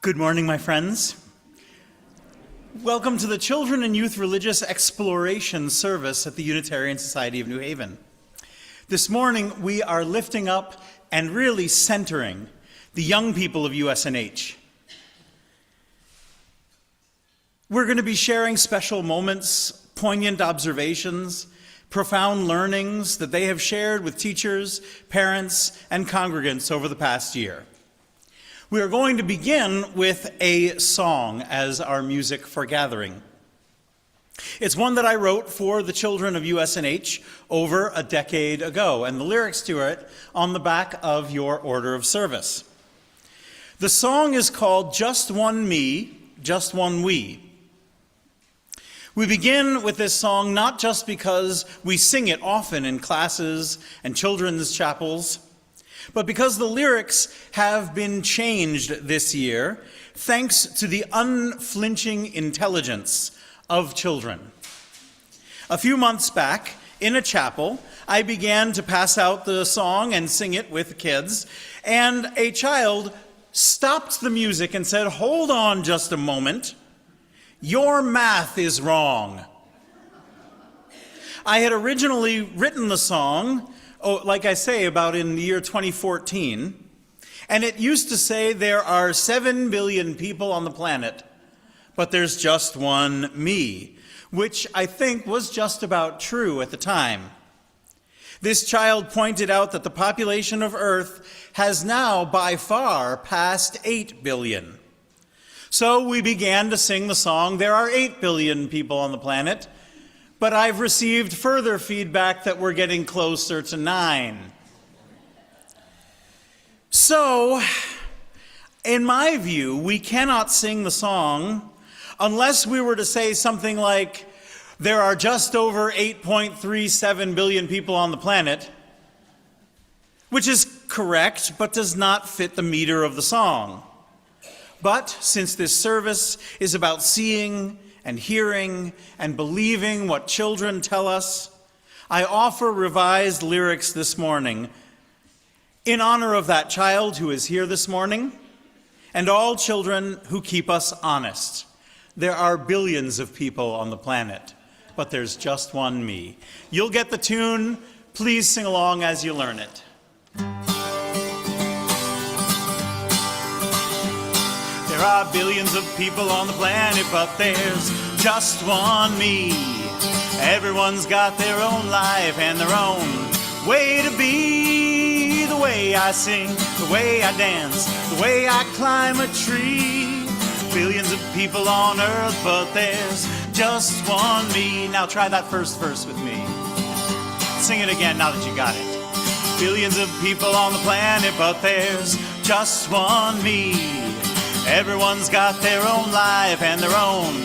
Good morning, my friends. Welcome to the Children and Youth Religious Exploration Service at the Unitarian Society of New Haven. This morning, we are lifting up and really centering the young people of USNH. We're going to be sharing special moments, poignant observations, profound learnings that they have shared with teachers, parents, and congregants over the past year. We are going to begin with a song as our music for gathering. It's one that I wrote for the children of USNH over a decade ago, and the lyrics to it on the back of your order of service. The song is called Just One Me, Just One We. We begin with this song not just because we sing it often in classes and children's chapels, but because the lyrics have been changed this year thanks to the unflinching intelligence of children. A few months back, in a chapel, I began to pass out the song and sing it with kids, and a child stopped the music and said, "Hold on just a moment. Your math is wrong." I had originally written the song, like I say, about in the year 2014, and it used to say there are 7 billion people on the planet, but there's just one me, which I think was just about true at the time. This child pointed out that the population of Earth has now by far passed 8 billion. So we began to sing the song, "There are 8 billion people on the planet," but I've received further feedback that we're getting closer to 9. So, in my view, we cannot sing the song unless we were to say something like, "There are just over 8.37 billion people on the planet," which is correct, but does not fit the meter of the song. But since this service is about seeing and hearing and believing what children tell us, I offer revised lyrics this morning in honor of that child who is here this morning and all children who keep us honest. There are billions of people on the planet, but there's just one me. You'll get the tune. Please sing along as you learn it. There are billions of people on the planet, but there's just one me. Everyone's got their own life and their own way to be. The way I sing, the way I dance, the way I climb a tree. Billions of people on earth, but there's just one me. Now try that first verse with me. Sing it again now that you got it. Billions of people on the planet, but there's just one me. Everyone's got their own life and their own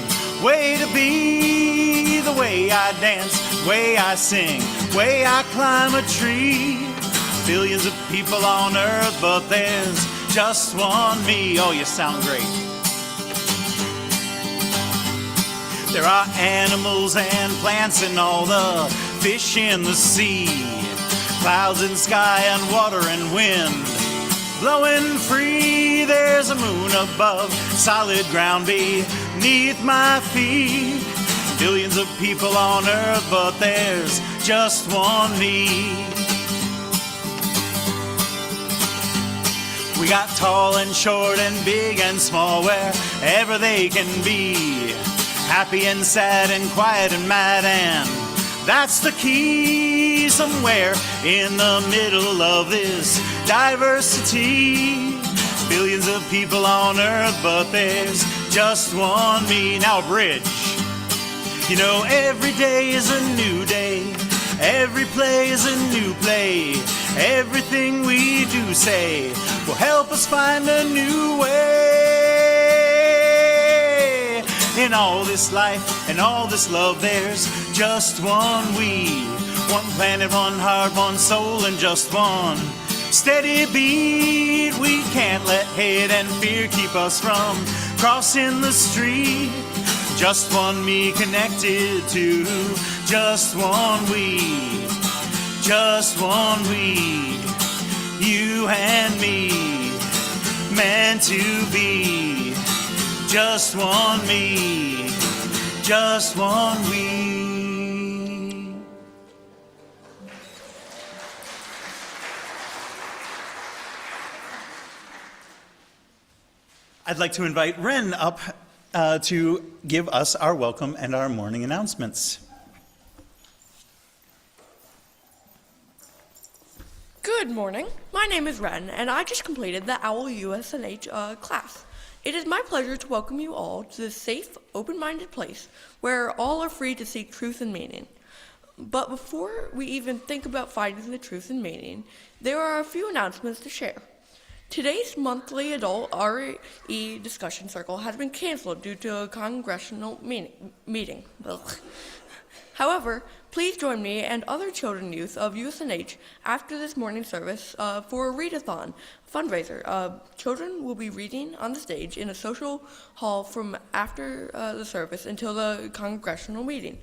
way to be. The way I dance, the way I sing, the way I climb a tree. Billions of people on earth, but there's just one me. Oh, you sound great. There are animals and plants and all the fish in the sea. Clouds and sky and water and wind blowing free. There's a moon above, solid ground beneath my feet. Billions of people on earth, but there's just one me. We got tall and short and big and small wherever they can be. Happy and sad and quiet and mad, and that's the key. Somewhere in the middle of this diversity. Billions of people on earth, but there's just one me. Now a bridge. You know, every day is a new day. Every play is a new play. Everything we do say will help us find a new way. In all this life and all this love, there's just one we. One planet, one heart, one soul, and just one steady beat. We can't let hate and fear keep us from crossing the street. Just one me connected to just one we. Just one we. You and me, meant to be. just one me, just one we. I'd like to invite Ren up to give us our welcome and our morning announcements. Good morning. My name is Ren, and I just completed the OWL USNH class. It is my pleasure to welcome you all to this safe, open-minded place where all are free to seek truth and meaning. But before we even think about finding the truth and meaning, there are a few announcements to share. Today's monthly adult RE discussion circle has been canceled due to a congregational meeting. Ugh. However, please join me and other children and youth of USNH after this morning service for a readathon fundraiser. Children will be reading on the stage in a social hall from after the service until the congregational meeting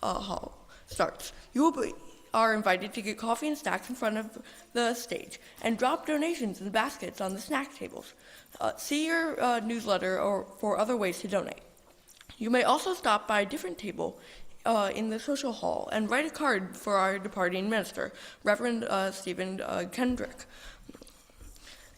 hall starts. You are invited to get coffee and snacks in front of the stage and drop donations in the baskets on the snack tables. See your newsletter or for other ways to donate. You may also stop by a different table in the social hall and write a card for our departing minister, Reverend Stephen Kendrick,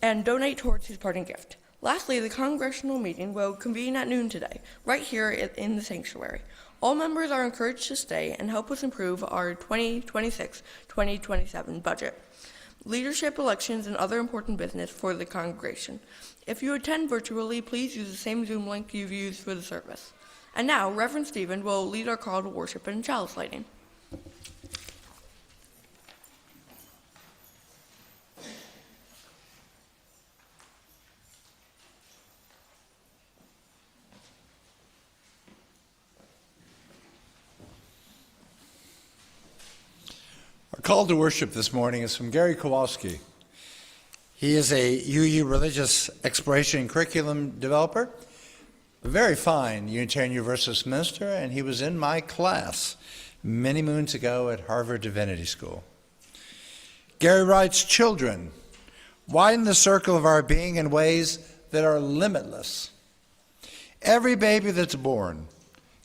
and donate towards his parting gift. Lastly, the congregational meeting will convene at noon today, right here in the sanctuary. All members are encouraged to stay and help us improve our 2026-2027 budget, leadership elections, and other important business for the congregation. If you attend virtually, please use the same Zoom link you've used for the service. And now, Reverend Stephen will lead our call to worship and chalice lighting. Our call to worship this morning is from Gary Kowalski. He is a UU religious exploration curriculum developer, a very fine Unitarian Universalist minister, and he was in my class many moons ago at Harvard Divinity School. Gary writes, "Children, widen the circle of our being in ways that are limitless. Every baby that's born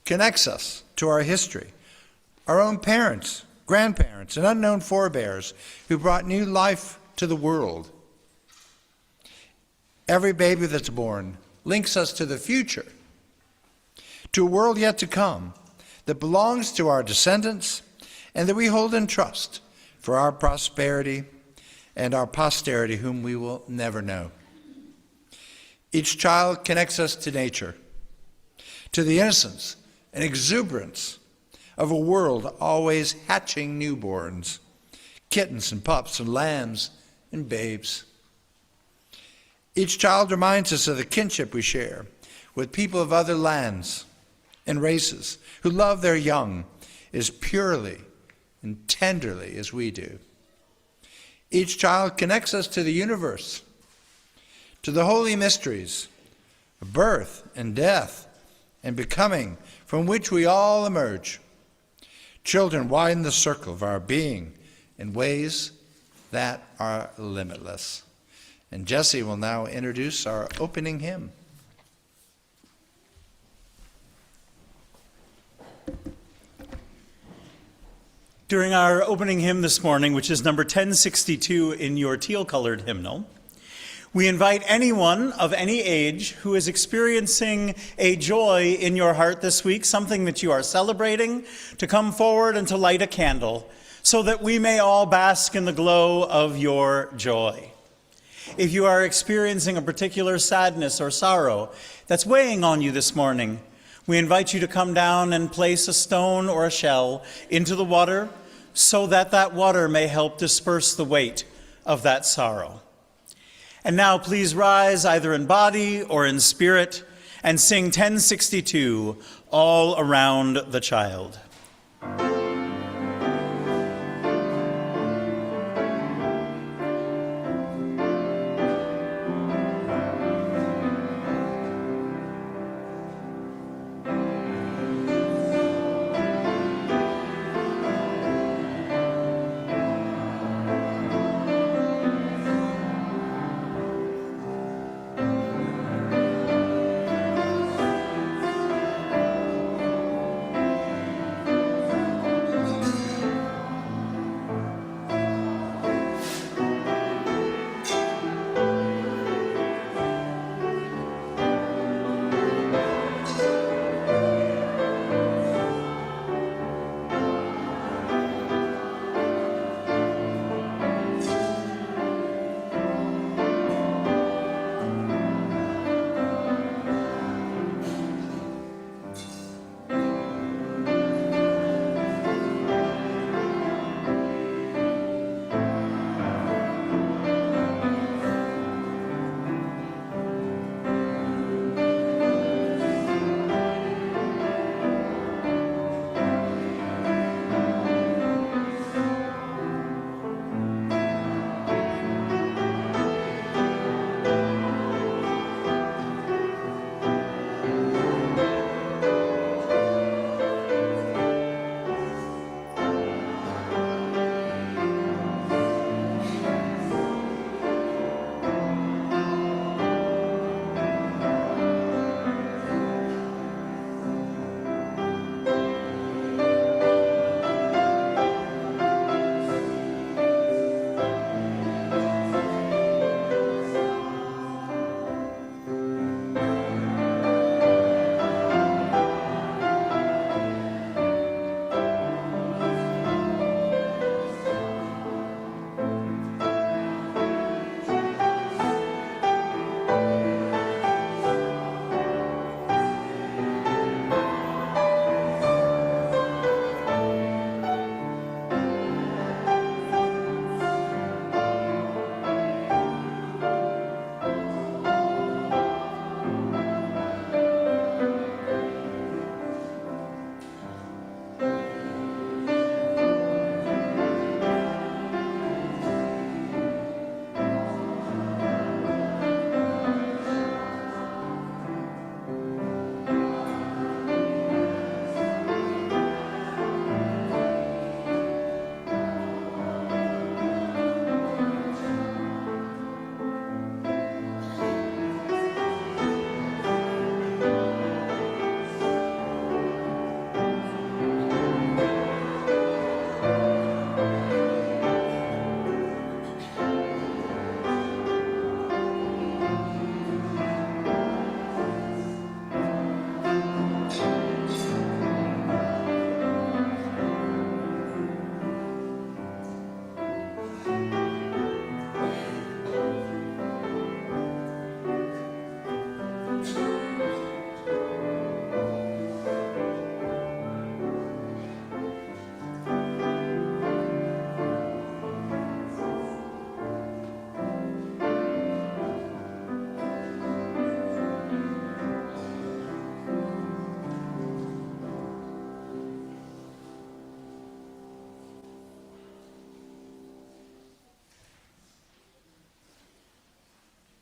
connects us to our history, our own parents, grandparents, and unknown forebears who brought new life to the world. Every baby that's born links us to the future, to a world yet to come that belongs to our descendants and that we hold in trust for our prosperity and our posterity whom we will never know. Each child connects us to nature, to the innocence and exuberance of a world always hatching newborns, kittens and pups and lambs and babes. Each child reminds us of the kinship we share with people of other lands and races who love their young as purely and tenderly as we do. Each child connects us to the universe, to the holy mysteries of birth and death and becoming, from which we all emerge. Children widen the circle of our being in ways that are limitless." And Jesse will now introduce our opening hymn. During our opening hymn this morning, which is number 1062 in your teal-colored hymnal, we invite anyone of any age who is experiencing a joy in your heart this week, something that you are celebrating, to come forward and to light a candle so that we may all bask in the glow of your joy. If you are experiencing a particular sadness or sorrow that's weighing on you this morning, we invite you to come down and place a stone or a shell into the water so that that water may help disperse the weight of that sorrow. And now please rise either in body or in spirit and sing 1062, All Around the Child.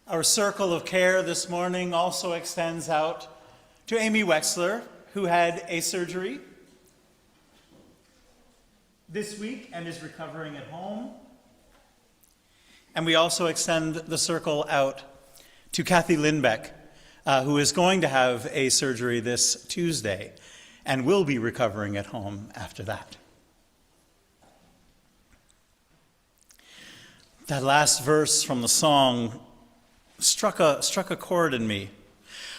Our circle of care this morning also extends out to Amy Wexler, who had a surgery this week and is recovering at home. And we also extend the circle out to Kathy Lindbeck, who is going to have a surgery this Tuesday and will be recovering at home after that. That last verse from the song struck a chord in me.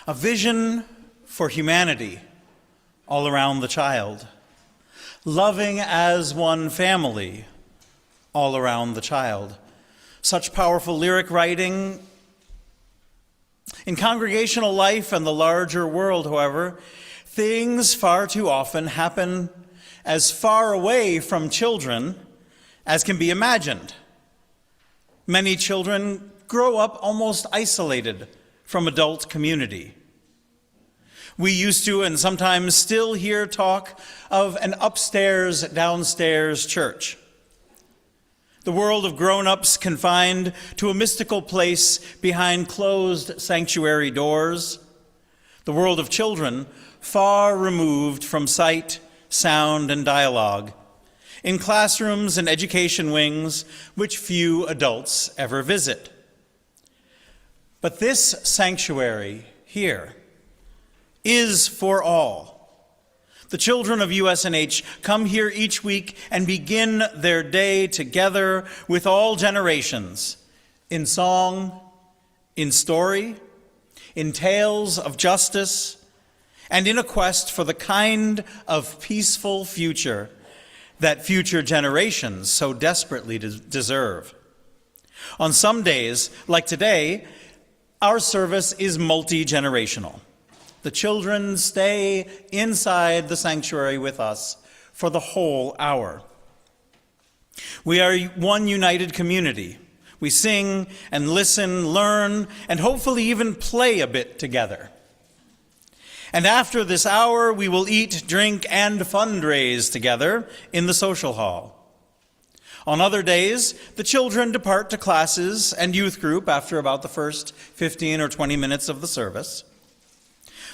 A vision for humanity all around the child. Loving as one family all around the child. Such powerful lyric writing. In congregational life and the larger world, however, things far too often happen as far away from children as can be imagined. Many children grow up almost isolated from adult community. We used to and sometimes still hear talk of an upstairs, downstairs church. The world of grown-ups confined to a mystical place behind closed sanctuary doors. The world of children far removed from sight, sound, and dialogue, in classrooms and education wings which few adults ever visit. But this sanctuary here is for all. The children of USNH come here each week and begin their day together with all generations, in song, in story, in tales of justice, and in a quest for the kind of peaceful future that future generations so desperately deserve. On some days, like today, our service is multi-generational. The children stay inside the sanctuary with us for the whole hour. We are one united community. We sing and listen, learn, and hopefully even play a bit together. And after this hour, we will eat, drink, and fundraise together in the social hall. On other days, the children depart to classes and youth group after about the first 15 or 20 minutes of the service.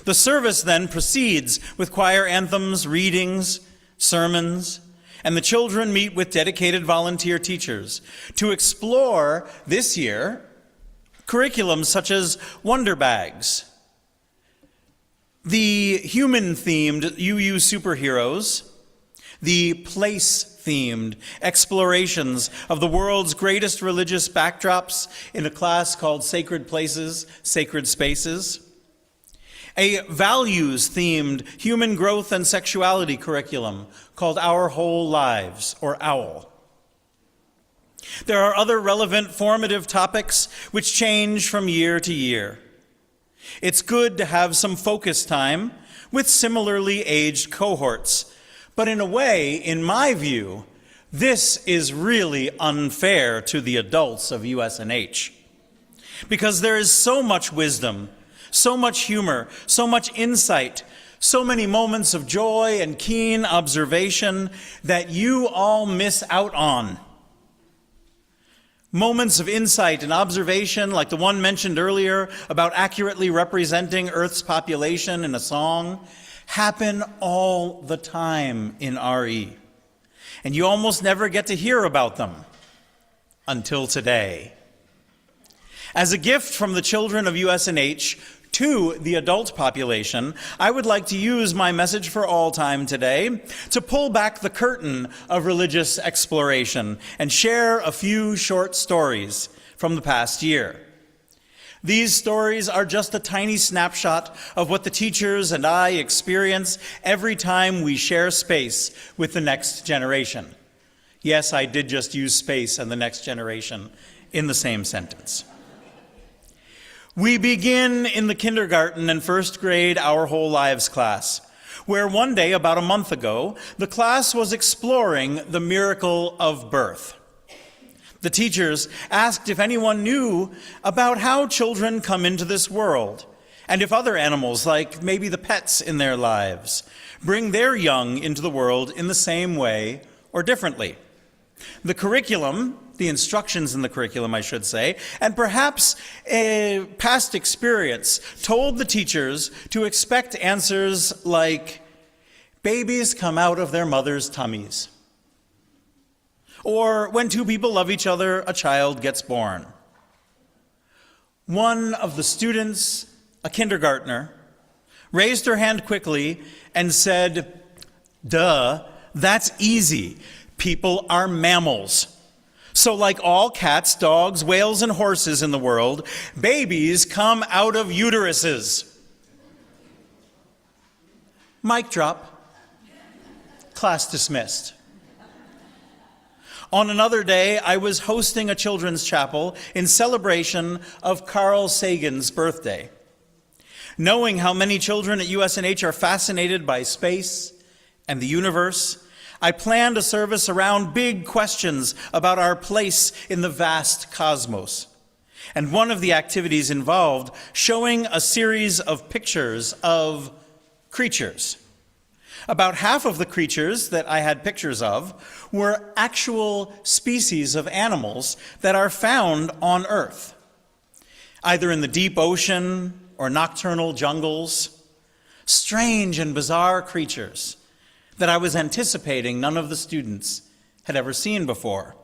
The service then proceeds with choir anthems, readings, sermons, and the children meet with dedicated volunteer teachers to explore this year curriculums such as Wonder Bags, the human-themed UU superheroes, the place-themed explorations of the world's greatest religious backdrops in a class called Sacred Places, Sacred Spaces, a values-themed human growth and sexuality curriculum called Our Whole Lives, or OWL. There are other relevant formative topics which change from year to year. It's good to have some focus time with similarly aged cohorts, but in a way, in my view, this is really unfair to the adults of USNH, because there is so much wisdom, so much humor, so much insight, so many moments of joy and keen observation that you all miss out on. Moments of insight and observation, like the one mentioned earlier about accurately representing Earth's population in a song, happen all the time in RE. And you almost never get to hear about them until today. As a gift from the children of USNH to the adult population, I would like to use my message for all time today to pull back the curtain of religious exploration and share a few short stories from the past year. These stories are just a tiny snapshot of what the teachers and I experience every time we share space with the next generation. Yes, I did just use space and the next generation in the same sentence. We begin in the kindergarten and first grade Our Whole Lives class, where one day, about a month ago, the class was exploring the miracle of birth. The teachers asked if anyone knew about how children come into this world, and if other animals, like maybe the pets in their lives, bring their young into the world in the same way or differently. The curriculum the instructions in the curriculum, I should say, and perhaps a past experience told the teachers to expect answers like, babies come out of their mother's tummies. Or when two people love each other, a child gets born. One of the students, a kindergartner, raised her hand quickly and said, duh, that's easy. People are mammals. So like all cats, dogs, whales, and horses in the world, babies come out of uteruses. Mic drop. Class dismissed. On another day, I was hosting a children's chapel in celebration of Carl Sagan's birthday. Knowing how many children at USNH are fascinated by space and the universe, I planned a service around big questions about our place in the vast cosmos. And one of the activities involved showing a series of pictures of creatures. About half of the creatures that I had pictures of were actual species of animals that are found on Earth, either in the deep ocean or nocturnal jungles. Strange and bizarre creatures that I was anticipating none of the students had ever seen before.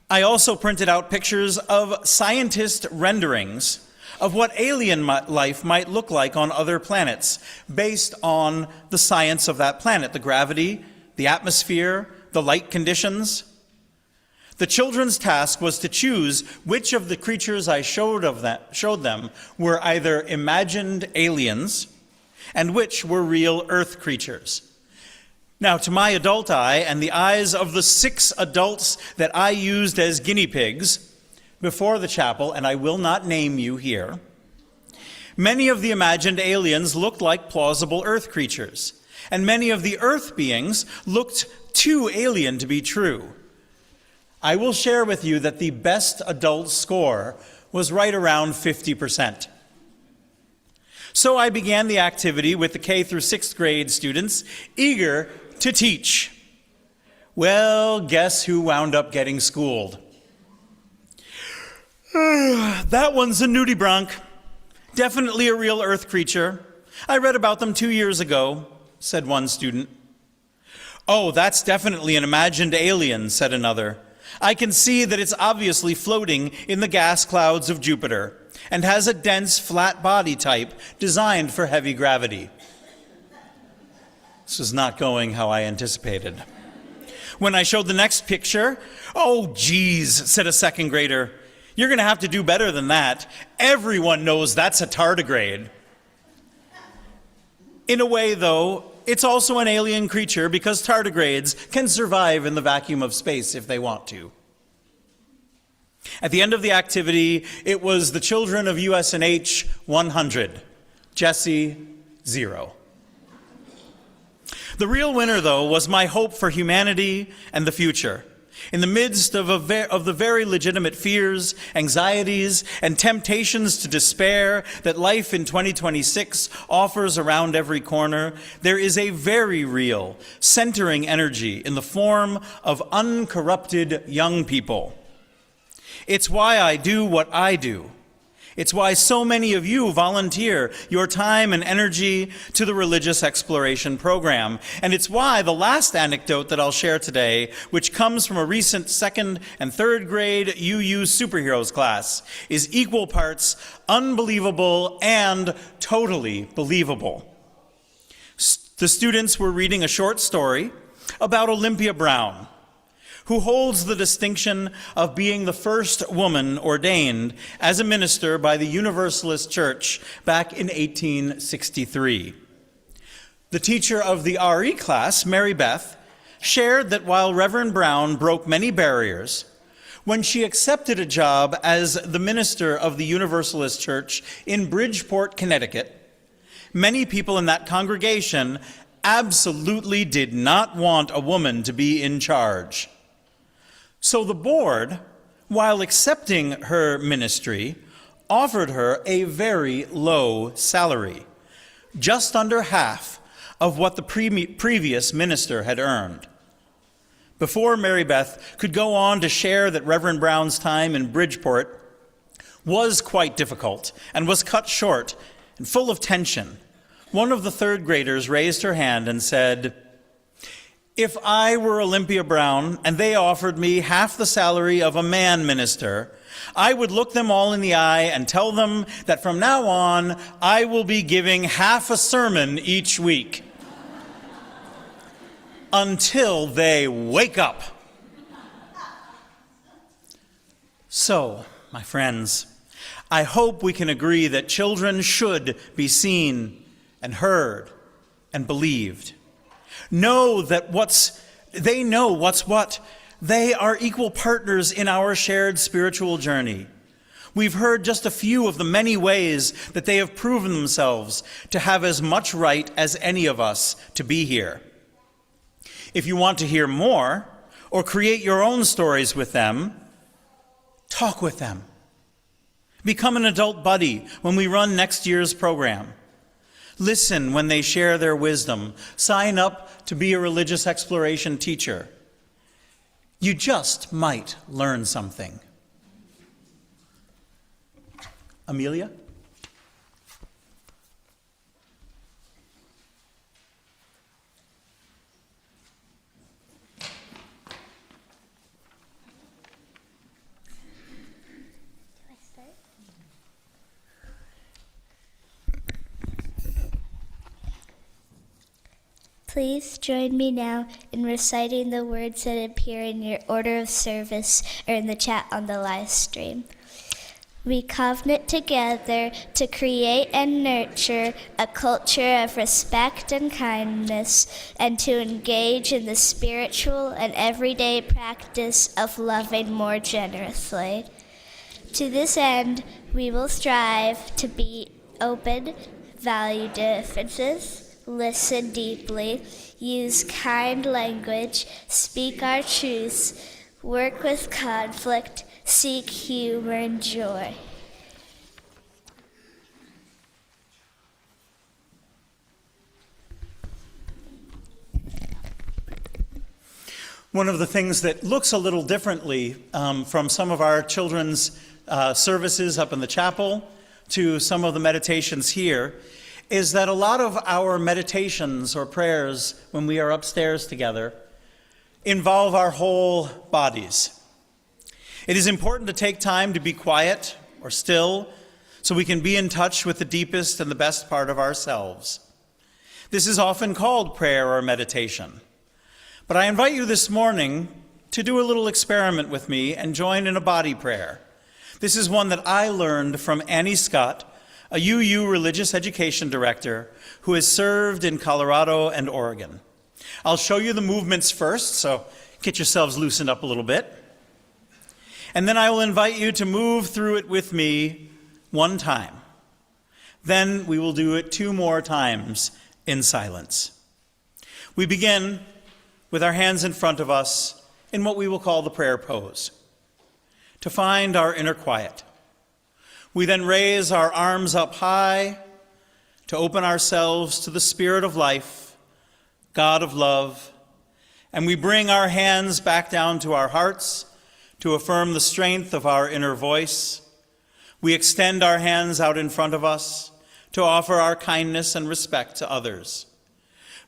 I also printed out pictures of scientist renderings of what alien life might look like on other planets based on the science of that planet, the gravity, the atmosphere, the light conditions. The children's task was to choose which of the creatures I showed them were either imagined aliens and which were real Earth creatures. Now, to my adult eye and the eyes of the 6 adults that I used as guinea pigs before the chapel, and I will not name you here, many of the imagined aliens looked like plausible Earth creatures, and many of the Earth beings looked too alien to be true. I will share with you that the best adult score was right around 50%. So I began the activity with the K through 6th grade students, eager to teach. Well, guess who wound up getting schooled? That one's a nudibranch. Definitely a real Earth creature. I read about them 2 years ago, said one student. Oh, that's definitely an imagined alien, said another. I can see that it's obviously floating in the gas clouds of Jupiter and has a dense, flat body type designed for heavy gravity. This was not going how I anticipated. When I showed the next picture, oh, geez, said a 2nd grader. You're going to have to do better than that. Everyone knows that's a tardigrade. In a way, though, it's also an alien creature because tardigrades can survive in the vacuum of space if they want to. At the end of the activity, it was the children of USNH 100, Jesse 0. The real winner, though, was my hope for humanity and the future. In the midst of the very legitimate fears, anxieties, and temptations to despair that life in 2026 offers around every corner, there is a very real, centering energy in the form of uncorrupted young people. It's why I do what I do. It's why so many of you volunteer your time and energy to the Religious Exploration Program. And it's why the last anecdote that I'll share today, which comes from a recent 2nd and 3rd grade UU Superheroes class, is equal parts unbelievable and totally believable. The students were reading a short story about Olympia Brown, who holds the distinction of being the first woman ordained as a minister by the Universalist Church back in 1863. The teacher of the RE class, Mary Beth, shared that while Reverend Brown broke many barriers, when she accepted a job as the minister of the Universalist Church in Bridgeport, Connecticut, many people in that congregation absolutely did not want a woman to be in charge. So the board, while accepting her ministry, offered her a very low salary, just under half of what the previous minister had earned. before Mary Beth could go on to share that Reverend Brown's time in Bridgeport was quite difficult and was cut short and full of tension, one of the third graders raised her hand and said, "If I were Olympia Brown and they offered me half the salary of a man minister, I would look them all in the eye and tell them that from now on, I will be giving half a sermon each week until they wake up." So, my friends, I hope we can agree that children should be seen and heard and believed. Know that they know what's what. They are equal partners in our shared spiritual journey. We've heard just a few of the many ways that they have proven themselves to have as much right as any of us to be here. If you want to hear more or create your own stories with them, talk with them. Become an adult buddy when we run next year's program. Listen when they share their wisdom. Sign up to be a religious exploration teacher. You just might learn something. Amelia? Please join me now in reciting the words that appear in your order of service or in the chat on the live stream. We covenant together to create and nurture a culture of respect and kindness, and to engage in the spiritual and everyday practice of loving more generously. To this end, we will strive to be open, value differences, listen deeply, use kind language, speak our truths, work with conflict, seek humor and joy. One of the things that looks a little differently from some of our children's services up in the chapel to some of the meditations here is that a lot of our meditations or prayers when we are upstairs together involve our whole bodies. It is important to take time to be quiet or still so we can be in touch with the deepest and the best part of ourselves. This is often called prayer or meditation. But I invite you this morning to do a little experiment with me and join in a body prayer. This is one that I learned from Annie Scott, a UU religious education director who has served in Colorado and Oregon. I'll show you the movements first, so get yourselves loosened up a little bit. And then I will invite you to move through it with me one time. Then we will do it 2 more times in silence. We begin with our hands in front of us in what we will call the prayer pose, to find our inner quiet. We then raise our arms up high to open ourselves to the Spirit of life, God of love, and we bring our hands back down to our hearts to affirm the strength of our inner voice. We extend our hands out in front of us to offer our kindness and respect to others.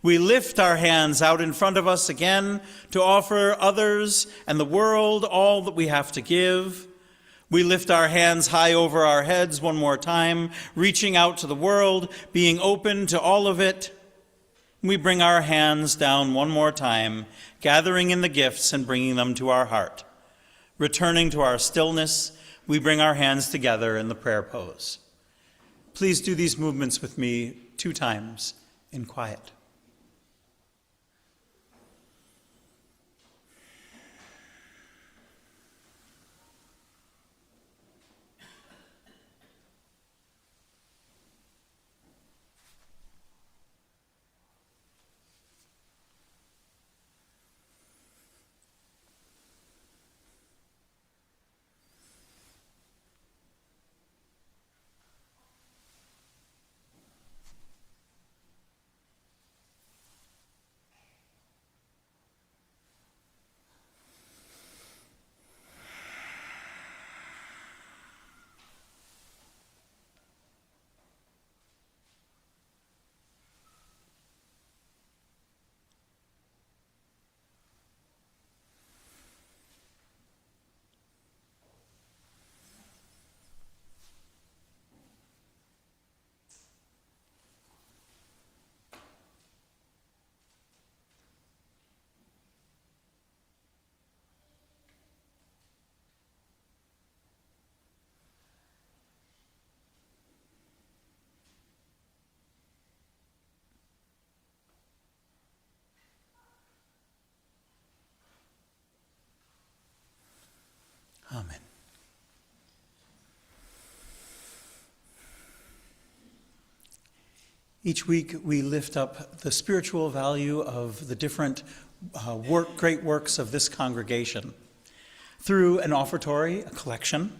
We lift our hands out in front of us again to offer others and the world all that we have to give. We lift our hands high over our heads one more time, reaching out to the world, being open to all of it. We bring our hands down one more time, gathering in the gifts and bringing them to our heart. Returning to our stillness, we bring our hands together in the prayer pose. Please do these movements with me 2 times in quiet. Amen. Each week we lift up the spiritual value of the different great works of this congregation through an offertory, a collection.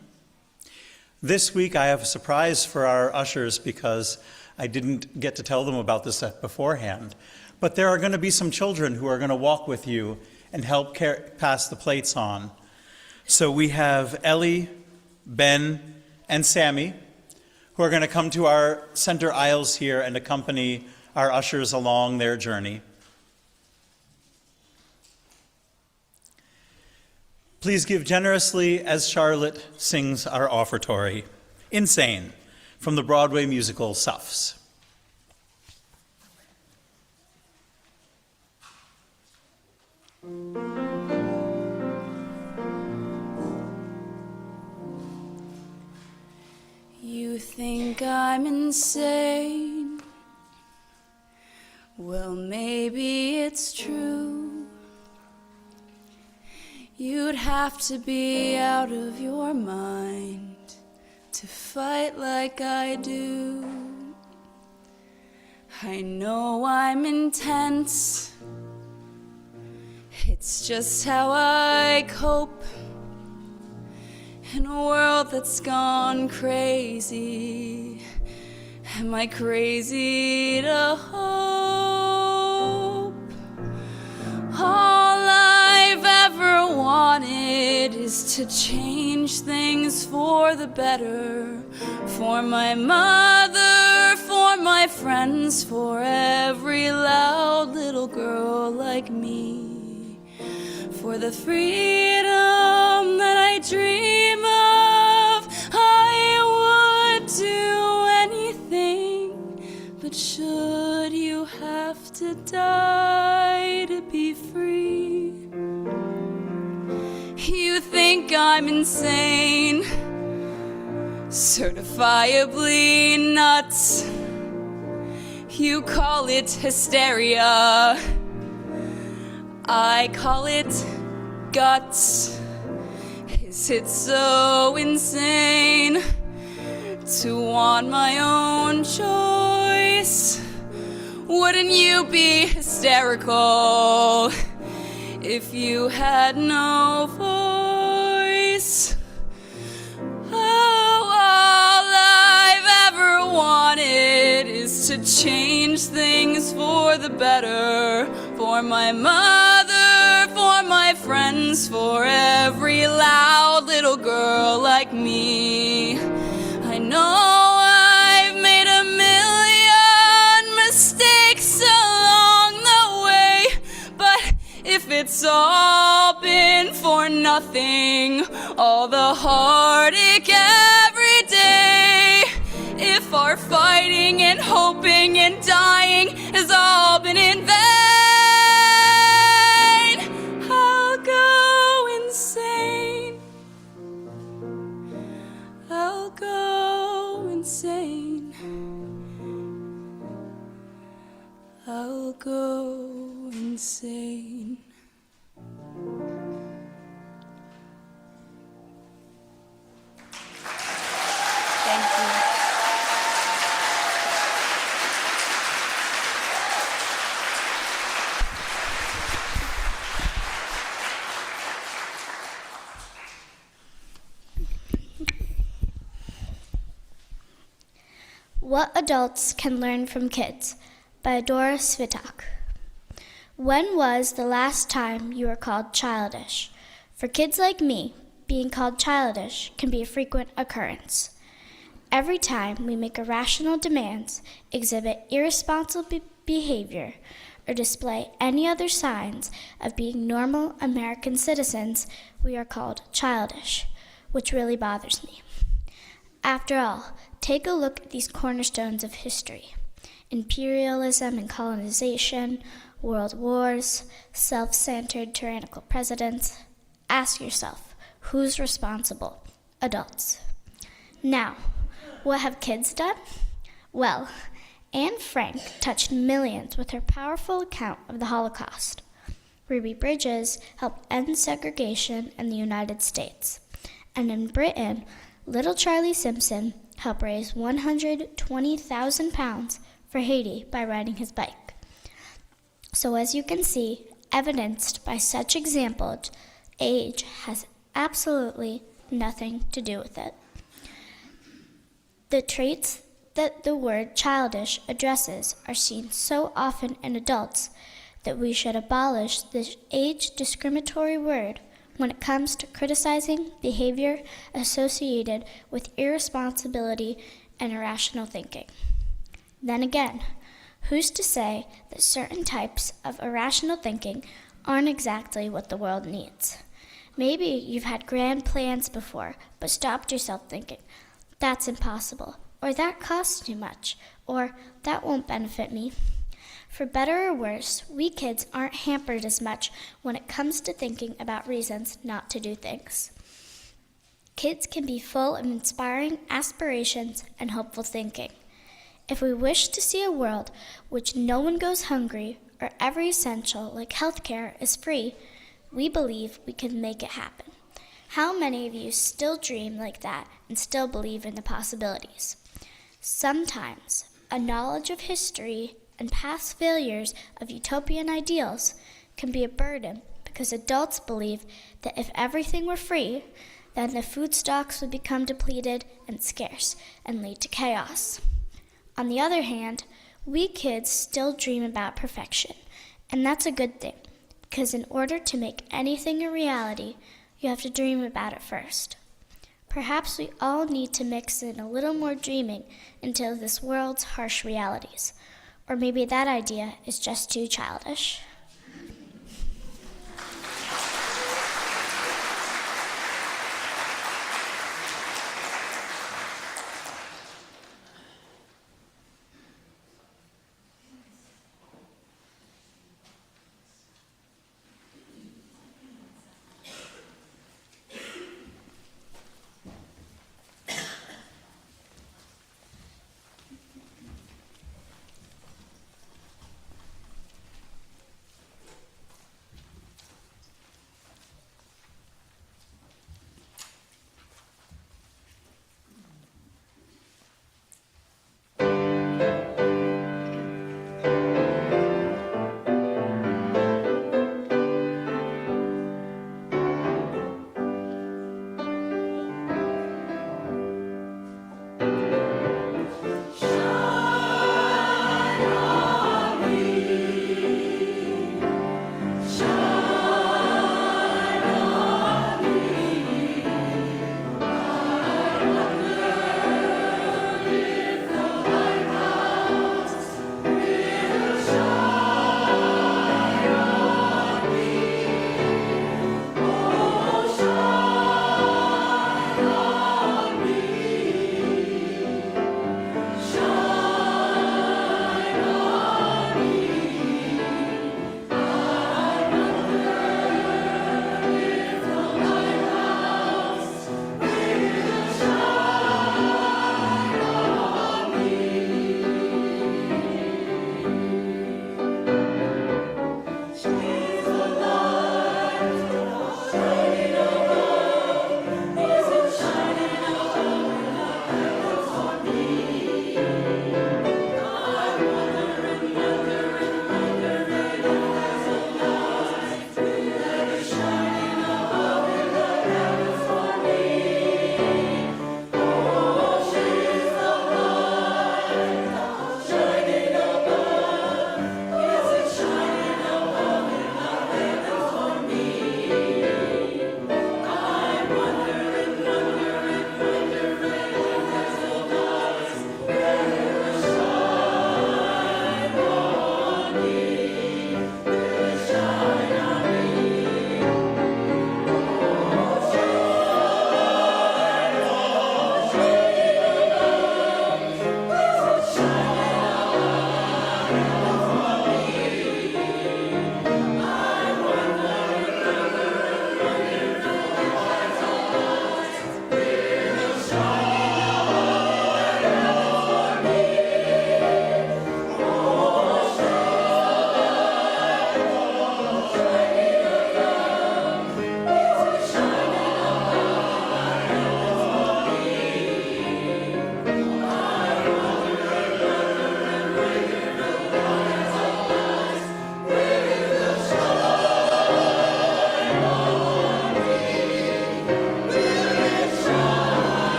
This week I have a surprise for our ushers because I didn't get to tell them about this beforehand. But there are going to be some children who are going to walk with you and help pass the plates on. So we have Ellie, Ben, and Sammy, who are going to come to our center aisles here and accompany our ushers along their journey. Please give generously as Charlotte sings our offertory, Insane, from the Broadway musical Suffs. You think I'm insane? Well, maybe it's true. You'd have to be out of your mind to fight like I do. I know I'm intense. It's just how I cope in a world that's gone crazy. Am I crazy to hope? All I've ever wanted is to change things for the better, for my mother, for my friends, for every loud little girl like me, for the freedom that I dream of. I would do anything, but should you have to die to be free? You think I'm insane, certifiably nuts. You call it hysteria, I call it guts. Is it so insane to want my own choice? Wouldn't you be hysterical if you had no voice? Oh, all I've ever wanted is to change things for the better, for my mother, for my friends, for every loud little girl like me. I know I've made a million mistakes along the way, but if it's all been for nothing, all the heartache every day, if our fighting and hoping and dying has all been in vain, I'll go insane. I'll go insane. I'll go insane. Thank you. What Adults Can Learn from Kids by Dora Svitak. When was the last time you were called childish? For kids like me, being called childish can be a frequent occurrence. Every time we make irrational demands, exhibit irresponsible behavior, or display any other signs of being normal American citizens, we are called childish, which really bothers me. After all, take a look at these cornerstones of history: imperialism and colonization, world wars, self-centered tyrannical presidents. Ask yourself, who's responsible? Adults. Now, what have kids done? Well, Anne Frank touched millions with her powerful account of the Holocaust. Ruby Bridges helped end segregation in the United States. And in Britain, little Charlie Simpson helped raise 120,000 pounds for Haiti by riding his bike. So as you can see, evidenced by such examples, age has absolutely nothing to do with it. The traits that the word childish addresses are seen so often in adults that we should abolish this age discriminatory word when it comes to criticizing behavior associated with irresponsibility and irrational thinking. Then again, who's to say that certain types of irrational thinking aren't exactly what the world needs? Maybe you've had grand plans before, but stopped yourself thinking, that's impossible, or that costs too much, or that won't benefit me. For better or worse, we kids aren't hampered as much when it comes to thinking about reasons not to do things. Kids can be full of inspiring aspirations and hopeful thinking. If we wish to see a world which no one goes hungry or every essential like healthcare is free, we believe we can make it happen. How many of you still dream like that and still believe in the possibilities? Sometimes a knowledge of history and past failures of utopian ideals can be a burden because adults believe that if everything were free, then the food stocks would become depleted and scarce and lead to chaos. On the other hand, we kids still dream about perfection, and that's a good thing, because in order to make anything a reality, you have to dream about it first. Perhaps we all need to mix in a little more dreaming into this world's harsh realities. Or maybe that idea is just too childish.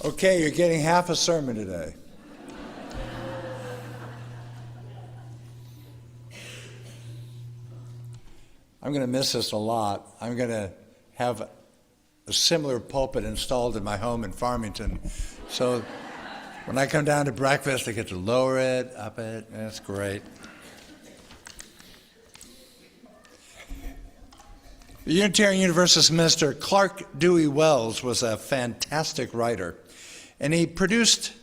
Okay, you're getting half a sermon today. I'm going to miss this a lot. I'm going to have a similar pulpit installed in my home in Farmington. So when I come down to breakfast, I get to lower it, up it. That's great. The Unitarian Universalist minister Clark Dewey Wells was a fantastic writer, and he produced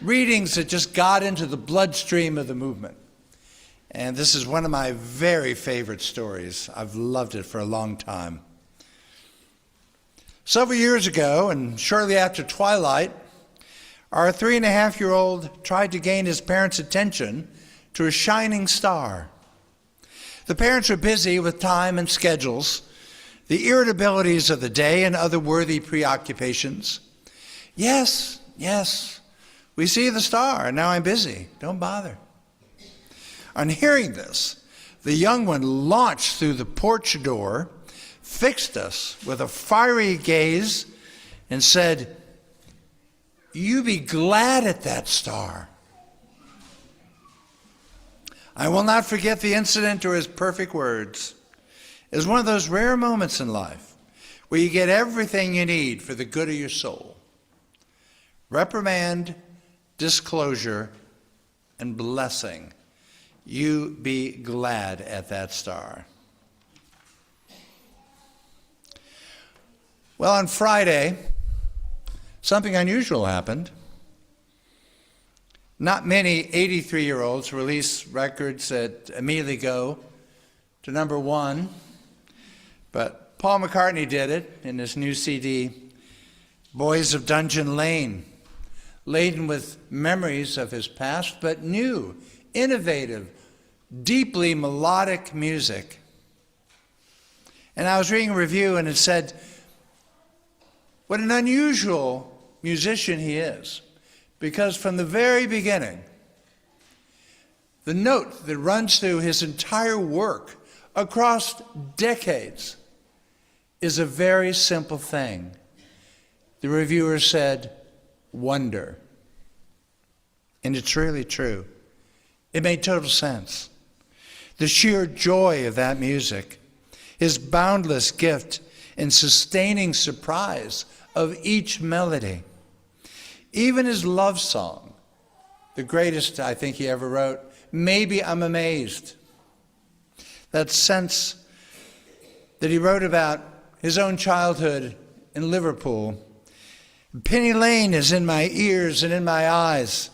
readings that just got into the bloodstream of the movement. And this is one of my very favorite stories. I've loved it for a long time. Several years ago, and shortly after twilight, our 3.5-year-old tried to gain his parents' attention to a shining star. The parents were busy with time and schedules, the irritabilities of the day and other worthy preoccupations. Yes, we see the star, and now I'm busy. Don't bother. On hearing this, the young one launched through the porch door, fixed us with a fiery gaze, and said, "You be glad at that star." I will not forget the incident or his perfect words. It was one of those rare moments in life where you get everything you need for the good of your soul. Reprimand, disclosure, and blessing. You be glad at that star. Well, on Friday, something unusual happened. Not many 83-year-olds release records that immediately go to number one, but Paul McCartney did it in his new CD, Boys of Dungeon Lane, laden with memories of his past, but new, innovative, deeply melodic music. And I was reading a review and it said, what an unusual musician he is, because from the very beginning, the note that runs through his entire work across decades is a very simple thing. The reviewer said, wonder. And it's really true. It made total sense. The sheer joy of that music, his boundless gift and sustaining surprise of each melody, even his love song, the greatest I think he ever wrote, Maybe I'm Amazed. That sense that he wrote about his own childhood in Liverpool. Penny Lane is in my ears and in my eyes.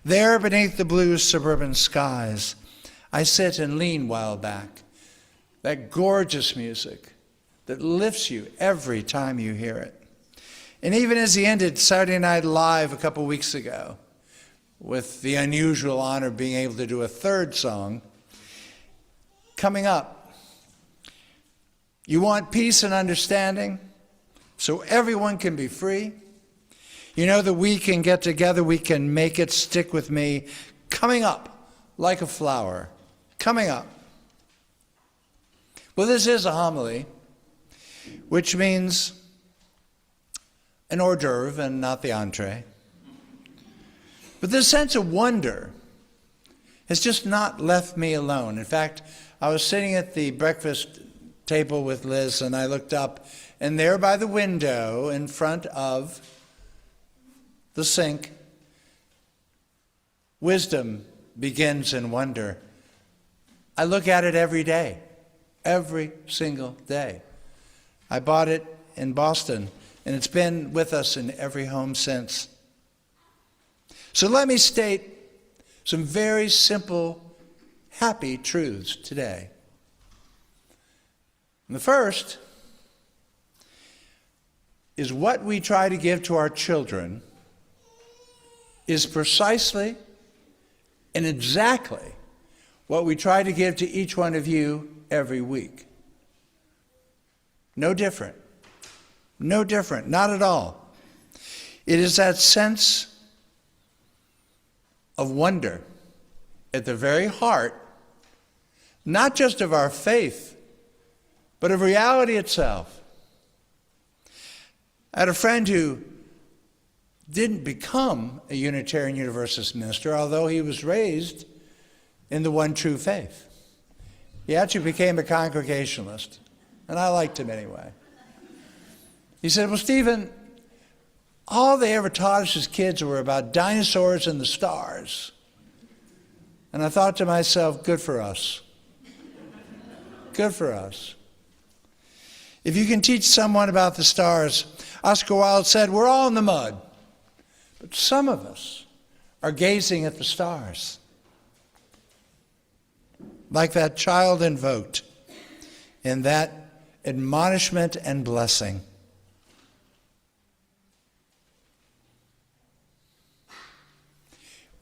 There beneath the blue suburban skies, I sit and lean while back. That gorgeous music that lifts you every time you hear it. And even as he ended Saturday Night Live a couple weeks ago, with the unusual honor of being able to do a third song, coming up, you want peace and understanding so everyone can be free? You know that we can get together, we can make it stick with me. Coming up like a flower, coming up. Well, this is a homily, which means an hors d'oeuvre and not the entree. But this sense of wonder has just not left me alone. In fact, I was sitting at the breakfast table with Liz, and I looked up, and there by the window in front of the sink, wisdom begins in wonder. I look at it every day, every single day. I bought it in Boston, and it's been with us in every home since. So let me state some very simple, happy truths today. And the first is what we try to give to our children is precisely and exactly what we try to give to each one of you every week. No different. No different. Not at all. It is that sense of wonder at the very heart, not just of our faith, but of reality itself. I had a friend who didn't become a Unitarian Universalist minister, although he was raised in the one true faith. He actually became a Congregationalist, and I liked him anyway. He said, well, Stephen, all they ever taught us as kids were about dinosaurs and the stars. And I thought to myself, good for us. Good for us. If you can teach someone about the stars, Oscar Wilde said, we're all in the mud. But some of us are gazing at the stars. Like that child invoked in that admonishment and blessing.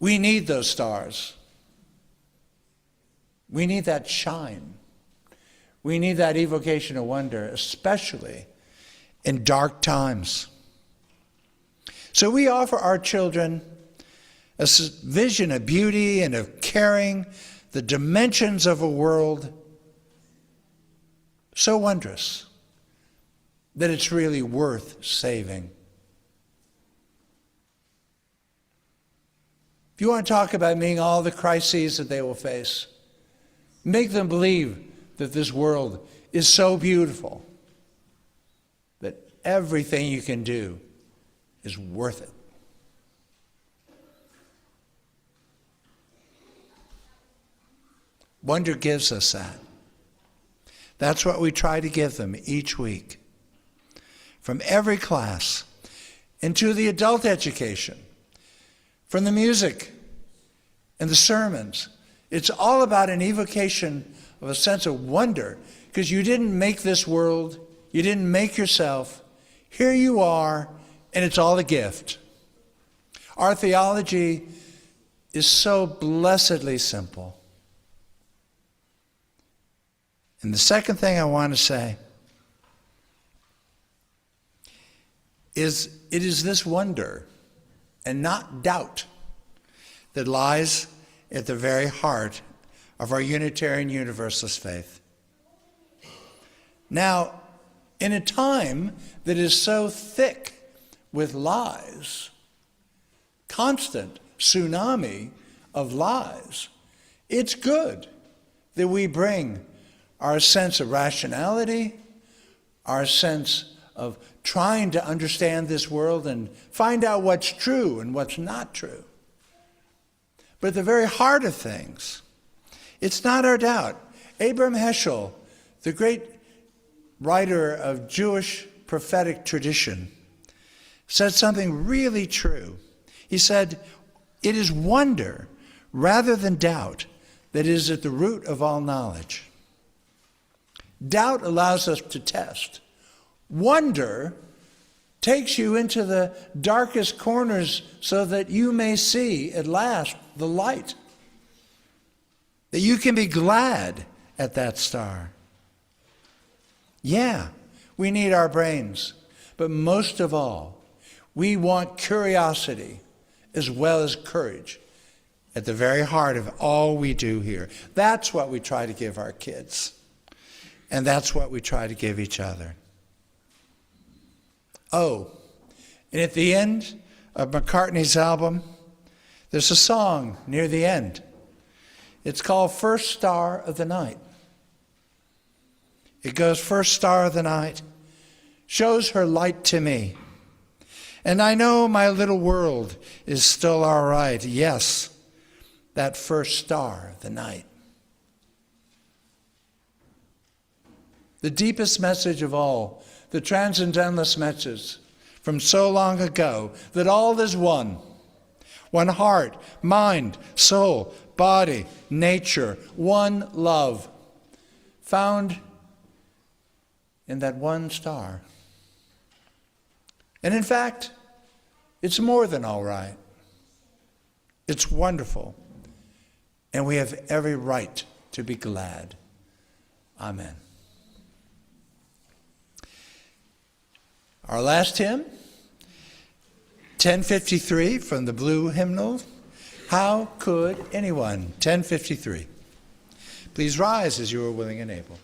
We need those stars. We need that shine. We need that evocation of wonder, especially in dark times. So we offer our children a vision of beauty and of caring, the dimensions of a world so wondrous that it's really worth saving. If you want to talk about meeting all the crises that they will face, make them believe that this world is so beautiful that everything you can do is worth it. Wonder gives us that. That's what we try to give them each week. From every class, into the adult education, from the music and the sermons. It's all about an evocation of a sense of wonder, because you didn't make this world, you didn't make yourself. Here you are, and it's all a gift. Our theology is so blessedly simple. And the second thing I want to say is it is this wonder and not doubt that lies at the very heart of our Unitarian Universalist faith. Now, in a time that is so thick with lies, constant tsunami of lies, it's good that we bring our sense of rationality, our sense of trying to understand this world and find out what's true and what's not true. But at the very heart of things, it's not our doubt. Abraham Heschel, the great writer of Jewish prophetic tradition, said something really true. He said, it is wonder rather than doubt that is at the root of all knowledge. Doubt allows us to test. Wonder takes you into the darkest corners so that you may see at last the light. That you can be glad at that star. Yeah, we need our brains, but most of all, we want curiosity as well as courage at the very heart of all we do here. That's what we try to give our kids, and that's what we try to give each other. Oh, and at the end of McCartney's album, there's a song near the end. It's called First Star of the Night. It goes, first star of the night shows her light to me. And I know my little world is still all right. Yes, that first star of the night. The deepest message of all, the transcendentalist message from so long ago, that all is one. One heart, mind, soul, body, nature, one love, found in that one star. And in fact, it's more than all right. It's wonderful. And we have every right to be glad. Amen. Our last hymn, 1053 from the blue hymnal, How Could Anyone? 1053. Please rise as you are willing and able.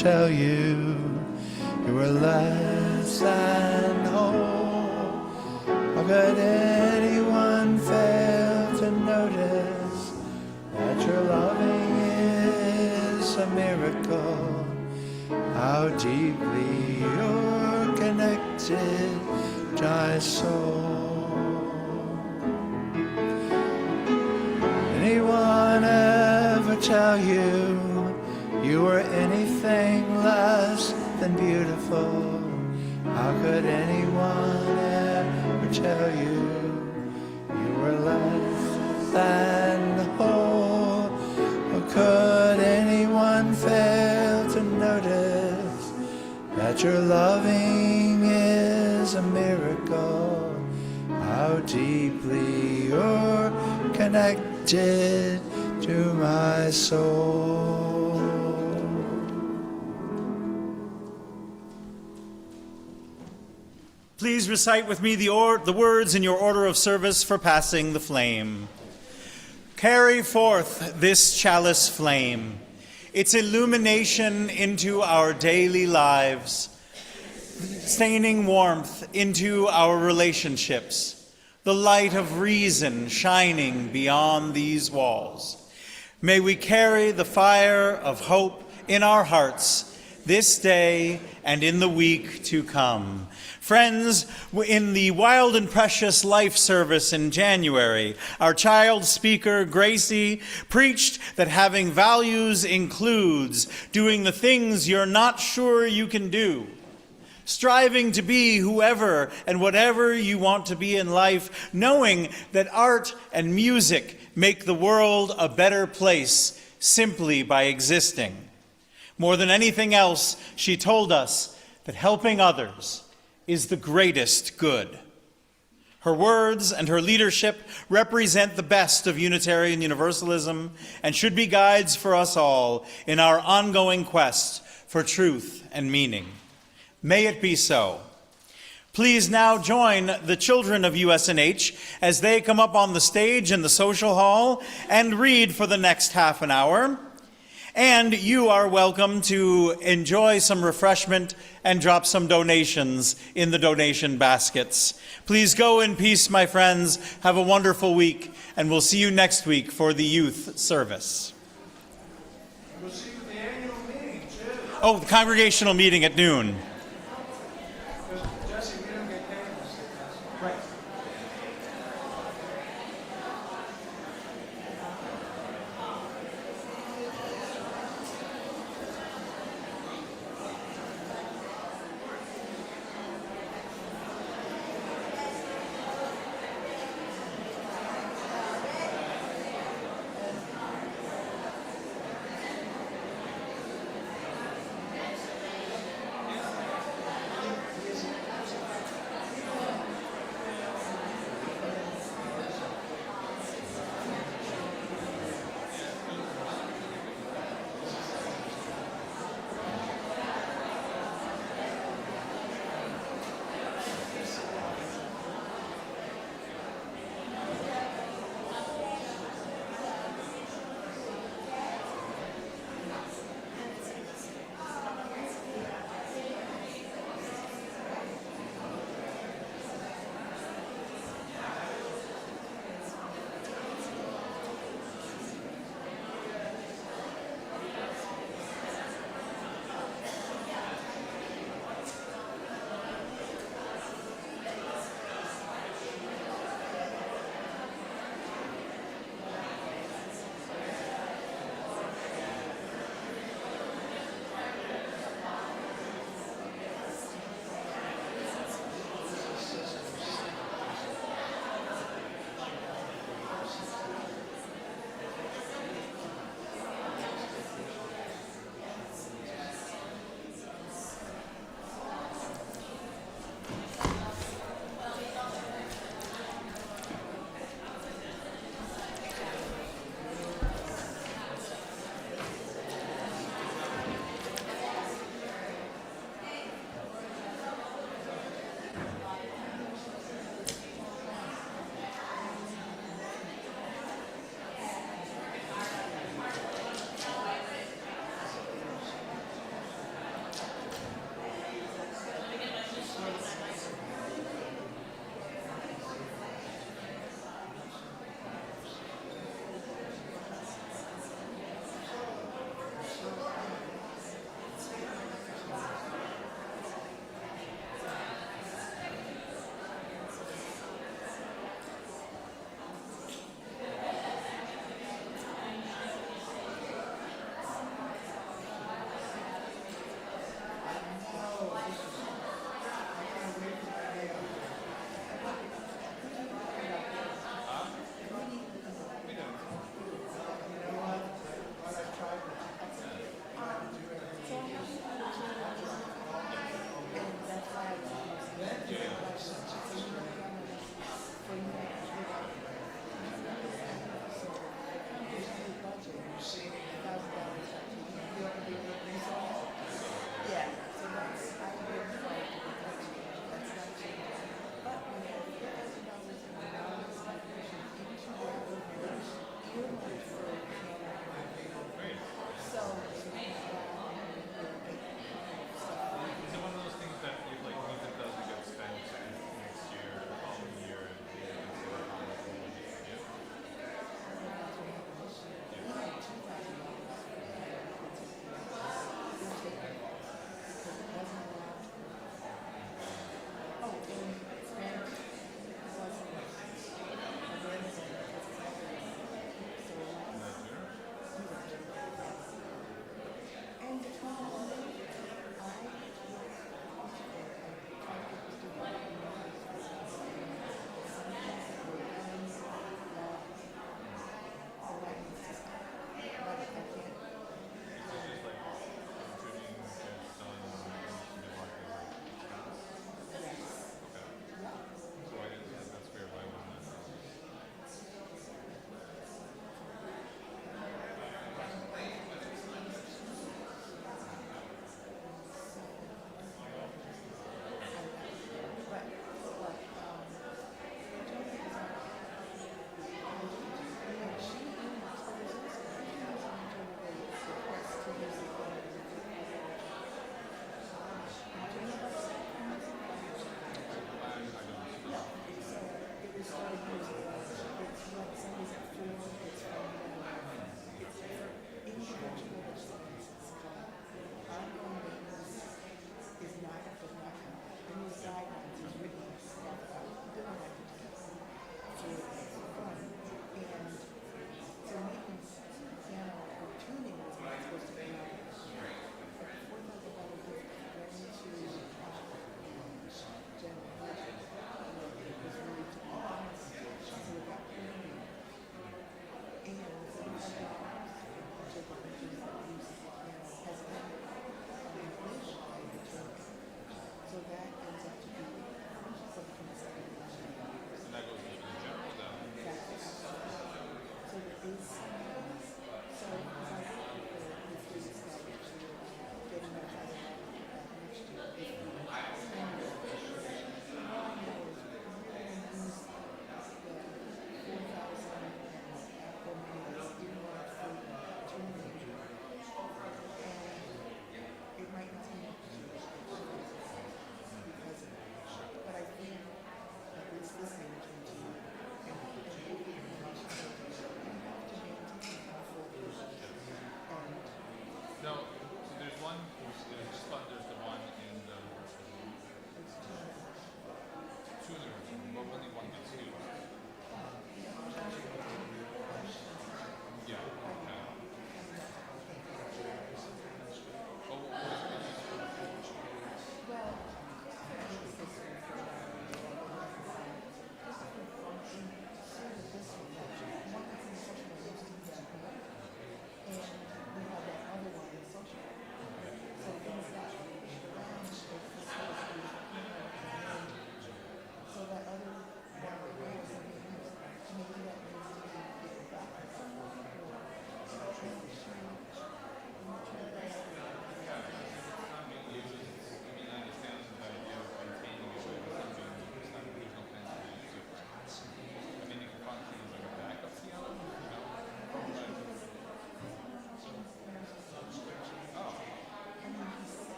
tell you you were less than whole. How could anyone fail to notice that your loving is a miracle? How deeply you're connected to my soul. Anyone ever tell you you were anything less than beautiful? How could anyone ever tell you you were less than whole? How could anyone fail to notice that your loving is a miracle? How deeply you're connected to my soul. Please recite with me the words in your order of service for passing the flame. Carry forth this chalice flame, its illumination into our daily lives, staining warmth into our relationships, the light of reason shining beyond these walls. May we carry the fire of hope in our hearts this day and in the week to come. Friends, in the Wild and Precious Life service in January, our child speaker, Gracie, preached that having values includes doing the things you're not sure you can do, striving to be whoever and whatever you want to be in life, knowing that art and music make the world a better place simply by existing. More than anything else, she told us that helping others is the greatest good. Her words and her leadership represent the best of Unitarian Universalism and should be guides for us all in our ongoing quest for truth and meaning. May it be so. Please now join the children of USNH as they come up on the stage in the social hall and read for the next half an hour. And you are welcome to enjoy some refreshment and drop some donations in the donation baskets. Please go in peace, my friends. Have a wonderful week, and we'll see you next week for the youth service. We'll see you at the annual meeting, too. Oh, the congregational meeting at noon. Jesse, we don't get paid this year. Right.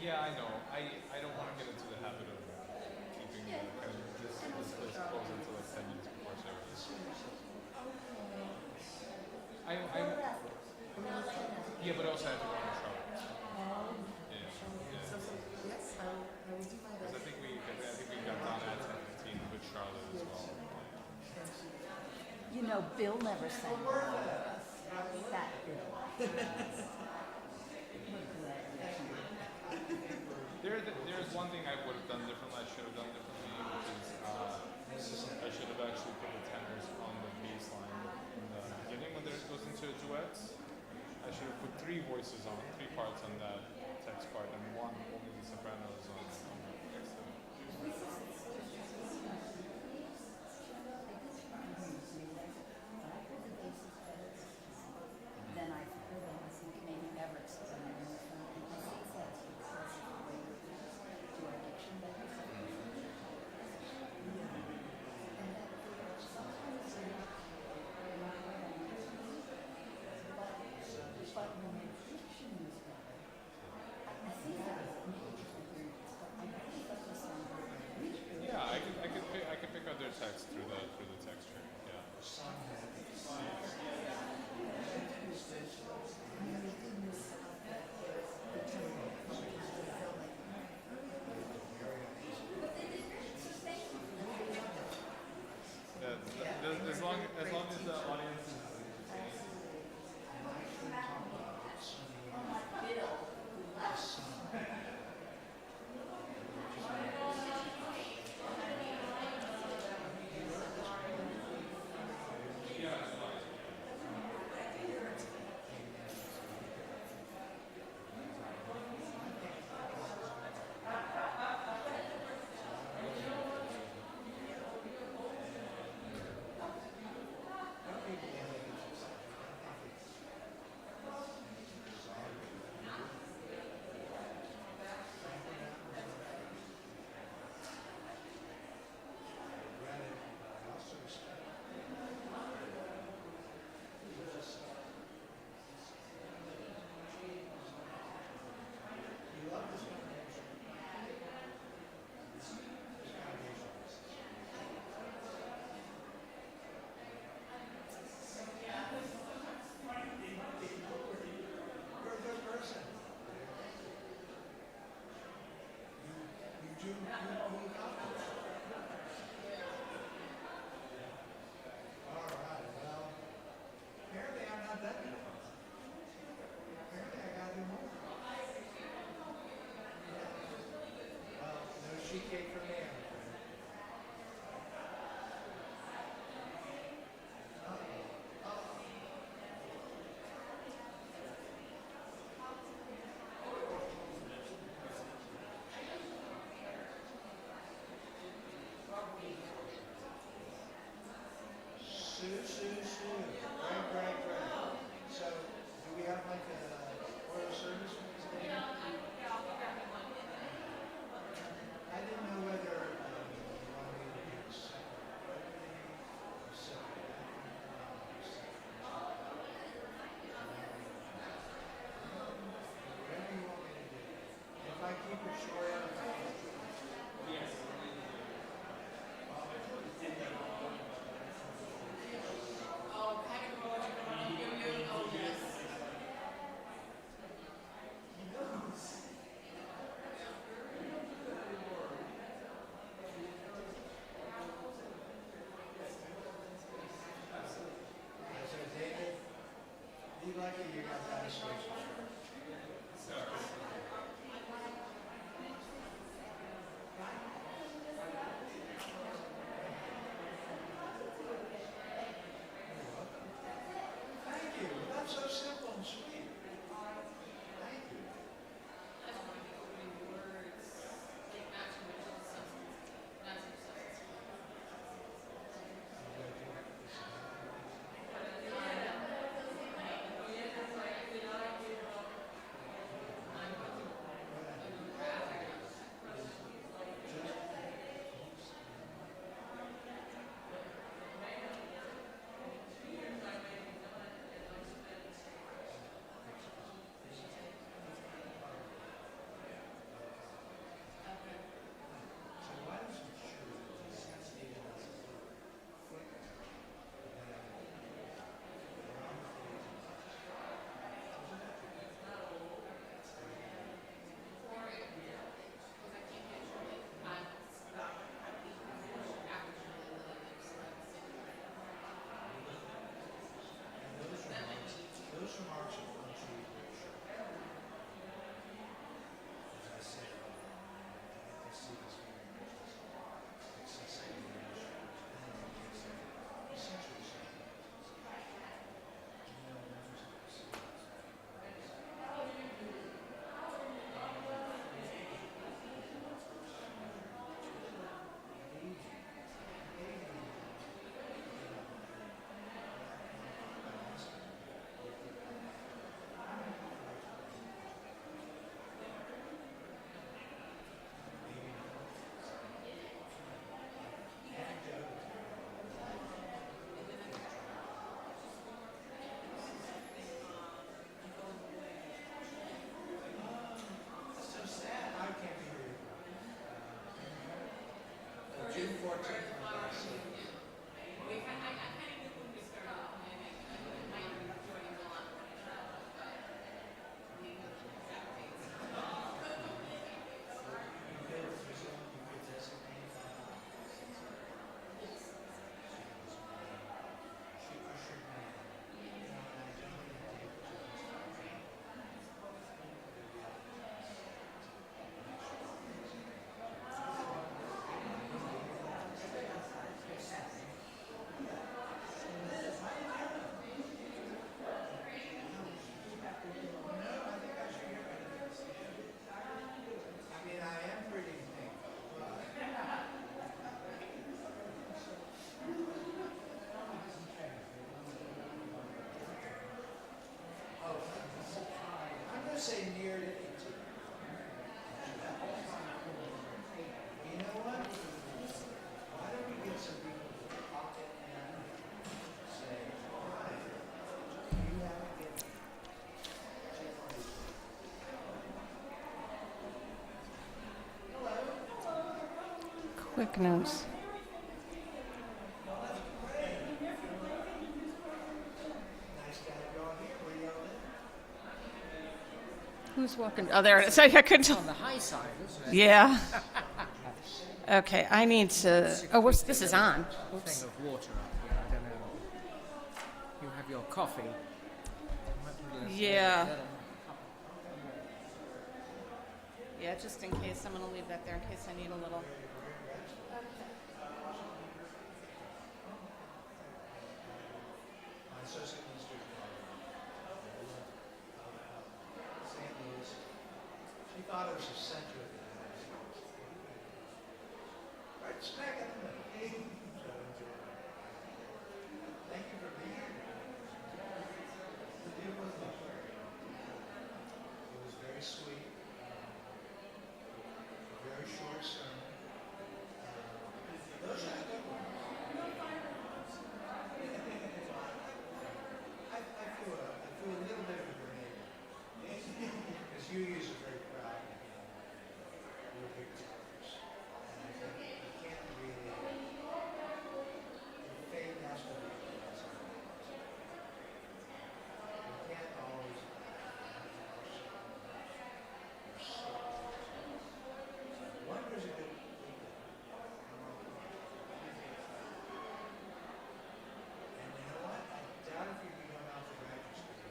Yeah, I know. I don't want to get into the habit of keeping kind of this place closed until like 10 minutes before service. Yeah, but I also have to go on the Charlotte. Yeah. Yes, I will do my Because I think we got done at 10:15 with Charlotte as well. You know, Bill never sang that Bill. There's one thing I would have done differently, I should have done differently, which is I should have actually put the tenors on the bass line in the beginning when there goes into duets. I should have put 3 voices on, 3 parts on that text part, and one only the sopranos on the next one. Then I think maybe never experiment with them. I think that's because of the way we do our diction better. But when the diction is better, I think that is but I really focus on Yeah, I could pick out their text through the texture. Yeah. As long as the audience is Apparently I'm not done yet. Apparently I gotta do more. Well, no sheet cake for me, I'm afraid. Sue. Right. So, do we have like a order of service for this day? I didn't know whether you wanted me to do a separate opening or separate whatever you want me to do. If I keep it short, yes. So David, be lucky you got that switch. Thank you. That's so simple and sweet. Thank you. Say near to 18. You know what? Why don't we get some people to pocket and say, hi, do you have a gift? Quick notes. Nice to have you all here. Where y'all live? Who's walking? Oh, there it is. I couldn't tell. On the high side, isn't it? Yeah. Okay, I need to. Oh, this is on. Oops. Thing of water up here. I don't know. You have your coffee. Yeah. Yeah, just in case. I'm going to leave that there in case I need a little. Associate Minister St. Louis. She thought it was the center of the United States. Right smack in the middle. Thank you for being here. It was lovely. It was very sweet. Very short sermon. Those are good ones. I feel a little bit of your neighbor. Because you use it very proud of your big brothers. And I think you can't really, your faith has to be present. You can't always wonder is a good thing. And you know what? I doubt if you can come out the graduate school.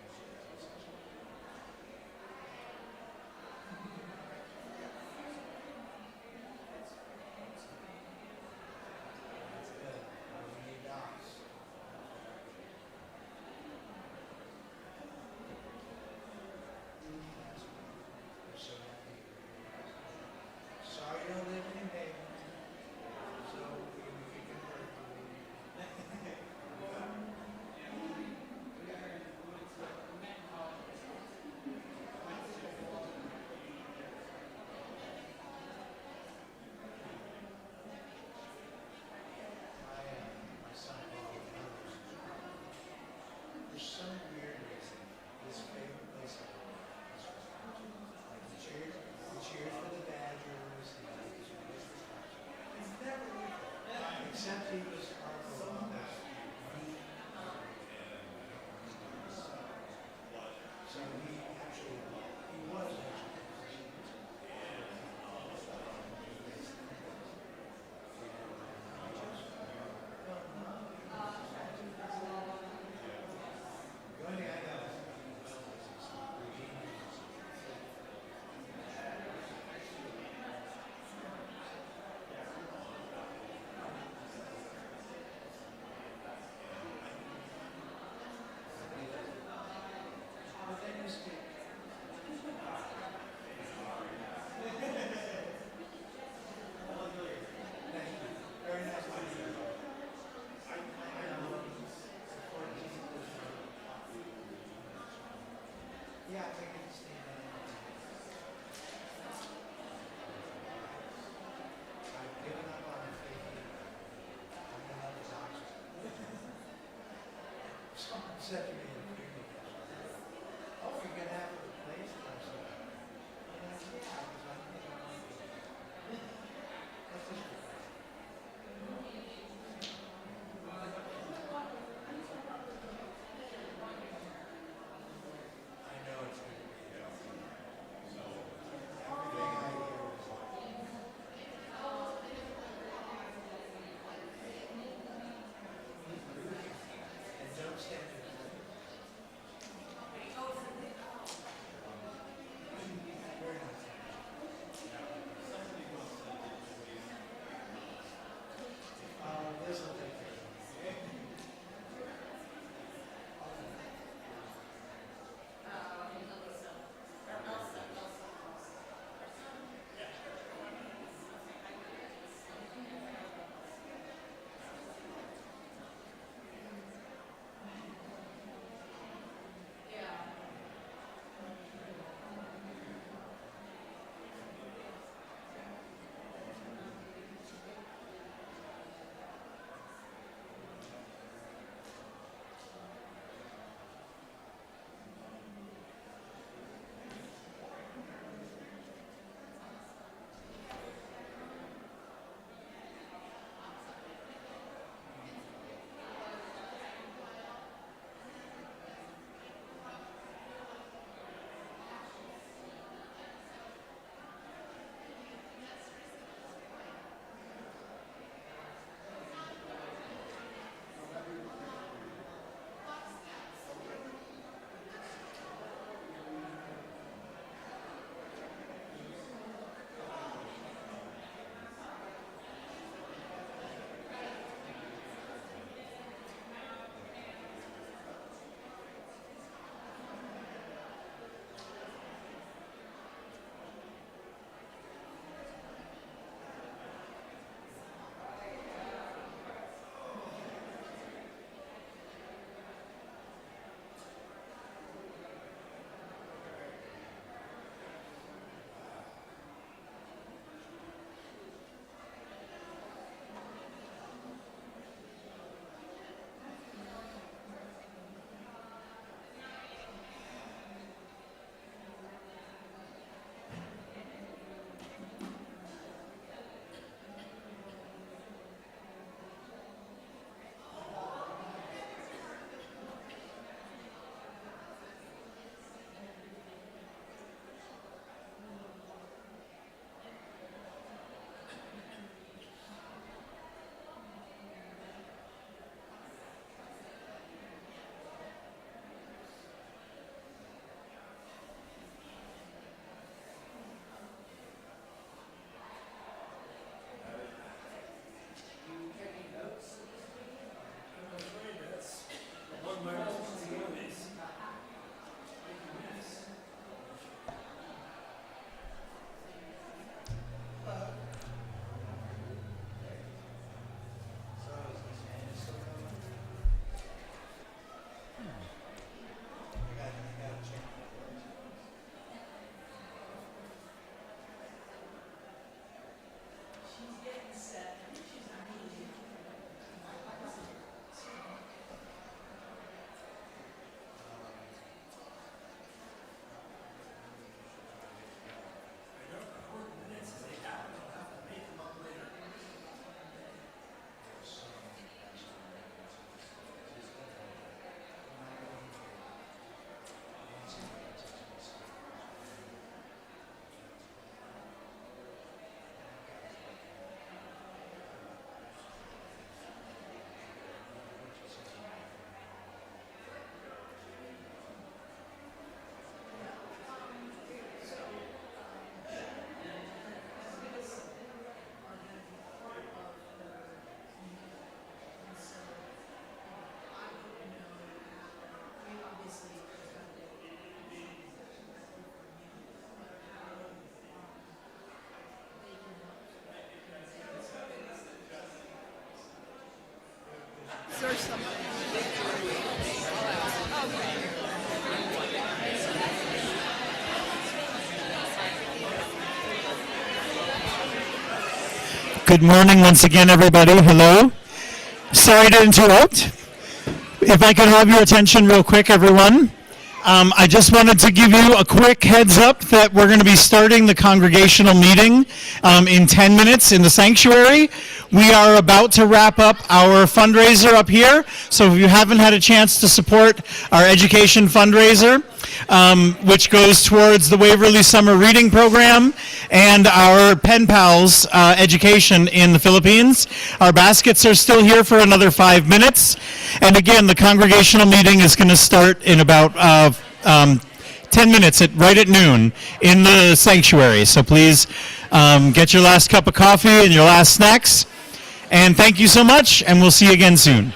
That's good. We need docs. We're so happy. Sorry you don't live in New Haven. So we can hurt you. My son Paul and others. For some weird reason, his favorite place on earth is Wisconsin. Like he cheers for the Badgers. He's never lived there. Except he was our Columbus. So he was actually. The only thing I know but then you speak. Thank you. Very nice to meet you. Yeah, I think it's the I've given up on the faith. I'm going to have oxygen. Someone said to me in the previous oh, you're going to have a replacement or something. And I said, yeah, because I'm going to that's just Good morning once again, everybody. Hello. Sorry to interrupt. If I could have your attention real quick, everyone. I just wanted to give you a quick heads up that we're going to be starting the congregational meeting in 10 minutes in the sanctuary. We are about to wrap up our fundraiser up here, so if you haven't had a chance to support our education fundraiser, which goes towards the Waverly Summer Reading Program and our Pen Pals education in the Philippines, our baskets are still here for another 5 minutes. And again, the congregational meeting is going to start in about 10 minutes, right at noon, in the sanctuary. So please get your last cup of coffee and your last snacks. And thank you so much, and we'll see you again soon.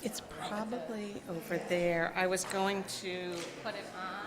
It's probably over there. I was going to put it on.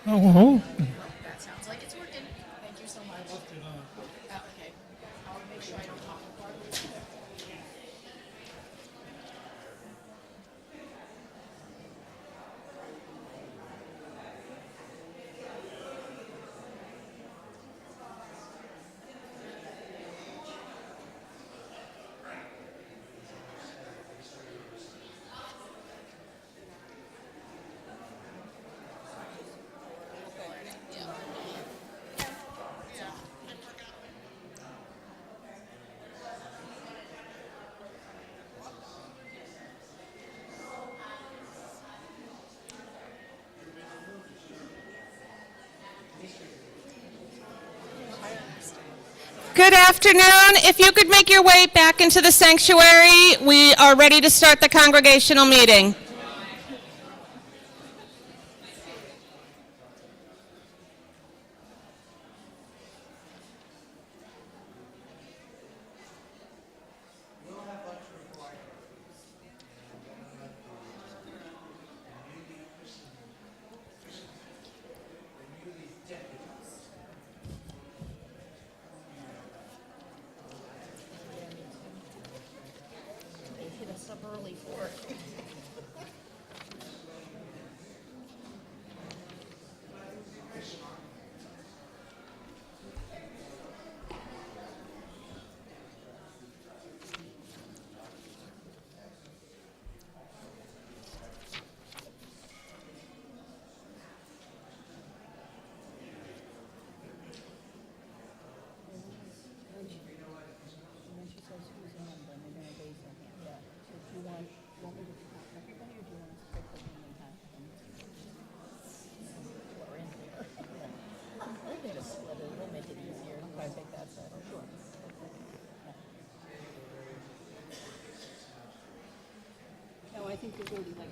Oh, That sounds like it's working. Thank you so much. Okay. I'll make sure I don't talk before. Good afternoon. If you could make your way back into the sanctuary, we are ready to start the congregational meeting. They hit us up early for it. When she says who's a member, they're gonna raise their hand. Yeah. So do you want me to count everybody, or do you want us to pick the name and count them? We're in here. We'll get a split, it'll make it easier. If I take that side. Sure. No, I think there's gonna be like.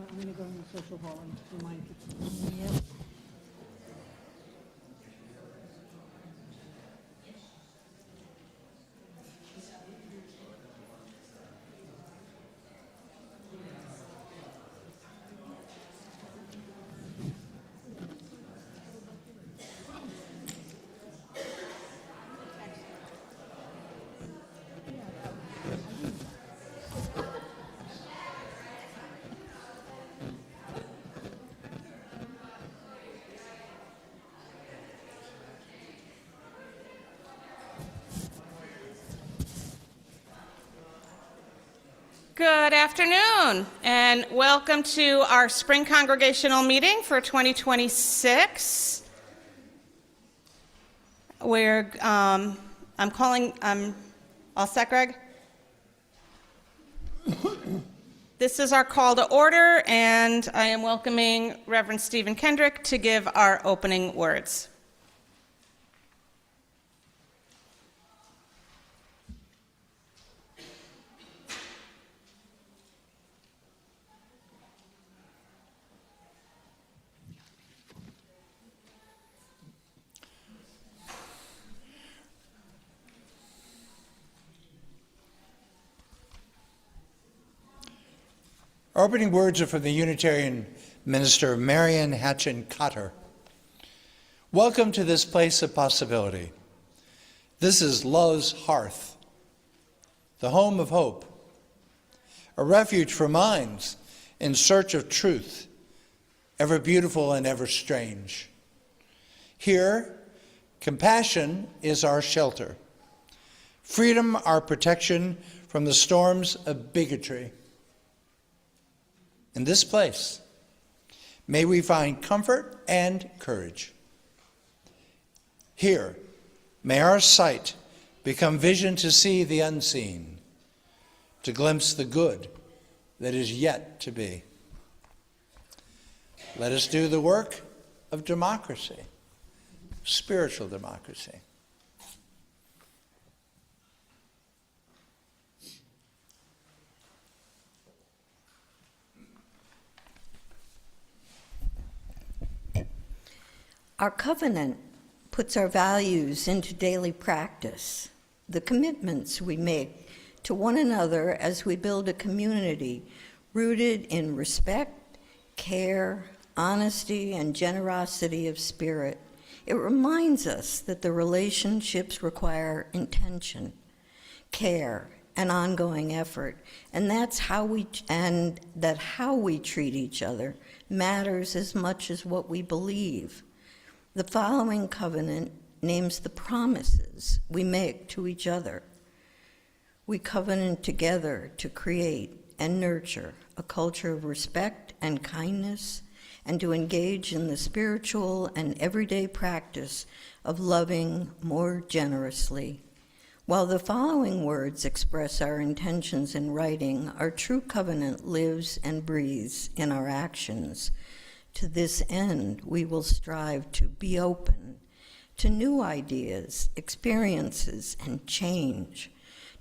I'm gonna go in the social hall and remind people. Yep. Good afternoon, and welcome to our spring congregational meeting for 2026. I'm all set, Greg? This is our call to order, and I am welcoming Reverend Stephen Kendrick to give our opening words. Our opening words are from the Unitarian minister, Marian Hatchin Cotter. Welcome to this place of possibility. This is love's hearth, the home of hope, a refuge for minds in search of truth, ever beautiful and ever strange. Here, compassion is our shelter, freedom our protection from the storms of bigotry. In this place, may we find comfort and courage. Here, may our sight become vision to see the unseen, to glimpse the good that is yet to be. Let us do the work of democracy, spiritual democracy. Our covenant puts our values into daily practice, the commitments we make to one another as we build a community rooted in respect, care, honesty, and generosity of spirit. It reminds us that the relationships require intention, care, and ongoing effort, and that how we treat each other matters as much as what we believe. The following covenant names the promises we make to each other. We covenant together to create and nurture a culture of respect and kindness, and to engage in the spiritual and everyday practice of loving more generously. While the following words express our intentions in writing, our true covenant lives and breathes in our actions. To this end, we will strive to be open to new ideas, experiences, and change,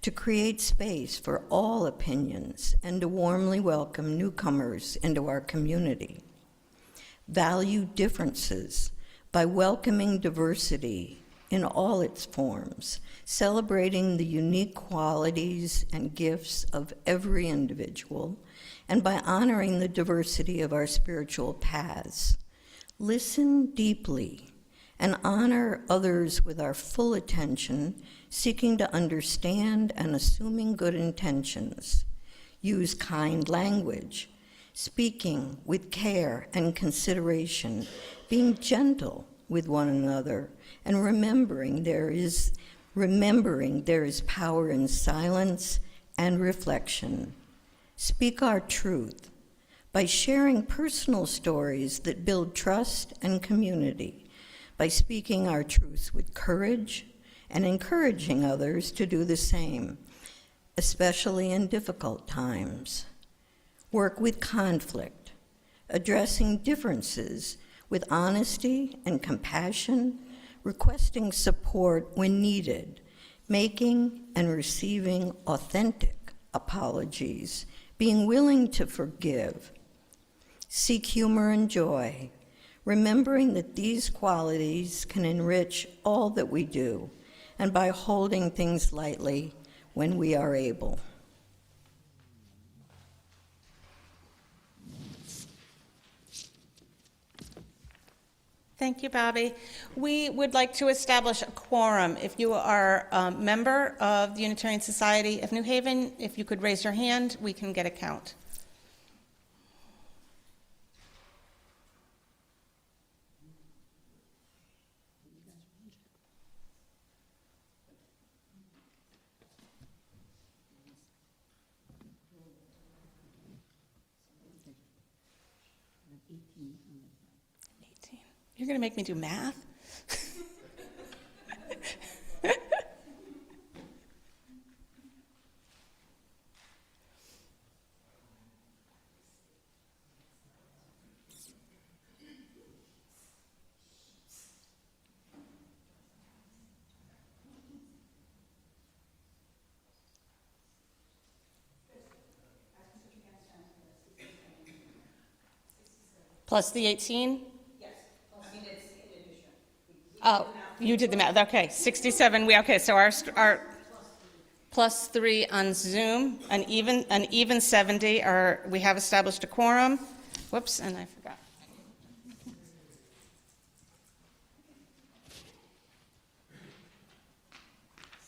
to create space for all opinions, and to warmly welcome newcomers into our community. Value differences by welcoming diversity in all its forms, celebrating the unique qualities and gifts of every individual, and by honoring the diversity of our spiritual paths. Listen deeply and honor others with our full attention, seeking to understand and assuming good intentions. Use kind language, speaking with care and consideration, being gentle with one another, and remembering there is power in silence and reflection. Speak our truth by sharing personal stories that build trust and community, by speaking our truth with courage and encouraging others to do the same, especially in difficult times. Work with conflict, addressing differences with honesty and compassion, requesting support when needed, making and receiving authentic apologies, being willing to forgive. Seek humor and joy, remembering that these qualities can enrich all that we do, and by holding things lightly when we are able. Thank you, Bobby. We would like to establish a quorum. If you are a member of the Unitarian Society of New Haven, if you could raise your hand, we can get a count. You're going to make me do math? Plus the 18? Oh, you did the math, okay, 67, okay, so our plus 3 on Zoom, an even 70, we have established a quorum. Whoops, and I forgot.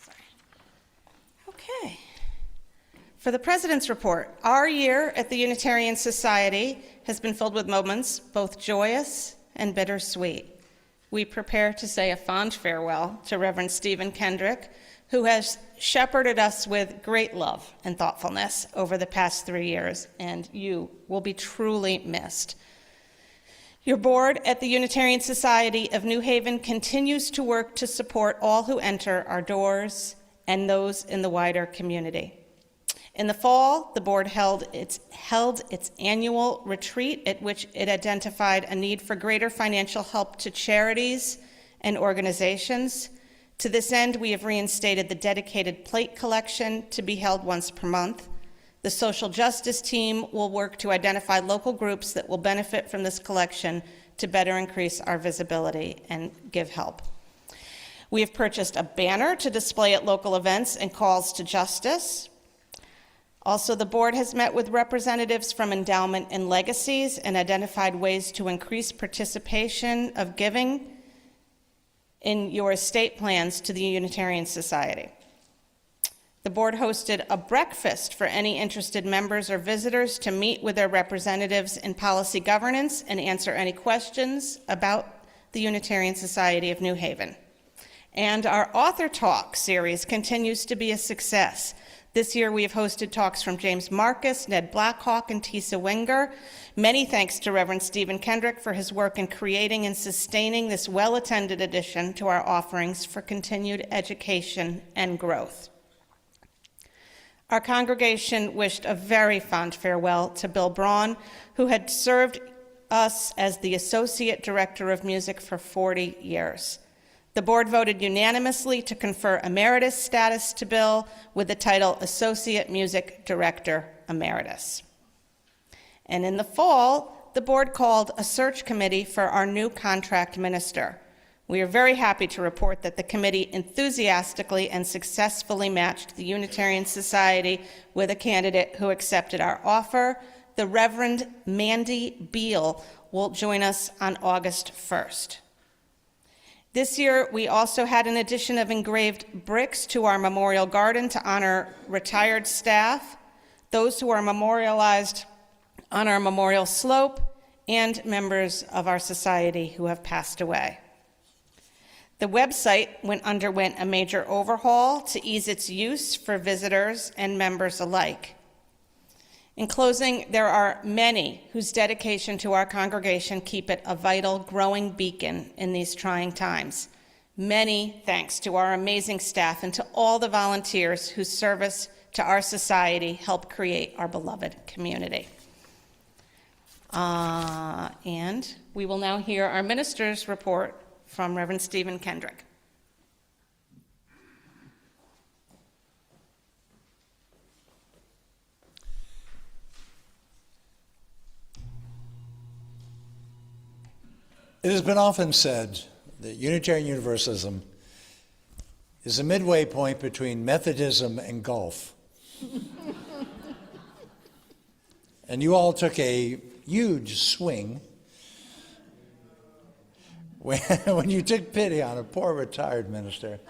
Sorry. Okay. For the President's report, our year at the Unitarian Society has been filled with moments both joyous and bittersweet. We prepare to say a fond farewell to Reverend Stephen Kendrick, who has shepherded us with great love and thoughtfulness over the past 3 years, and you will be truly missed. Your board at the Unitarian Society of New Haven continues to work to support all who enter our doors and those in the wider community. In the fall, the board held its annual retreat at which it identified a need for greater financial help to charities and organizations. To this end, we have reinstated the dedicated plate collection to be held once per month. The social justice team will work to identify local groups that will benefit from this collection to better increase our visibility and give help. We have purchased a banner to display at local events and calls to justice. Also, the board has met with representatives from Endowment and Legacies and identified ways to increase participation of giving in your estate plans to the Unitarian Society. The board hosted a breakfast for any interested members or visitors to meet with their representatives in policy governance and answer any questions about the Unitarian Society of New Haven. And our Author Talk series continues to be a success. This year we have hosted talks from James Marcus, Ned Blackhawk, and Tisa Wenger. Many thanks to Reverend Stephen Kendrick for his work in creating and sustaining this well-attended addition to our offerings for continued education and growth. Our congregation wished a very fond farewell to Bill Braun, who had served us as the Associate Director of Music for 40 years. The board voted unanimously to confer emeritus status to Bill with the title Associate Music Director Emeritus. And in the fall, the board called a search committee for our new contract minister. We are very happy to report that the committee enthusiastically and successfully matched the Unitarian Society with a candidate who accepted our offer. The Reverend Mandy Beal will join us on August 1st. This year, we also had an addition of engraved bricks to our memorial garden to honor retired staff, those who are memorialized on our memorial slope, and members of our society who have passed away. The website underwent a major overhaul to ease its use for visitors and members alike. In closing, there are many whose dedication to our congregation keep it a vital, growing beacon in these trying times. Many thanks to our amazing staff and to all the volunteers whose service to our society help create our beloved community. And we will now hear our minister's report from Reverend Stephen Kendrick. It has been often said that Unitarian Universalism is a midway point between Methodism and golf. And you all took a huge swing when you took pity on a poor retired minister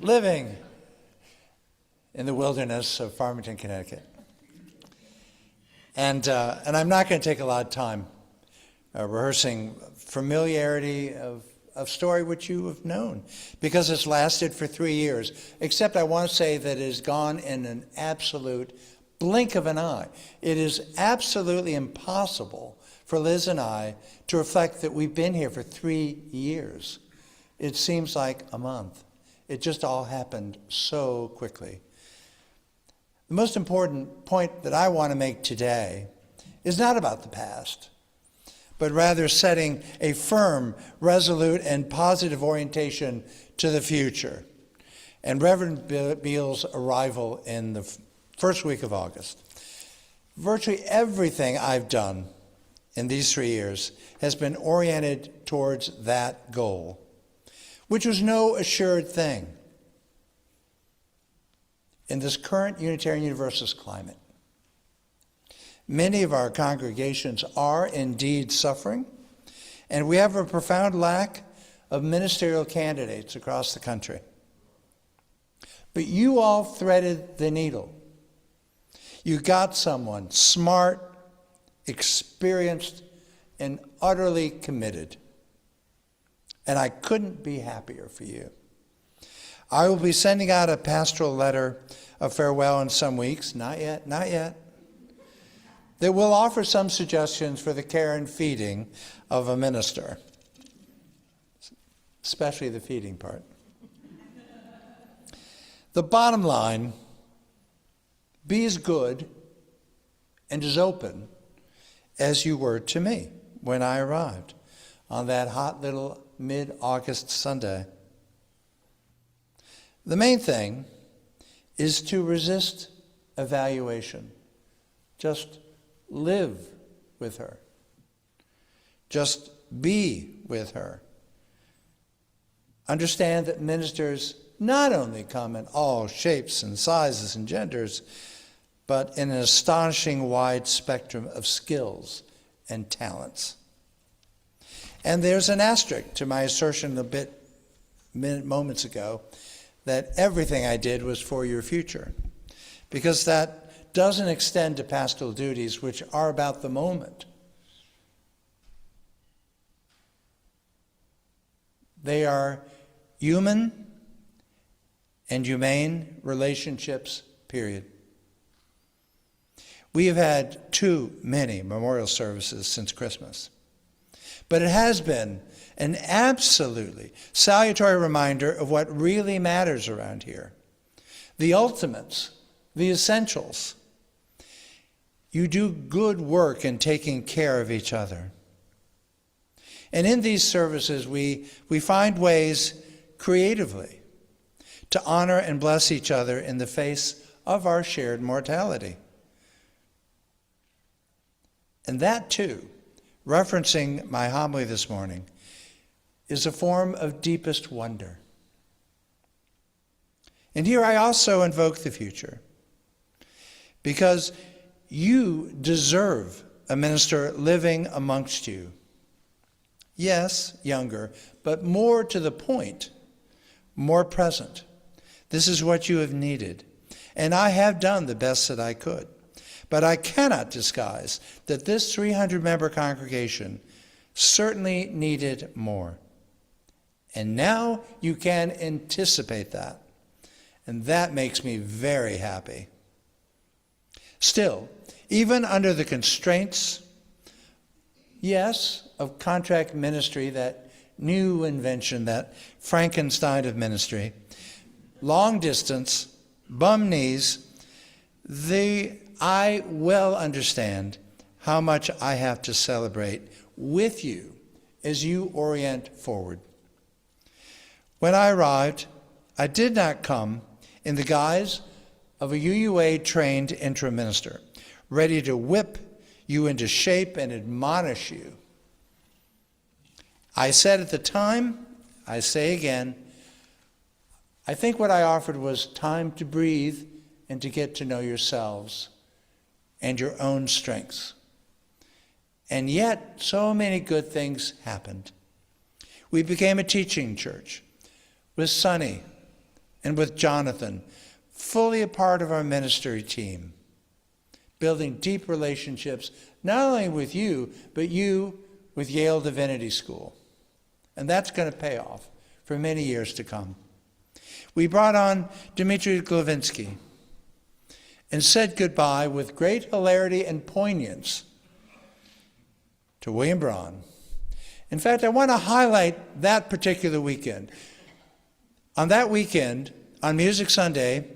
living in the wilderness of Farmington, Connecticut. And I'm not going to take a lot of time rehearsing familiarity of story which you have known, because it's lasted for 3 years, except I want to say that it has gone in an absolute blink of an eye. It is absolutely impossible for Liz and I to reflect that we've been here for 3 years. It seems like a month. It just all happened so quickly. The most important point that I want to make today is not about the past, but rather setting a firm, resolute, and positive orientation to the future. And Reverend Beal's arrival in the first week of August. Virtually everything I've done in these 3 years has been oriented towards that goal, which was no assured thing in this current Unitarian Universalist climate. Many of our congregations are indeed suffering, and we have a profound lack of ministerial candidates across the country. But you all threaded the needle. You got someone smart, experienced, and utterly committed. And I couldn't be happier for you. I will be sending out a pastoral letter of farewell in some weeks, not yet, that will offer some suggestions for the care and feeding of a minister, especially the feeding part. The bottom line, be as good and as open as you were to me when I arrived on that hot little mid-August Sunday. The main thing is to resist evaluation. Just live with her. Just be with her. Understand that ministers not only come in all shapes and sizes and genders, but in an astonishing wide spectrum of skills and talents. And there's an asterisk to my assertion moments ago that everything I did was for your future, because that doesn't extend to pastoral duties, which are about the moment. They are human and humane relationships, period. We have had too many memorial services since Christmas, but it has been an absolutely salutary reminder of what really matters around here. The ultimates, the essentials. You do good work in taking care of each other. And in these services, we find ways creatively to honor and bless each other in the face of our shared mortality. And that too, referencing my homily this morning, is a form of deepest wonder. And here I also invoke the future, because you deserve a minister living amongst you. Yes, younger, but more to the point, more present. This is what you have needed, and I have done the best that I could. But I cannot disguise that this 300-member congregation certainly needed more. And now you can anticipate that. And that makes me very happy. Still, even under the constraints, yes, of contract ministry, that new invention, that Frankenstein of ministry, long distance, bum knees, I well understand how much I have to celebrate with you as you orient forward. When I arrived, I did not come in the guise of a UUA-trained interim minister, ready to whip you into shape and admonish you. I said at the time, I say again, I think what I offered was time to breathe and to get to know yourselves and your own strengths. And yet, so many good things happened. We became a teaching church with Sonny and with Jonathan, fully a part of our ministry team, building deep relationships, not only with you, but you with Yale Divinity School. And that's going to pay off for many years to come. We brought on Dmitry Glavinsky and said goodbye with great hilarity and poignance to William Braun. In fact, I want to highlight that particular weekend. On that weekend, on Music Sunday,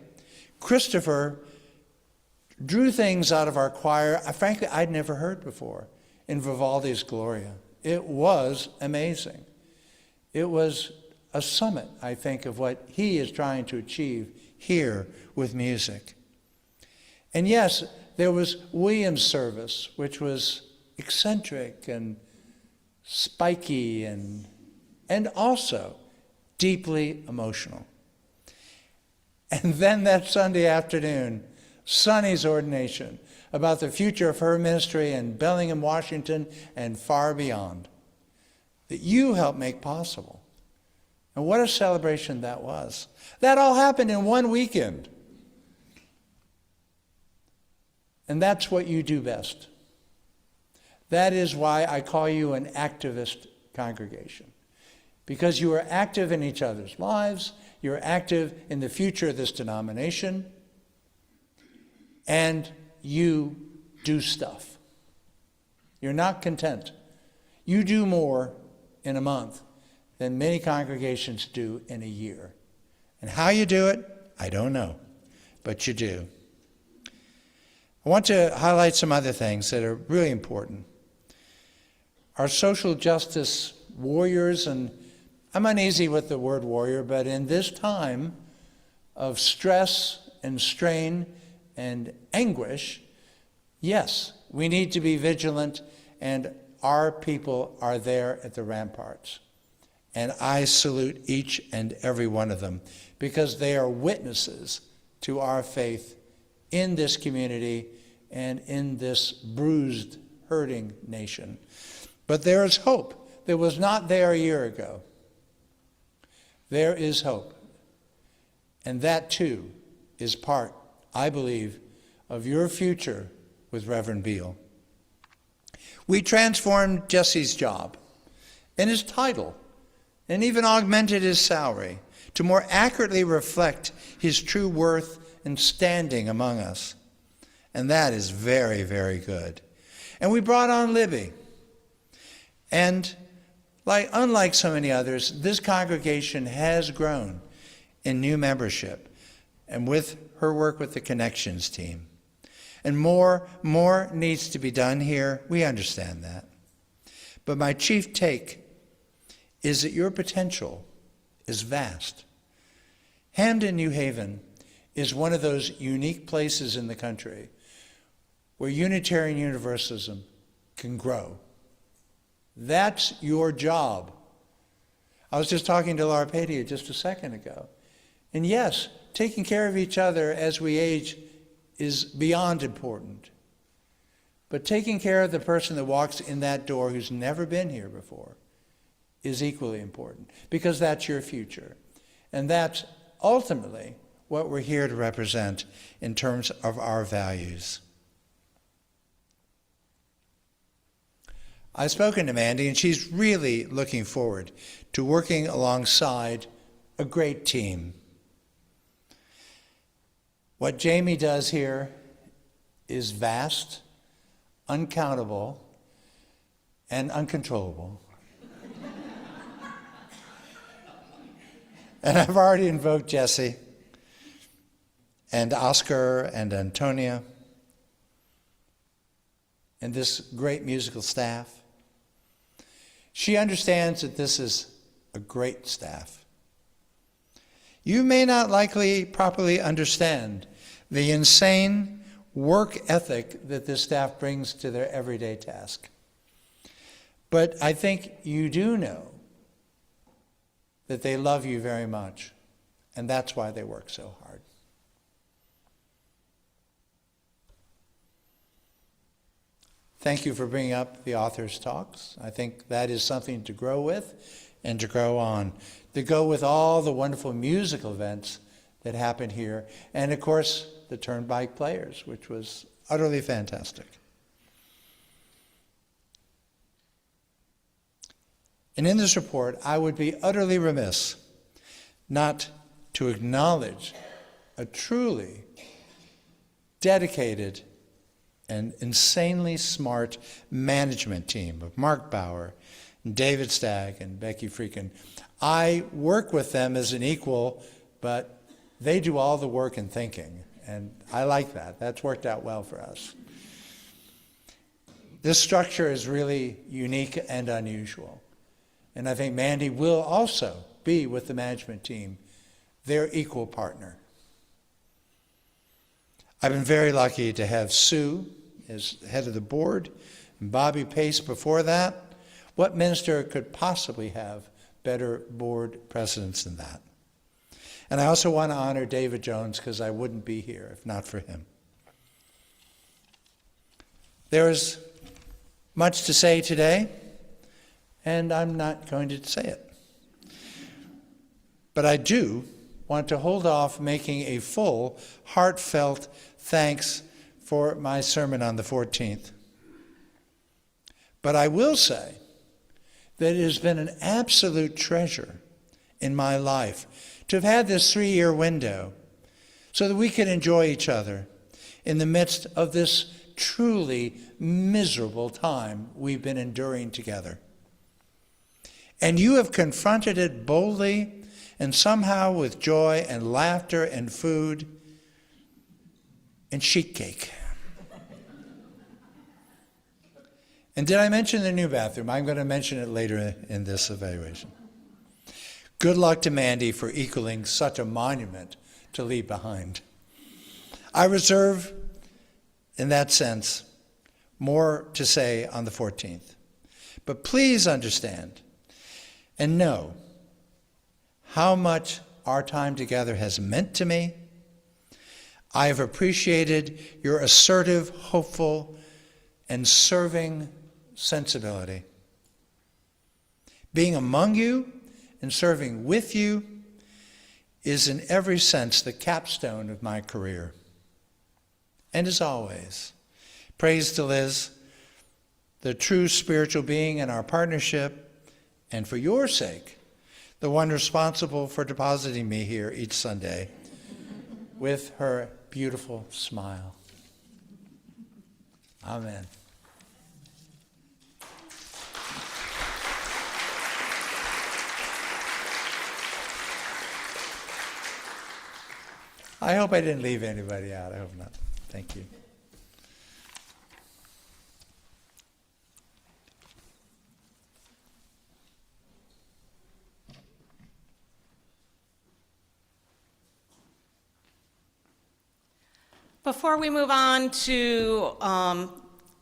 Christopher drew things out of our choir, frankly, I'd never heard before, in Vivaldi's Gloria. It was amazing. It was a summit, I think, of what he is trying to achieve here with music. And yes, there was William's service, which was eccentric and spiky and also deeply emotional. And then that Sunday afternoon, Sonny's ordination about the future of her ministry in Bellingham, Washington, and far beyond, that you helped make possible. And what a celebration that was. That all happened in one weekend. And that's what you do best. That is why I call you an activist congregation. Because you are active in each other's lives, you're active in the future of this denomination, and you do stuff. You're not content. You do more in a month than many congregations do in a year. And how you do it, I don't know, but you do. I want to highlight some other things that are really important. Our social justice warriors, and I'm uneasy with the word warrior, but in this time of stress and strain and anguish, yes, we need to be vigilant, and our people are there at the ramparts. And I salute each and every one of them because they are witnesses to our faith in this community and in this bruised, hurting nation. But there is hope that was not there a year ago. There is hope. And that too is part, I believe, of your future with Reverend Beale. We transformed Jesse's job and his title and even augmented his salary to more accurately reflect his true worth and standing among us. And that is very, very good. And we brought on Libby. And unlike so many others, this congregation has grown in new membership and with her work with the Connections team. And more needs to be done here. We understand that. But my chief take is that your potential is vast. Hamden, New Haven is one of those unique places in the country where Unitarian Universalism can grow. That's your job. I was just talking to Larpedia just a second ago. And yes, taking care of each other as we age is beyond important. But taking care of the person that walks in that door who's never been here before is equally important, because that's your future. And that's ultimately what we're here to represent in terms of our values. I've spoken to Mandy, and she's really looking forward to working alongside a great team. What Jamie does here is vast, uncountable, and uncontrollable. And I've already invoked Jesse and Oscar and Antonia and this great musical staff. She understands that this is a great staff. You may not likely properly understand the insane work ethic that this staff brings to their everyday task. But I think you do know that they love you very much, and that's why they work so hard. Thank you for bringing up the authors' talks. I think that is something to grow with and to grow on, to go with all the wonderful musical events that happen here, and of course, the Turnpike Players, which was utterly fantastic. And in this report, I would be utterly remiss not to acknowledge a truly dedicated and insanely smart management team of Mark Bauer, and David Stagg, and Becky Freakin. I work with them as an equal, but they do all the work and thinking, and I like that. That's worked out well for us. This structure is really unique and unusual, and I think Mandy will also be, with the management team, their equal partner. I've been very lucky to have Sue as head of the board, and Bobby Pace before that. What minister could possibly have better board presidents than that? And I also want to honor David Jones, because I wouldn't be here if not for him. There is much to say today, and I'm not going to say it. But I do want to hold off making a full, heartfelt thanks for my sermon on the 14th. But I will say that it has been an absolute treasure in my life to have had this 3-year window so that we could enjoy each other in the midst of this truly miserable time we've been enduring together. And you have confronted it boldly and somehow with joy and laughter and food and sheet cake. And did I mention the new bathroom? I'm going to mention it later in this evaluation. Good luck to Mandy for equaling such a monument to leave behind. I reserve, in that sense, more to say on the 14th. But please understand and know how much our time together has meant to me. I have appreciated your assertive, hopeful, and serving sensibility. Being among you and serving with you is in every sense the capstone of my career. And as always, praise to Liz, the true spiritual being in our partnership, and for your sake, the one responsible for depositing me here each Sunday with her beautiful smile. Amen. I hope I didn't leave anybody out. I hope not. Thank you. Before we move on to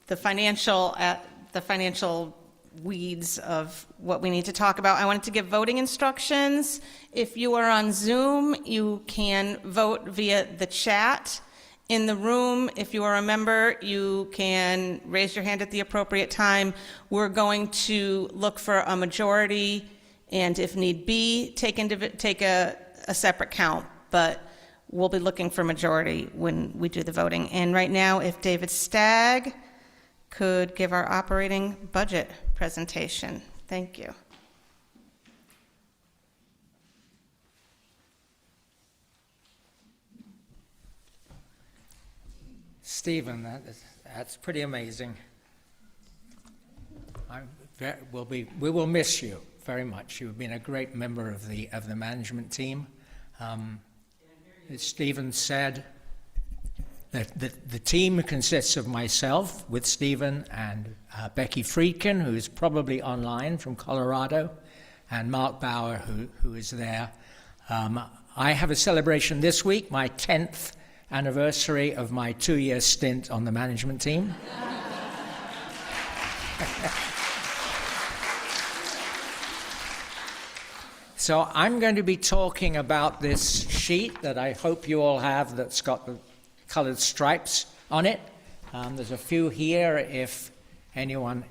the financial weeds of what we need to talk about, I wanted to give voting instructions. If you are on Zoom, you can vote via the chat. In the room, if you are a member, you can raise your hand at the appropriate time. We're going to look for a majority, and if need be, take a separate count, but we'll be looking for majority when we do the voting. And right now, if David Stagg could give our operating budget presentation. Thank you. Stephen, that's pretty amazing. We will miss you very much. You've been a great member of the management team. As Stephen said, the team consists of myself with Stephen and Becky Friedkin, who is probably online from Colorado, and Mark Bauer, who is there. I have a celebration this week, my 10th anniversary of my 2-year stint on the management team. So I'm going to be talking about this sheet that I hope you all have that's got the colored stripes on it. There's a few here if anyone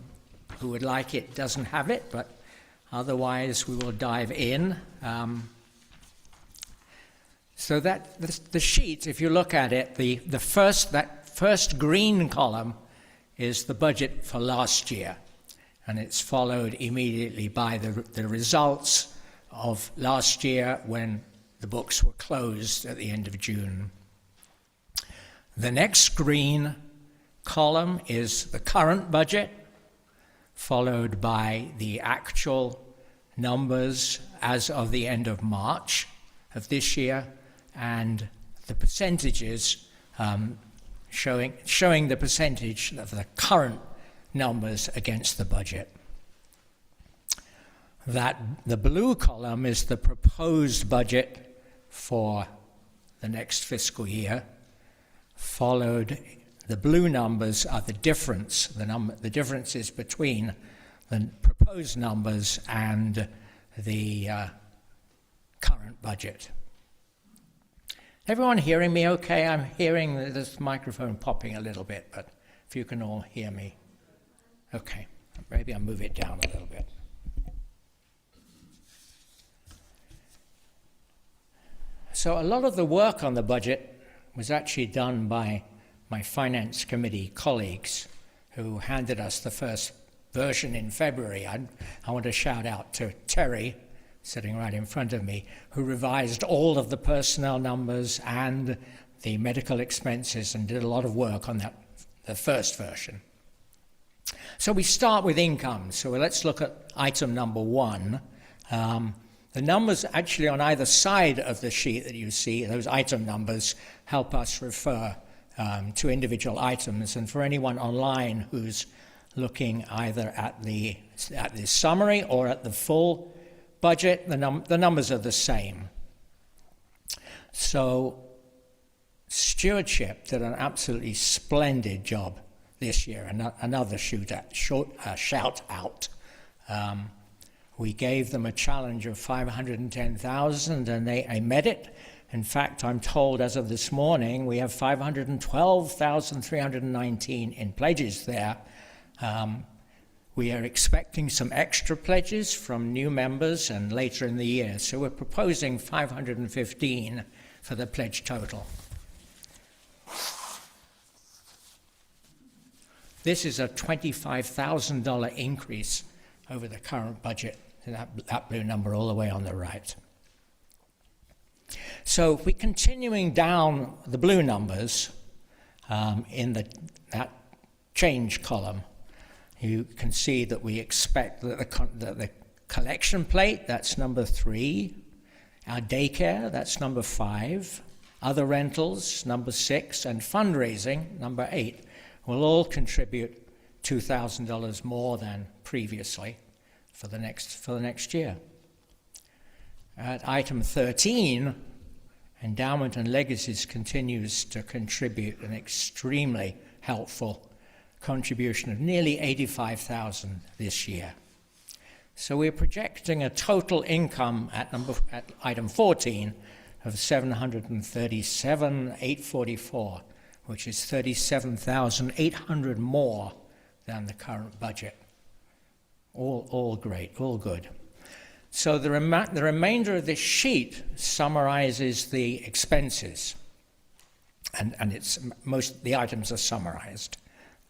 who would like it doesn't have it, but otherwise we will dive in. So that the sheet, if you look at it, that first green column is the budget for last year, and it's followed immediately by the results of last year when the books were closed at the end of June. The next green column is the current budget, followed by the actual numbers as of the end of March of this year, and the percentages showing the percentage of the current numbers against the budget. The blue column is the proposed budget for the next fiscal year, followed The blue numbers are the difference, the differences between the proposed numbers and the current budget. Everyone hearing me okay? I'm hearing this microphone popping a little bit, but if you can all hear me. Okay, maybe I'll move it down a little bit. So a lot of the work on the budget was actually done by my finance committee colleagues who handed us the first version in February. I want to shout out to Terry, sitting right in front of me, who revised all of the personnel numbers and the medical expenses and did a lot of work on that, the first version. So we start with income. So let's look at item number 1. The numbers actually on either side of the sheet that you see, those item numbers, help us refer to individual items. And for anyone online who's looking either at the summary or at the full budget, the numbers are the same. So stewardship did an absolutely splendid job this year. Another shout out. We gave them a challenge of 510,000 and they met it. In fact, I'm told as of this morning, we have 512,319 in pledges there. We are expecting some extra pledges from new members and later in the year. So we're proposing 515 for the pledge total. This is a $25,000 increase over the current budget, that blue number all the way on the right. So if we're continuing down the blue numbers in that change column, you can see that we expect that the collection plate, that's number 3, our daycare, that's number 5, other rentals, number 6, and fundraising, number 8, will all contribute $2,000 more than previously for the next year. At item 13, endowment and legacies continues to contribute an extremely helpful contribution of nearly $85,000 this year. So we're projecting a total income at item 14 of $737,844, which is $37,800 more than the current budget. All great, all good. So the remainder of this sheet summarizes the expenses, and the items are summarized.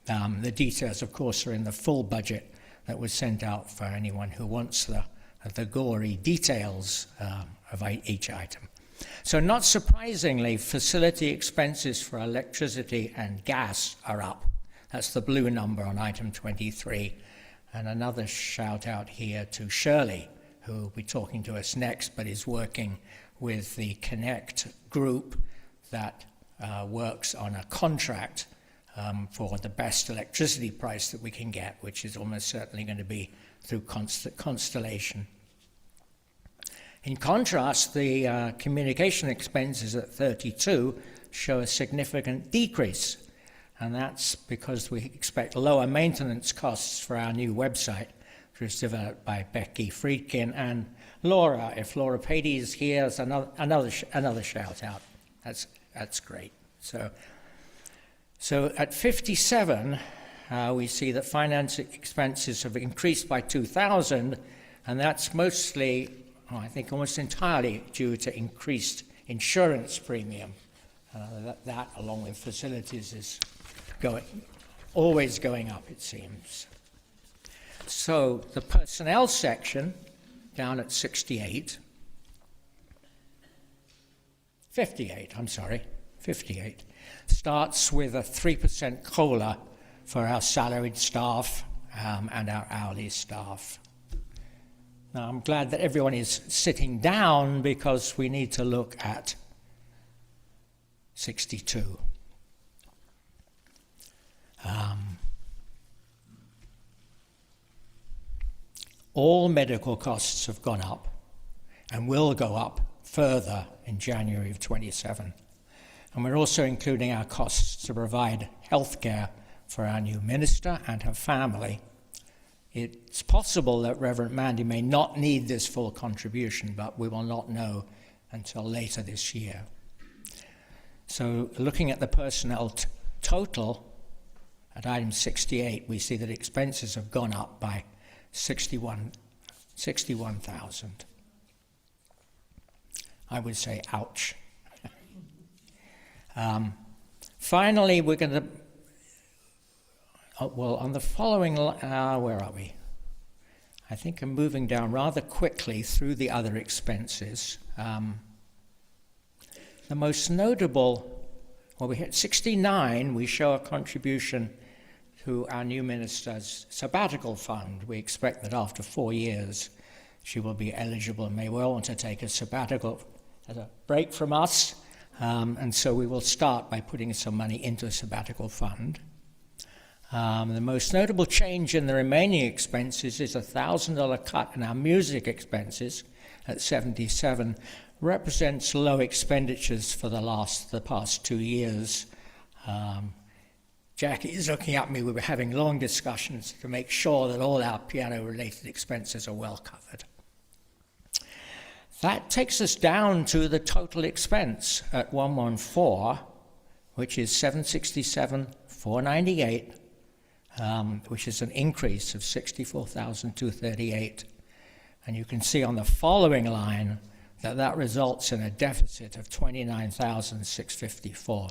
The details, of course, are in the full budget that was sent out for anyone who wants the gory details of each item. So not surprisingly, facility expenses for electricity and gas are up. That's the blue number on item 23. And another shout out here to Shirley, who will be talking to us next, but is working with the Connect group that works on a contract for the best electricity price that we can get, which is almost certainly going to be through Constellation. In contrast, the communication expenses at 32 show a significant decrease, and that's because we expect lower maintenance costs for our new website, which was developed by Becky Friedkin and Laura. If Laura Patey is here, it's another shout out. That's great. So at 57, we see that finance expenses have increased by 2,000, and that's mostly, I think almost entirely due to increased insurance premium. That along with facilities is always going up, it seems. So the personnel section down at 58, starts with a 3% COLA for our salaried staff and our hourly staff. Now, I'm glad that everyone is sitting down because we need to look at 62. All medical costs have gone up and will go up further in January of 27. And we're also including our costs to provide health care for our new minister and her family. It's possible that Reverend Mandy may not need this full contribution, but we will not know until later this year. So looking at the personnel total, at item 68, we see that expenses have gone up by 61,000. I would say, ouch. Finally, we're going to, on the following, where are we? I think I'm moving down rather quickly through the other expenses. The most notable, we hit 69, we show a contribution to our new minister's sabbatical fund. We expect that after 4 years, she will be eligible and may well want to take a sabbatical as a break from us. And so we will start by putting some money into a sabbatical fund. The most notable change in the remaining expenses is a $1,000 cut in our music expenses at 77, represents low expenditures for the past 2 years. Jackie is looking at me. We were having long discussions to make sure that all our piano-related expenses are well covered. That takes us down to the total expense at 114, which is 767,498, which is an increase of 64,238. And you can see on the following line that results in a deficit of 29,654.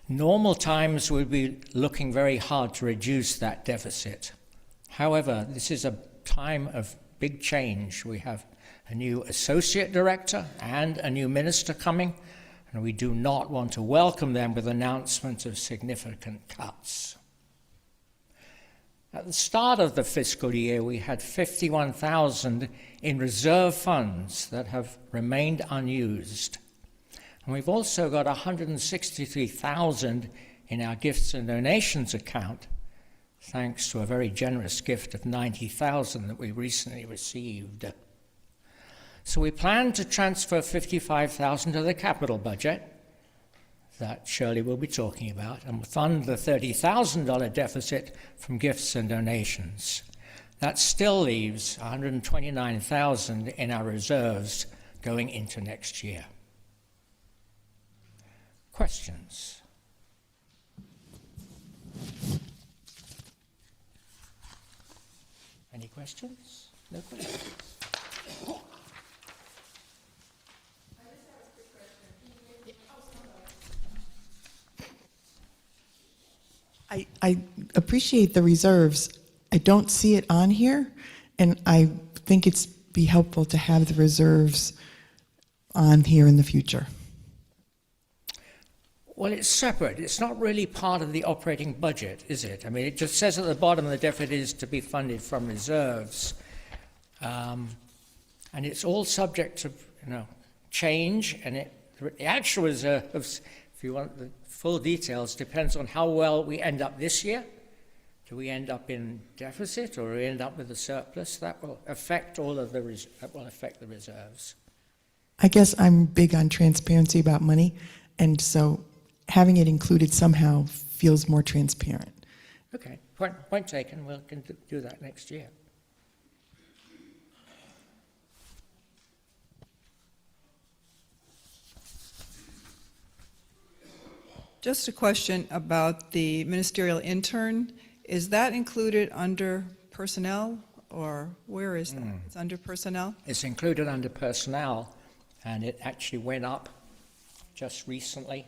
Normal times would be looking very hard to reduce that deficit. However, this is a time of big change. We have a new associate director and a new minister coming, and we do not want to welcome them with announcements of significant cuts. At the start of the fiscal year, we had 51,000 in reserve funds that have remained unused. And we've also got 163,000 in our gifts and donations account, thanks to a very generous gift of 90,000 that we recently received. So we plan to transfer 55,000 to the capital budget, that Shirley will be talking about, and fund the $30,000 deficit from gifts and donations. That still leaves 129,000 in our reserves going into next year. Questions? Any questions? No questions? I appreciate the reserves. I don't see it on here, and I think it's be helpful to have the reserves on here in the future. Well, it's separate. It's not really part of the operating budget, is it? I mean, it just says at the bottom the deficit is to be funded from reserves. And it's all subject to, change, and the actual reserves, if you want the full details, depends on how well we end up this year. Do we end up in deficit, or do we end up with a surplus? That will affect affect the reserves. I guess I'm big on transparency about money, and so having it included somehow feels more transparent. Okay, point taken. We can do that next year. Just a question about the ministerial intern. Is that included under personnel, or where is that? It's under personnel? It's included under personnel, and it actually went up just recently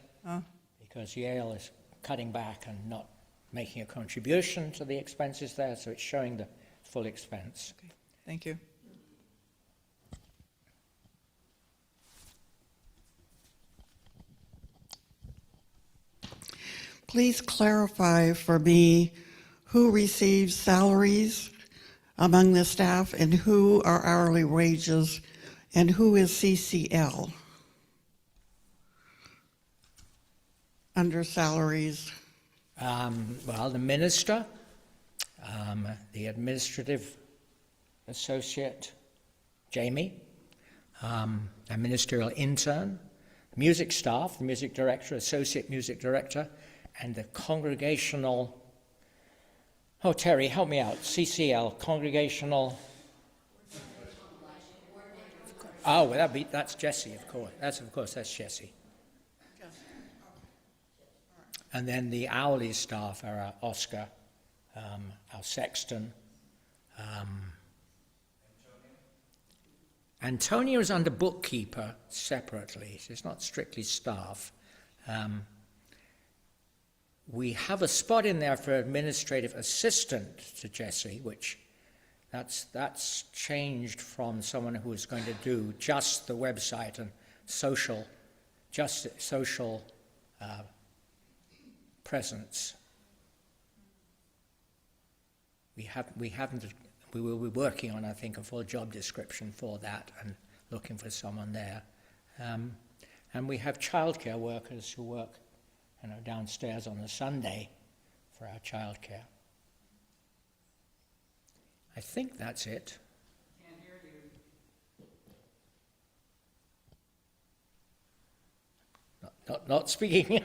because Yale is cutting back and not making a contribution to the expenses there, so it's showing the full expense. Okay, thank you. Please clarify for me who receives salaries among the staff and who are hourly wages and who is CCL under salaries. Well, the minister, the administrative associate, Jamie, a ministerial intern, music staff, the music director, associate music director, and the congregational, oh, Terry, help me out, CCL, congregational, oh, well, that's Jessie, of course. That's Jessie. And then the hourly staff are our Oscar, our sexton. Antonia is under bookkeeper separately. She's not strictly staff. We have a spot in there for administrative assistant to Jessie, which that's changed from someone who is going to do just the website and social presence. We will be working on, I think, a full job description for that and looking for someone there. And we have childcare workers who work, downstairs on a Sunday for our childcare. I think that's it. Can't hear you. Not speaking.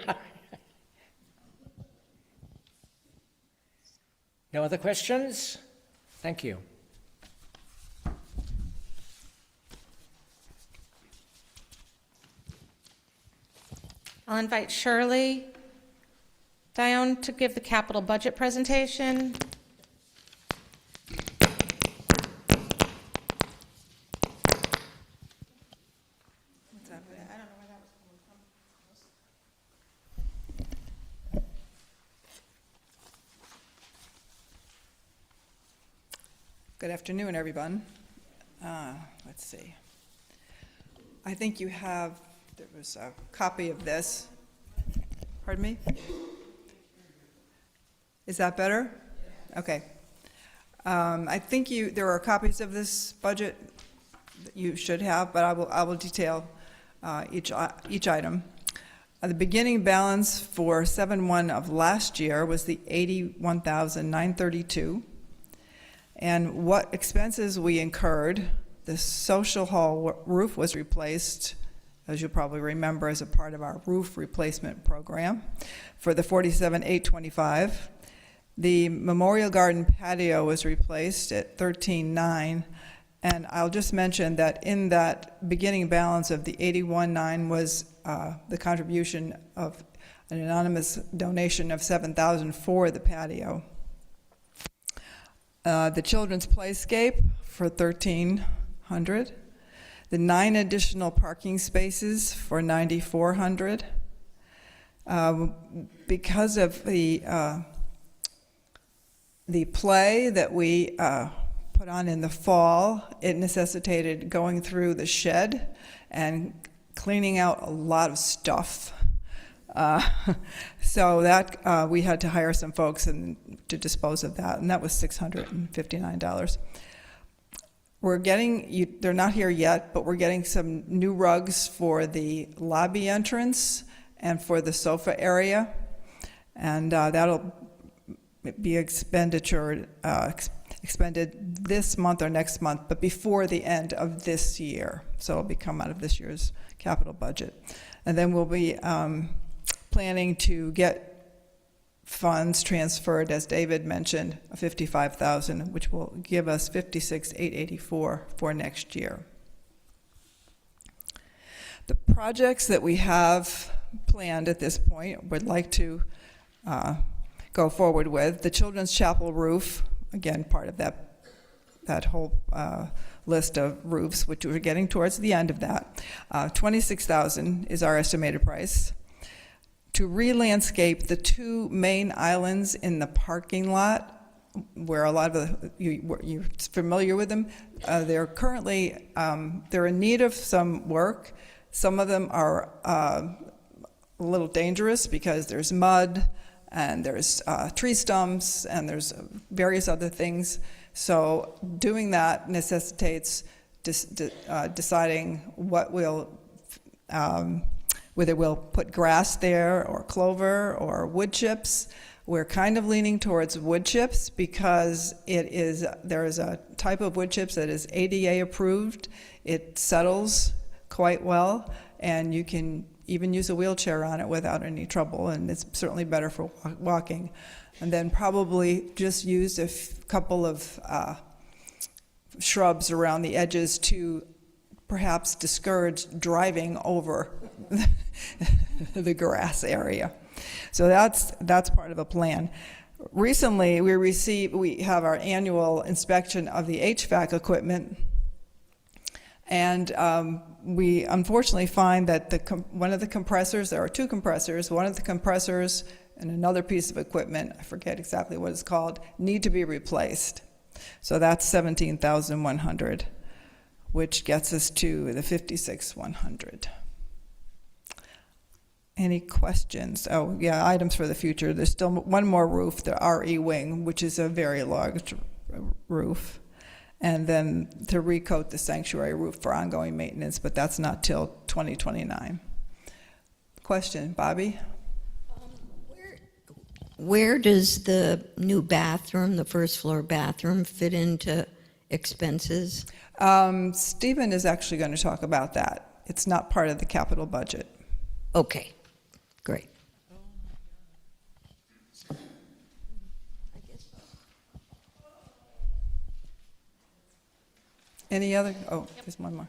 No other questions? Thank you. I'll invite Shirley down to give the capital budget presentation. Good afternoon, everyone. Let's see. I think there was a copy of this. Pardon me? Is that better? Okay. I think there are copies of this budget that you should have, but I will detail each item. The beginning balance for 7/1 of last year was the $81,932. And what expenses we incurred, the social hall roof was replaced, as you probably remember, as a part of our roof replacement program, for the $47,825. The Memorial Garden patio was replaced at $13,900. And I'll just mention that in that beginning balance of the $81,900 was the contribution of an anonymous donation of $7,000 for the patio. The children's playscape for $1,300. The 9 additional parking spaces for $9,400. Because of the play that we put on in the fall, it necessitated going through the shed and cleaning out a lot of stuff. So that we had to hire some folks to dispose of that, and that was $659. We're getting, they're not here yet, but we're getting some new rugs for the lobby entrance and for the sofa area, and that'll be expended this month or next month, but before the end of this year. So it'll come out of this year's capital budget. And then we'll be planning to get funds transferred, as David mentioned, $55,000, which will give us $56,884 for next year. The projects that we have planned at this point would like to go forward with. The Children's Chapel roof, again, part of that whole list of roofs, which we're getting towards the end of that. $26,000 is our estimated price. To re-landscape the 2 main islands in the parking lot, where a lot of you're familiar with them, they're currently, they're in need of some work. Some of them are a little dangerous because there's mud and there's tree stumps and there's various other things. So doing that necessitates deciding what we'll whether we'll put grass there or clover or wood chips. We're kind of leaning towards wood chips because there is a type of wood chips that is ADA approved. It settles quite well, and you can even use a wheelchair on it without any trouble, and it's certainly better for walking. And then probably just use a couple of shrubs around the edges to perhaps discourage driving over the grass area. So that's part of a plan. Recently, we have our annual inspection of the HVAC equipment, and we unfortunately find that one of the compressors, there are two compressors, one of the compressors and another piece of equipment, I forget exactly what it's called, need to be replaced. So that's $17,100, which gets us to the $56,100. Any questions? Oh, yeah, items for the future. There's still one more roof, the RE wing, which is a very large roof. And then to recoat the sanctuary roof for ongoing maintenance, but that's not till 2029. Question, Bobby? Where does the new bathroom, the first floor bathroom, fit into expenses? Stephen is actually going to talk about that. It's not part of the capital budget. Okay, great. Any other? Oh, there's one more.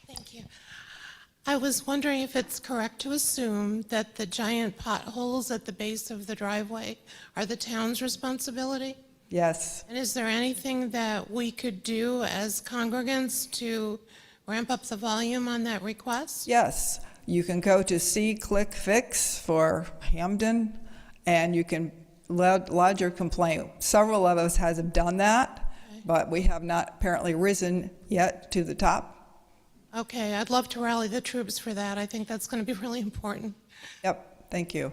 Thank you. I was wondering if it's correct to assume that the giant potholes at the base of the driveway are the town's responsibility? Yes. And is there anything that we could do as congregants to ramp up the volume on that request? Yes. You can go to Click Fix for Hamden, and you can lodge your complaint. Several of us have done that, but we have not apparently risen yet to the top. Okay, I'd love to rally the troops for that. I think that's going to be really important. Yep, thank you.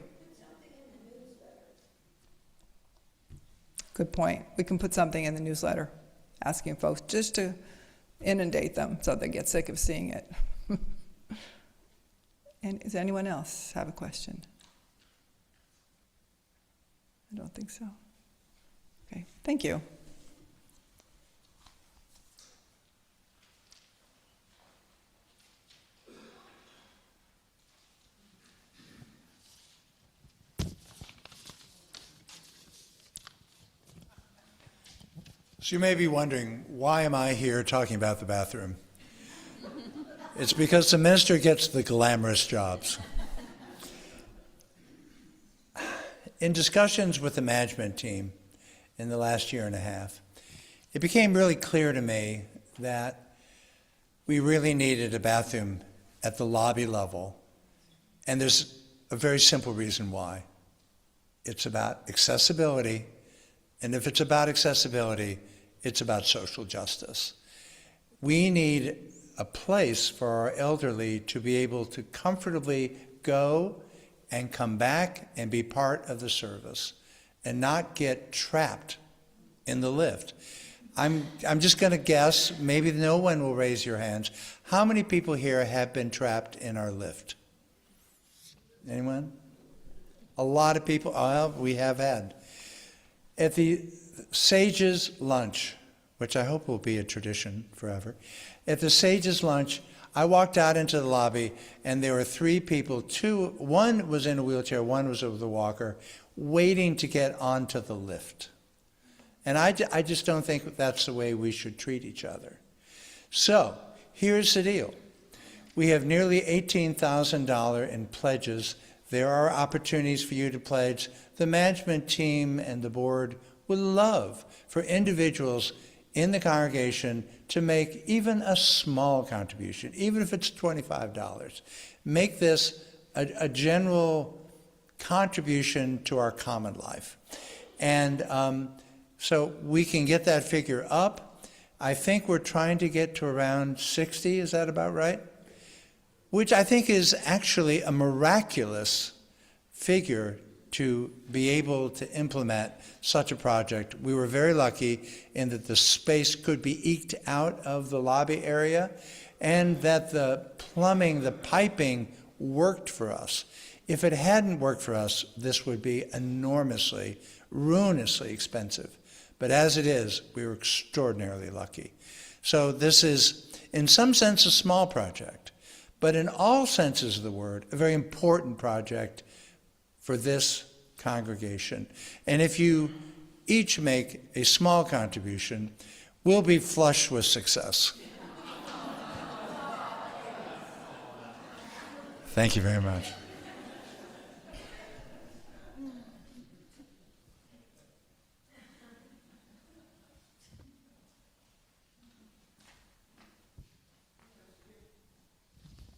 Good point. We can put something in the newsletter asking folks just to inundate them so they get sick of seeing it. And does anyone else have a question? I don't think so. Okay, thank you. So you may be wondering, why am I here talking about the bathroom? It's because the minister gets the glamorous jobs. In discussions with the management team in the last year and a half, it became really clear to me that we really needed a bathroom at the lobby level, and there's a very simple reason why. It's about accessibility, and if it's about accessibility, it's about social justice. We need a place for our elderly to be able to comfortably go and come back and be part of the service and not get trapped in the lift. I'm just going to guess, maybe no one will raise your hands. How many people here have been trapped in our lift? Anyone? A lot of people. Well, we have had. At the Sages lunch, which I hope will be a tradition forever, at the Sages lunch, I walked out into the lobby, and there were three people. One was in a wheelchair, one was with a walker, waiting to get onto the lift. And I just don't think that's the way we should treat each other. So here's the deal. We have nearly $18,000 in pledges. There are opportunities for you to pledge. The management team and the board would love for individuals in the congregation to make even a small contribution, even if it's $25. Make this a general contribution to our common life. And so we can get that figure up. I think we're trying to get to around 60, is that about right? Which I think is actually a miraculous figure to be able to implement such a project. We were very lucky in that the space could be eked out of the lobby area and that the plumbing, the piping worked for us. If it hadn't worked for us, this would be enormously, ruinously expensive. But as it is, we were extraordinarily lucky. So this is, in some sense, a small project, but in all senses of the word, a very important project for this congregation. And if you each make a small contribution, we'll be flush with success. Thank you very much.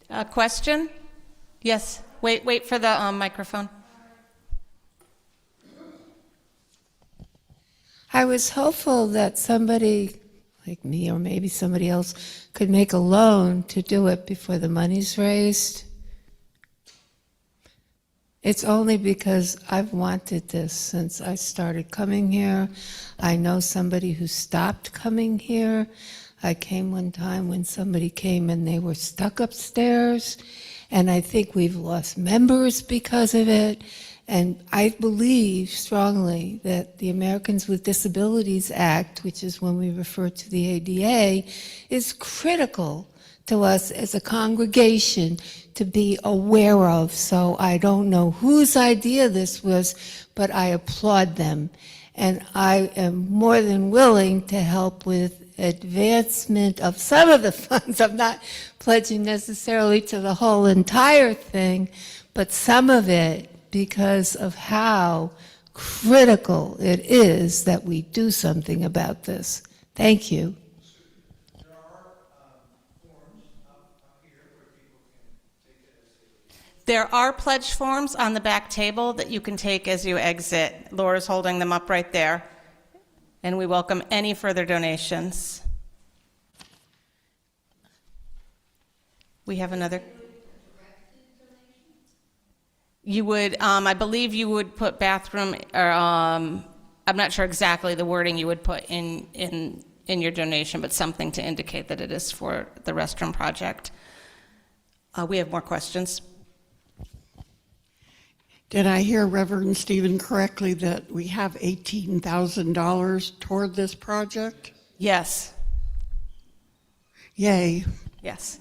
A question? Yes. Wait for the microphone. I was hopeful that somebody like me or maybe somebody else could make a loan to do it before the money's raised. It's only because I've wanted this since I started coming here. I know somebody who stopped coming here. I came one time when somebody came and they were stuck upstairs, and I think we've lost members because of it. And I believe strongly that the Americans with Disabilities Act, which is when we refer to the ADA, is critical to us as a congregation to be aware of. So I don't know whose idea this was, but I applaud them. And I am more than willing to help with advancement of some of the funds. I'm not pledging necessarily to the whole entire thing, but some of it, because of how critical it is that we do something about this. Thank you. There are forms up here where people can take it as There are pledge forms on the back table that you can take as you exit. Laura's holding them up right there. And we welcome any further donations. We have another. You would, I believe you would put bathroom, or I'm not sure exactly the wording you would put in your donation, but something to indicate that it is for the restroom project. We have more questions. Did I hear Reverend Stephen correctly that we have $18,000 toward this project? Yes. Yay. Yes.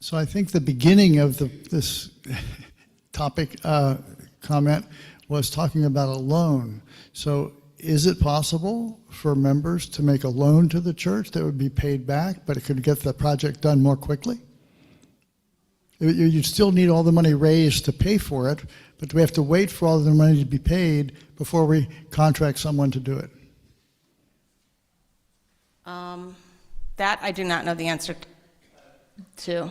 So I think the beginning of this topic comment was talking about a loan. So is it possible for members to make a loan to the church that would be paid back, but it could get the project done more quickly? You still need all the money raised to pay for it, but do we have to wait for all the money to be paid before we contract someone to do it? That I do not know the answer to. We're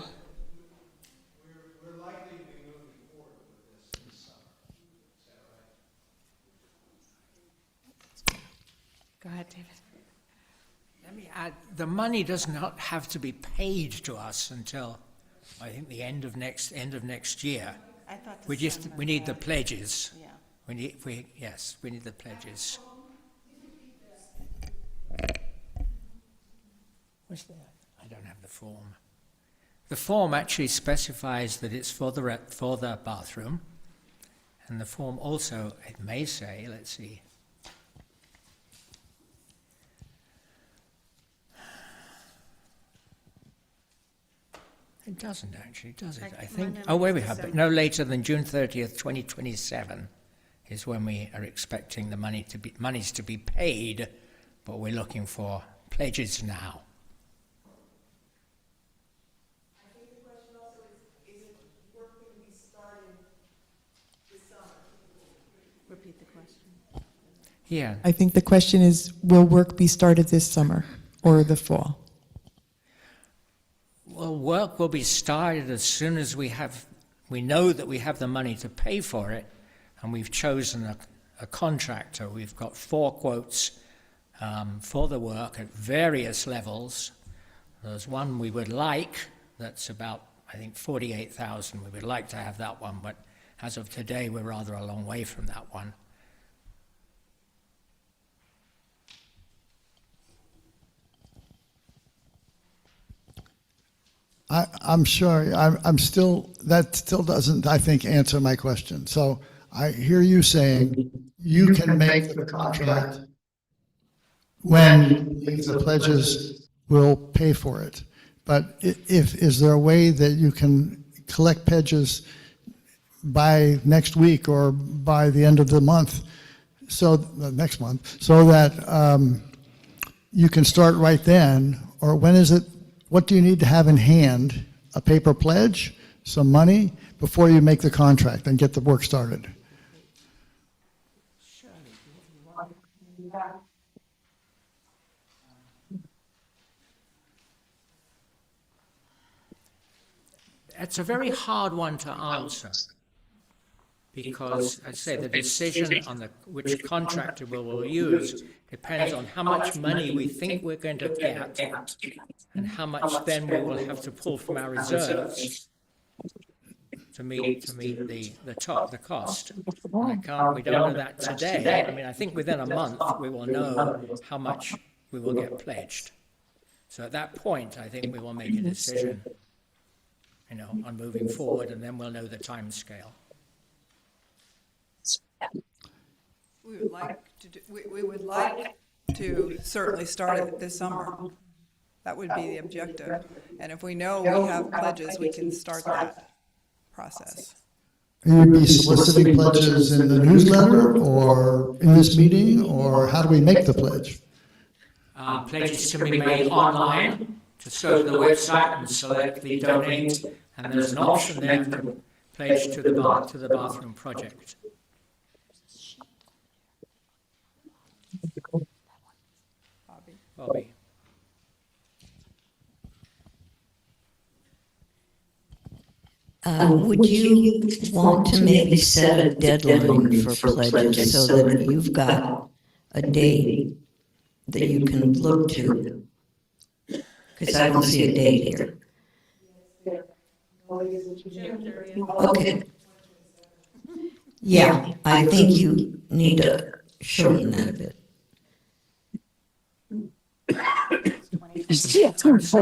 likely to be moving forward with this summer. Is that right? Go ahead, David. Let me add, the money does not have to be paid to us until, I think, the end of next year. I thought We need the pledges. Yeah. We need the pledges. What's that? I don't have the form. The form actually specifies that it's for the bathroom, and the form also, it may say, let's see. It doesn't actually, does it? I think. Oh, wait, we have. But no later than June 30th, 2027, is when we are expecting the monies to be paid, but we're looking for pledges now. I think the question also is it work going to be started this summer? Repeat the question. Yeah. I think the question is, will work be started this summer or the fall? Well, work will be started as soon as we know that we have the money to pay for it, and we've chosen a contractor. We've got 4 quotes for the work at various levels. There's one we would like that's about, I think, $48,000. We would like to have that one, but as of today, we're rather a long way from that one. I'm sorry, that still doesn't, I think, answer my question. So I hear you saying you can make the contract when you believe the pledges will pay for it. But is there a way that you can collect pledges by next week or by the end of the month, so next month, so that you can start right then? Or when is it, what do you need to have in hand? A paper pledge, some money, before you make the contract and get the work started? It's a very hard one to answer because, I'd say, the decision on which contractor we will use depends on how much money we think we're going to get and how much then we will have to pull from our reserves to meet the cost. And we don't know that today. I mean, I think within a month we will know how much we will get pledged. So at that point, I think we will make a decision, on moving forward, and then we'll know the time scale. We would like to certainly start it this summer. That would be the objective. And if we know we have pledges, we can start that process. Will you be soliciting pledges in the newsletter or in this meeting, or how do we make the pledge? Pledges can be made online. Just go to the website and select the donate, and there's an option there to pledge to the bathroom project. Bobby. Would you want to maybe set a deadline for pledges so that you've got a date that you can look to? Because I don't see a date here. Okay. Yeah, I think you need to shorten that a bit. I'm sorry,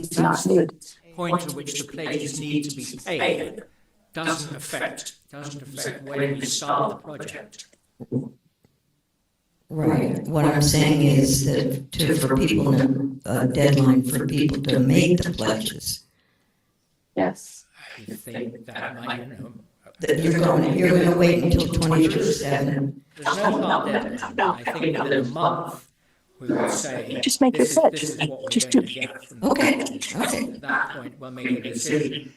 that's the point at which the pledges need to be paid. Doesn't affect when we start the project. Right. What I'm saying is that for people, a deadline for people to make the pledges. Yes. I think that might, That you're going to wait until 2027. There's no hard deadline. I think within a month we will say, Just make your pledge. This is what we're Just going do to it. get from the Okay. pledge. Okay. At that point, we'll make a decision.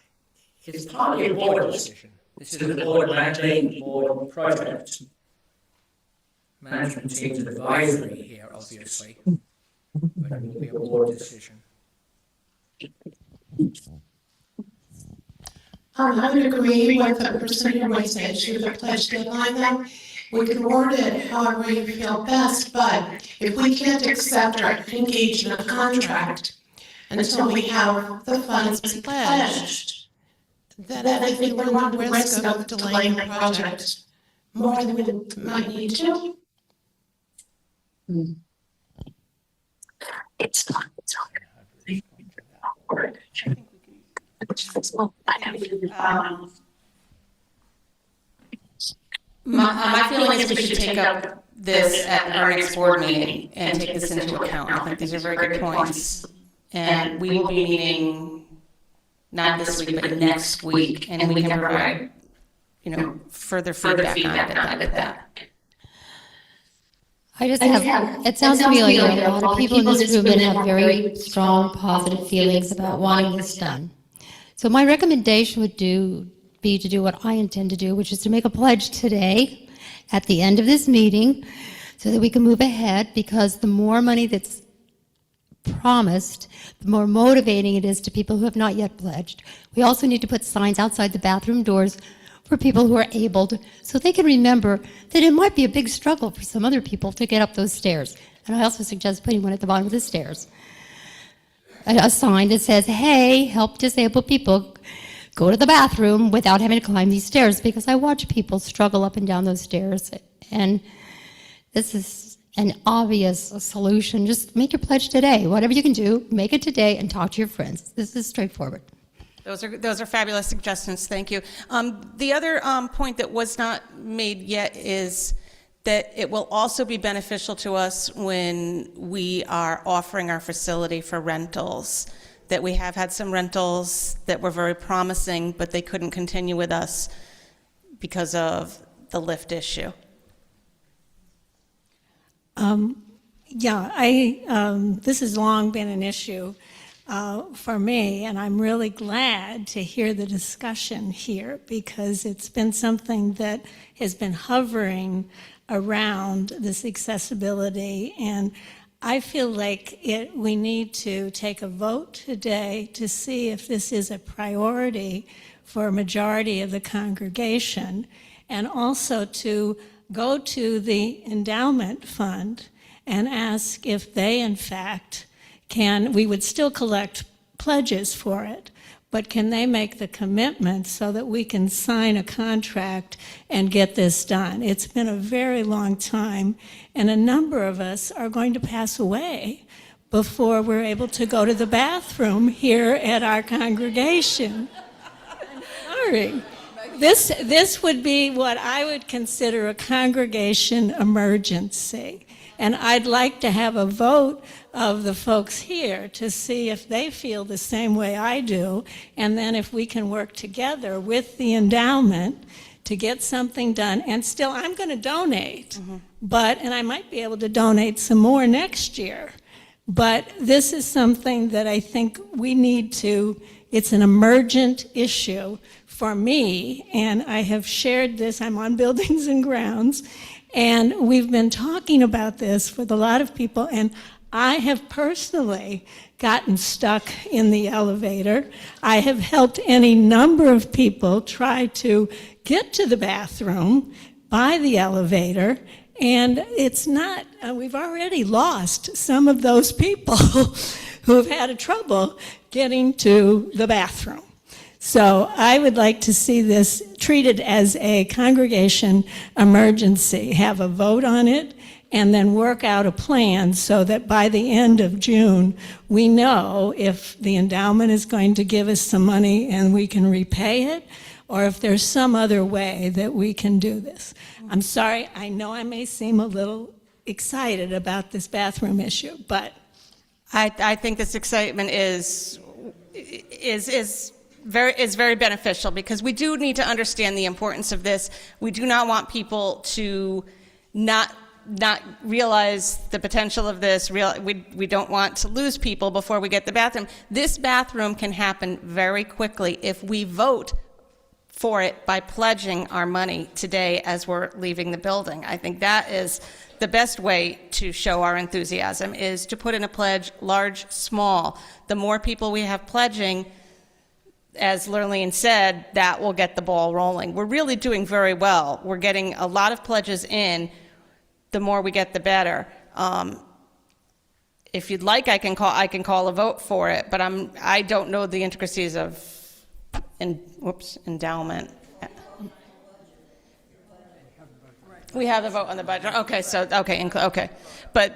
It's partly a board decision. This is a board mandate, board project. Management team's advisory here, obviously, but it will be a board decision. I would agree with the person who raised the issue of the pledge deadline, though. We can word it however you feel best, but if we can't accept or engage in a contract until we have the funds pledged, then I think we're at risk of delaying the project more than we might need to. It's not. My feeling is we should take up this at our next board meeting and take this into account. I think these are very good points. And we will be meeting, not this week, but next week, and we can provide, further feedback on that. I just have, it sounds to me like a lot of people in this room have very strong positive feelings about wanting this done. So my recommendation would be to do what I intend to do, which is to make a pledge today at the end of this meeting so that we can move ahead, because the more money that's promised, the more motivating it is to people who have not yet pledged. We also need to put signs outside the bathroom doors for people who are able to, so they can remember that it might be a big struggle for some other people to get up those stairs. And I also suggest putting one at the bottom of the stairs. A sign that says, hey, help disabled people go to the bathroom without having to climb these stairs, because I watch people struggle up and down those stairs. And this is an obvious solution. Just make your pledge today. Whatever you can do, make it today and talk to your friends. This is straightforward. Those are fabulous suggestions. Thank you. The other point that was not made yet is that it will also be beneficial to us when we are offering our facility for rentals. That we have had some rentals that were very promising, but they couldn't continue with us because of the lift issue. This has long been an issue for me, and I'm really glad to hear the discussion here because it's been something that has been hovering around this accessibility, and I feel like we need to take a vote today to see if this is a priority for a majority of the congregation, and also to go to the endowment fund and ask if they, in fact, we would still collect pledges for it, but can they make the commitment so that we can sign a contract and get this done? It's been a very long time, and a number of us are going to pass away before we're able to go to the bathroom here at our congregation. I'm sorry. This would be what I would consider a congregation emergency. And I'd like to have a vote of the folks here to see if they feel the same way I do, and then if we can work together with the endowment to get something done. And still, I'm going to donate, and I might be able to donate some more next year. But this is something that I think we need to, it's an emergent issue for me, and I have shared this, I'm on Buildings and Grounds, and we've been talking about this with a lot of people, and I have personally gotten stuck in the elevator. I have helped any number of people try to get to the bathroom by the elevator, and it's not, we've already lost some of those people who have had trouble getting to the bathroom. So I would like to see this treated as a congregation emergency, have a vote on it, and then work out a plan so that by the end of June, we know if the endowment is going to give us some money and we can repay it, or if there's some other way that we can do this. I'm sorry, I know I may seem a little excited about this bathroom issue, but I think this excitement is very beneficial because we do need to understand the importance of this. We do not want people to not realize the potential of this. We don't want to lose people before we get the bathroom. This bathroom can happen very quickly if we vote for it by pledging our money today as we're leaving the building. I think that is the best way to show our enthusiasm, is to put in a pledge, large, small. The more people we have pledging, as Lurleen said, that will get the ball rolling. We're really doing very well. We're getting a lot of pledges in. The more we get, the better. If you'd like, I can call a vote for it, but I don't know the intricacies of endowment. We have the vote on the budget. Okay, but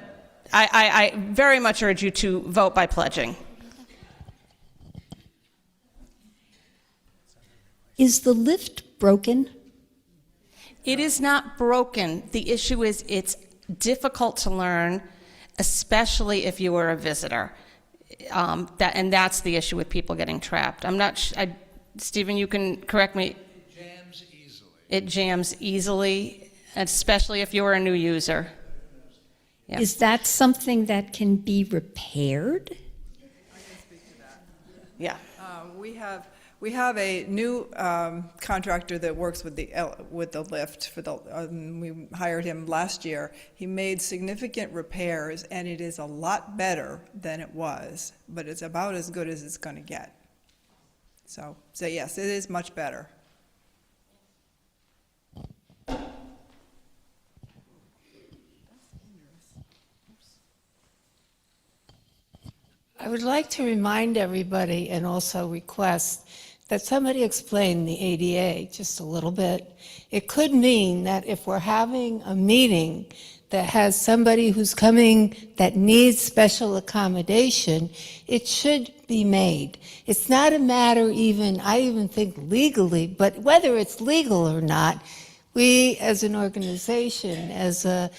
I very much urge you to vote by pledging. Is the lift broken? It is not broken. The issue is it's difficult to learn, especially if you are a visitor. And that's the issue with people getting trapped. I'm not Stephen, you can correct me. It jams easily. It jams easily, especially if you're a new user. Yeah. Is that something that can be repaired? I can speak to that. Yeah. We have a new contractor that works with the lift. We hired him last year. He made significant repairs, and it is a lot better than it was, but it's about as good as it's going to get. So yes, it is much better. I would like to remind everybody and also request that somebody explain the ADA just a little bit. It could mean that if we're having a meeting that has somebody who's coming that needs special accommodation, it should be made. It's not a matter even, I even think legally, but whether it's legal or not, we as an organization, as a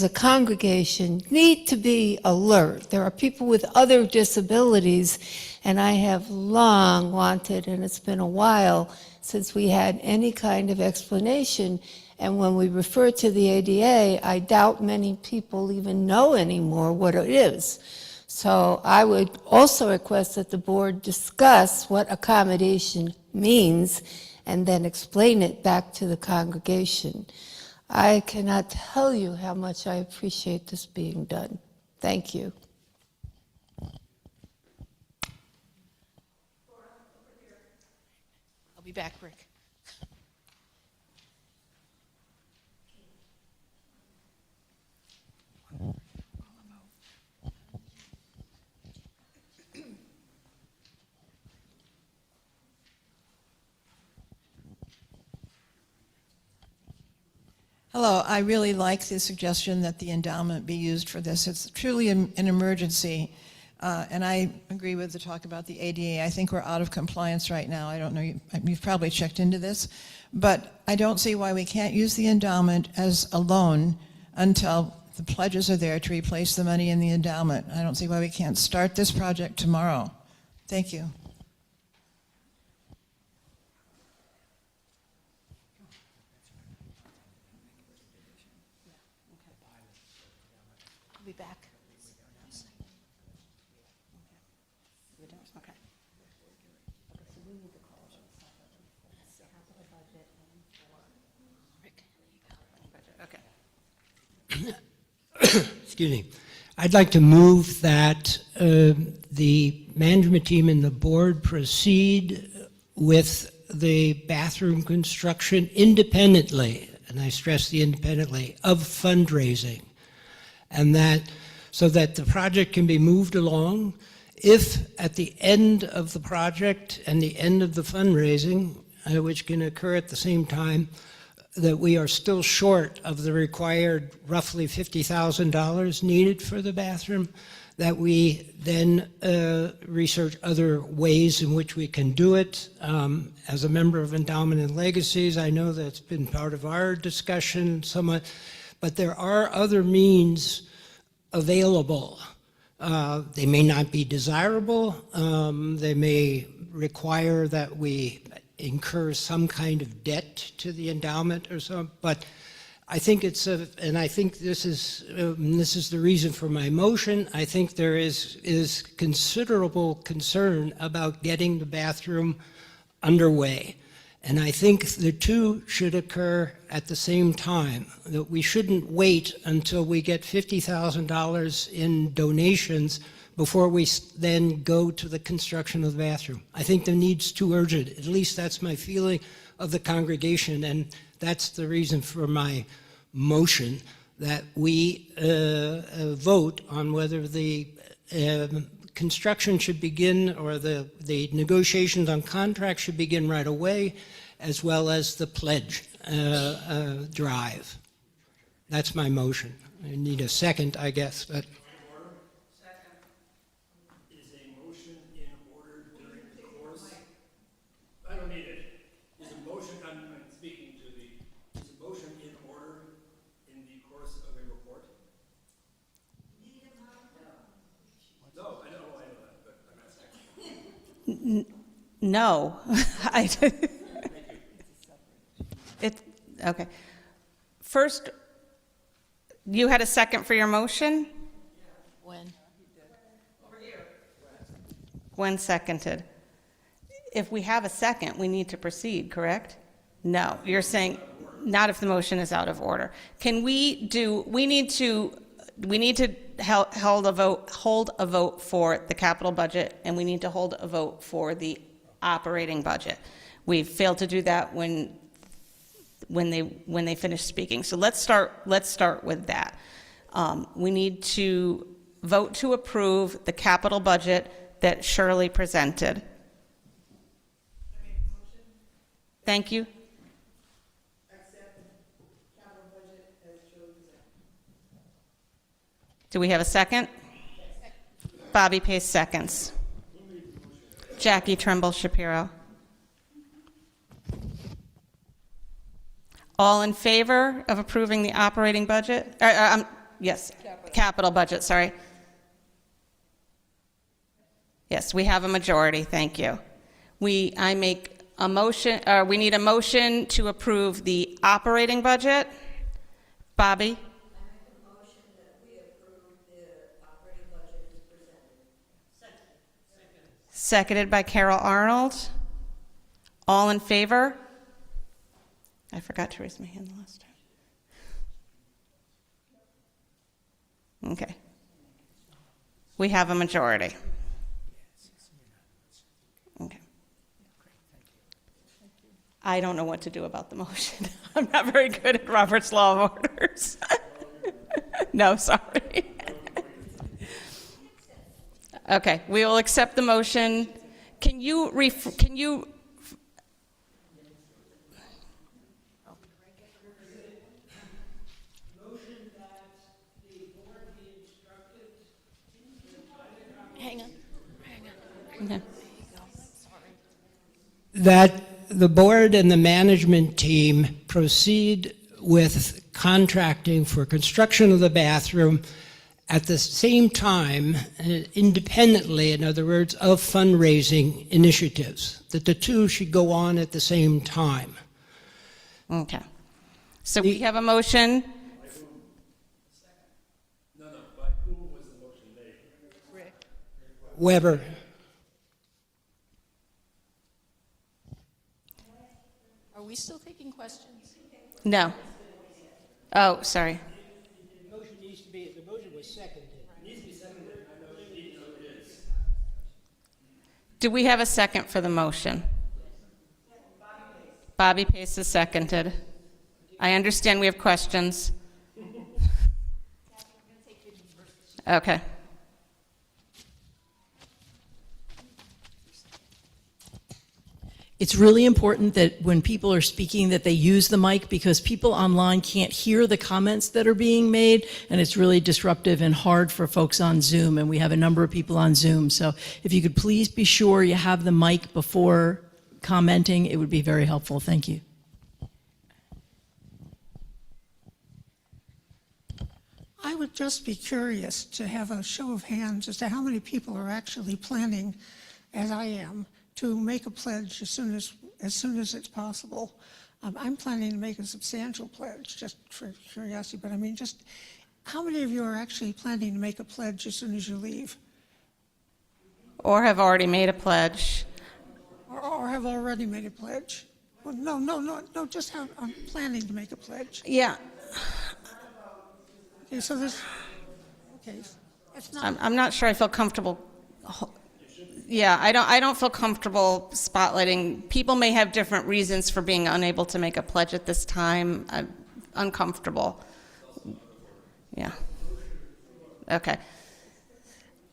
congregation, need to be alert. There are people with other disabilities, and I have long wanted, and it's been a while since we had any kind of explanation. And when we refer to the ADA, I doubt many people even know anymore what it is. So I would also request that the board discuss what accommodation means and then explain it back to the congregation. I cannot tell you how much I appreciate this being done. Thank you. I'll be back, Rick. Hello, I really like the suggestion that the endowment be used for this. It's truly an emergency. And I agree with the talk about the ADA. I think we're out of compliance right now. I don't know, you've probably checked into this, but I don't see why we can't use the endowment as a loan until the pledges are there to replace the money in the endowment. I don't see why we can't start this project tomorrow. Thank you. I'll be back. Okay. So we need to call capital budget and Rick. Okay. Excuse me. I'd like to move that the management team and the board proceed with the bathroom construction independently, and I stress the independently, of fundraising. And that, so that the project can be moved along. If at the end of the project and the end of the fundraising, which can occur at the same time, that we are still short of the required roughly $50,000 needed for the bathroom, that we then research other ways in which we can do it. As a member of Endowment and Legacies, I know that's been part of our discussion somewhat, but there are other means available. They may not be desirable. They may require that we incur some kind of debt to the endowment or so, but I think it's and I think this is the reason for my motion. I think there is considerable concern about getting the bathroom underway. And I think the two should occur at the same time, that we shouldn't wait until we get $50,000 in donations before we then go to the construction of the bathroom. I think the need's too urgent. At least that's my feeling of the congregation, and that's the reason for my motion, that we vote on whether the construction should begin, or the negotiations on contracts should begin right away, as well as the pledge drive. That's my motion. I need a second, I guess. But. Second. Is a motion in order during the course? I don't need it. Is a motion, I'm speaking to the, is a motion in order in the course of a report? No, I know that, but I'm asking. No. Okay. First, you had a second for your motion? When? Gwen seconded. If we have a second, we need to proceed, correct? No, you're saying not if the motion is out of order. Can we do, we need to hold a vote for the capital budget, and we need to hold a vote for the operating budget. We failed to do that when they finish speaking. So let's start with that. We need to vote to approve the capital budget that Shirley presented. Thank you. Do we have a second? Bobby Pace seconds. Jackie Trumbull Shapiro. All in favor of approving the operating budget? Yes, capital budget, sorry. Yes, we have a majority, thank you. I make a motion, we need a motion to approve the operating budget. Bobby? Seconded by Carol Arnold. All in favor? I forgot to raise my hand the last time. Okay. We have a majority. Okay. I don't know what to do about the motion. I'm not very good at Robert's Law of Orders. No, sorry. Okay, we will accept the motion. Can you Hang on. Okay. That the board and the management team proceed with contracting for construction of the bathroom at the same time, independently, in other words, of fundraising initiatives, that the two should go on at the same time. Okay. So we have a motion. No, by whom was the motion made? Rick. Weber. Are we still taking questions? No. Oh, sorry. The motion needs to be, the motion was seconded. It needs to be seconded. I know it is. Do we have a second for the motion? Bobby Pace is seconded. I understand we have questions. Okay. It's really important that when people are speaking that they use the mic, because people online can't hear the comments that are being made, and it's really disruptive and hard for folks on Zoom, and we have a number of people on Zoom. So if you could please be sure you have the mic before commenting, it would be very helpful. Thank you. I would just be curious to have a show of hands as to how many people are actually planning, as I am, to make a pledge as soon as it's possible. I'm planning to make a substantial pledge, just for curiosity, but I mean, just how many of you are actually planning to make a pledge as soon as you leave? Or have already made a pledge. Or have already made a pledge? Well, no, just how I'm planning to make a pledge. Yeah. Okay, so this, okay, it's not. I'm not sure I feel comfortable. Yeah, I don't feel comfortable spotlighting. People may have different reasons for being unable to make a pledge at this time. I'm uncomfortable. Yeah. Okay.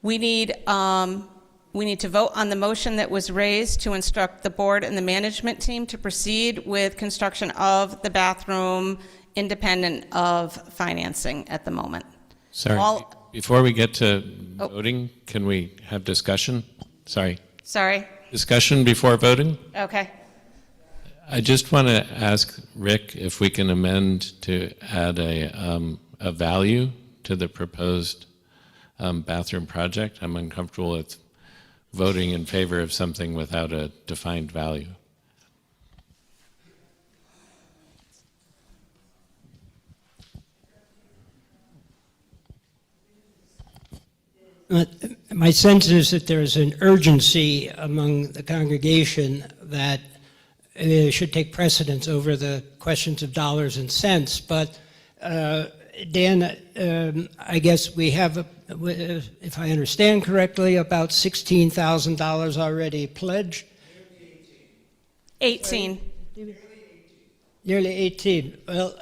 We need to vote on the motion that was raised to instruct the board and the management team to proceed with construction of the bathroom independent of financing at the moment. Sorry, before we get to voting, can we have discussion? Sorry. Discussion before voting? Okay. I just want to ask Rick if we can amend to add a value to the proposed bathroom project. I'm uncomfortable with voting in favor of something without a defined value. My sense is that there is an urgency among the congregation that should take precedence over the questions of dollars and cents. But Dan, I guess we have, if I understand correctly, about $16,000 already pledged. 18. Nearly 18. Well,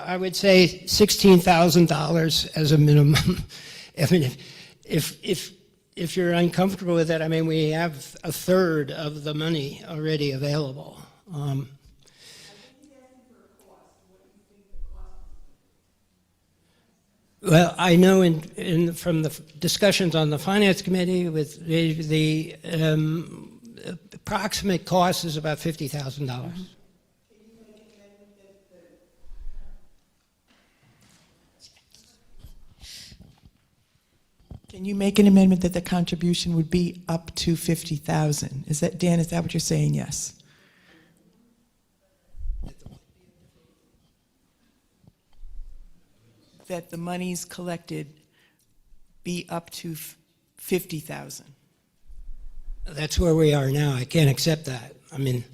I would say $16,000 as a minimum. I mean, if you're uncomfortable with that, I mean, we have a third of the money already available. Well, I know from the discussions on the Finance Committee with the approximate cost is about $50,000. Can you make an amendment that the contribution would be up to 50,000? Is that, Dan, is that what you're saying? Yes. That the monies collected be up to 50,000. That's where we are now. I can't accept that. I mean,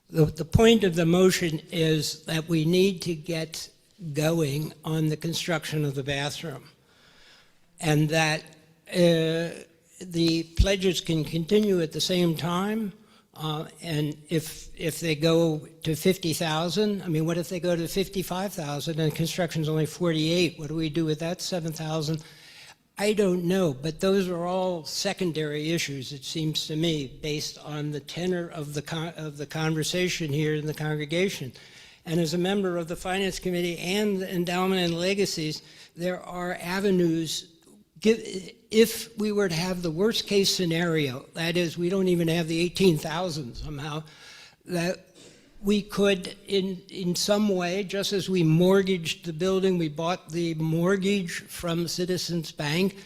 the point of the motion is that we need to get going on the construction of the bathroom, and that the pledges can continue at the same time. And if they go to 50,000, I mean, what if they go to 55,000 and construction's only 48? What do we do with that 7,000? I don't know, but those are all secondary issues, it seems to me, based on the tenor of the conversation here in the congregation. And as a member of the Finance Committee and the Endowment and Legacies, there are avenues. If we were to have the worst case scenario, that is, we don't even have the 18,000 somehow, that we could, in some way, just as we mortgaged the building, we bought the mortgage from Citizens Bank,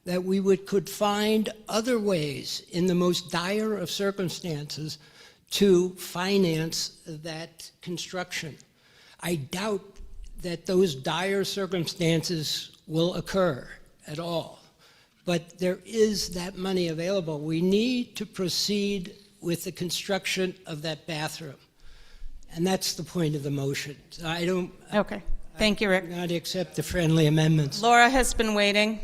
that we could find other ways in the most dire of circumstances to finance that construction. I doubt that those dire circumstances will occur at all, but there is that money available. We need to proceed with the construction of that bathroom. And that's the point of the motion. So I don't... Okay. Thank you, Rick. I not accept the friendly amendments. Laura has been waiting.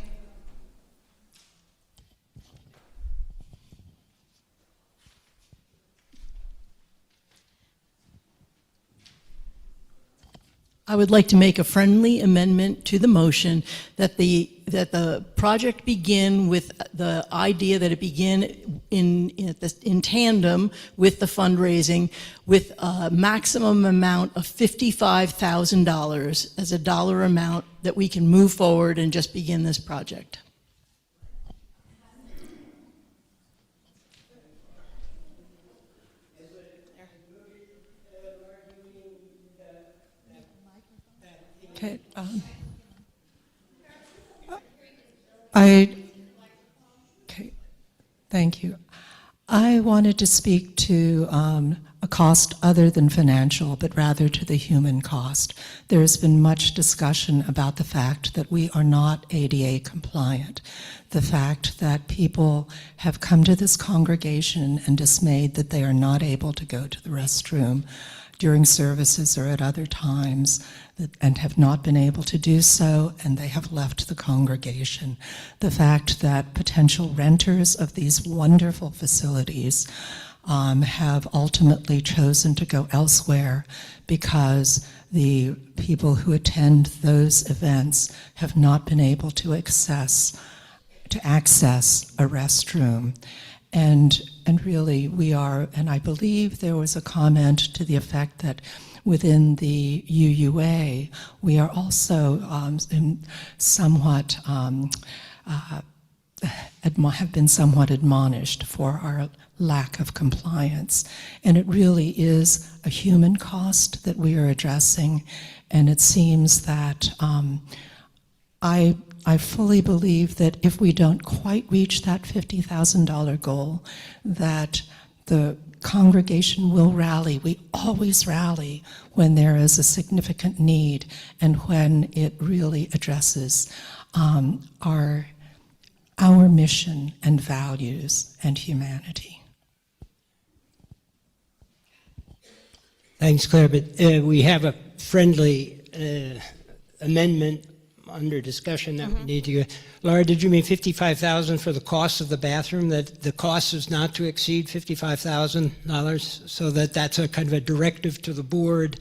I would like to make a friendly amendment to the motion that the project begin with the idea that it begin in tandem with the fundraising, with a maximum amount of $55,000 as a dollar amount that we can move forward and just begin this project. Okay. Okay. Thank you. I wanted to speak to a cost other than financial, but rather to the human cost. There has been much discussion about the fact that we are not ADA compliant, the fact that people have come to this congregation and dismayed that they are not able to go to the restroom during services or at other times, and have not been able to do so, and they have left the congregation. The fact that potential renters of these wonderful facilities have ultimately chosen to go elsewhere because the people who attend those events have not been able to access a restroom. And really we are, and I believe there was a comment to the effect that within the UUA, we are also have been somewhat admonished for our lack of compliance. And it really is a human cost that we are addressing. And it seems that I fully believe that if we don't quite reach that $50,000 goal, that the congregation will rally. We always rally when there is a significant need and when it really addresses our mission and values and humanity. Thanks, Claire, but we have a friendly amendment under discussion that we need to go. Laura, did you mean $55,000 for the cost of the bathroom, that the cost is not to exceed $55,000, so that's a kind of a directive to the board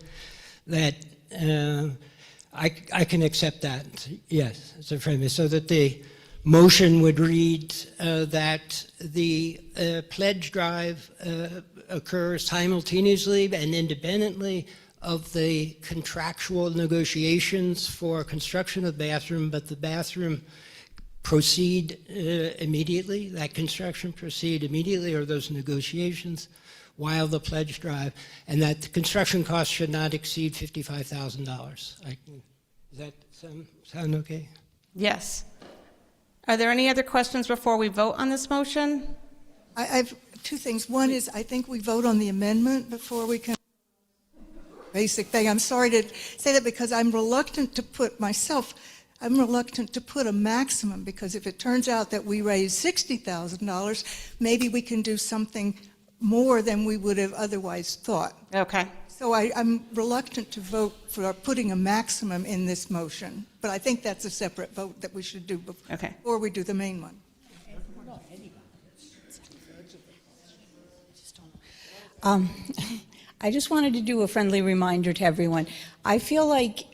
that I can accept that, yes, as a friendly, so that the motion would read that the pledge drive occurs simultaneously and independently of the contractual negotiations for construction of the bathroom, but the bathroom proceed immediately, that construction proceed immediately, or those negotiations while the pledge drive, and that the construction cost should not exceed $55,000. Does that sound okay? Yes. Are there any other questions before we vote on this motion? I've two things. One is I think we vote on the amendment before we can. Basic thing. I'm sorry to say that because I'm reluctant to put a maximum, because if it turns out that we raise $60,000, maybe we can do something more than we would have otherwise thought. Okay. So I'm reluctant to vote for putting a maximum in this motion, but I think that's a separate vote that we should do before we do the main one. I just wanted to do a friendly reminder to everyone. I feel like,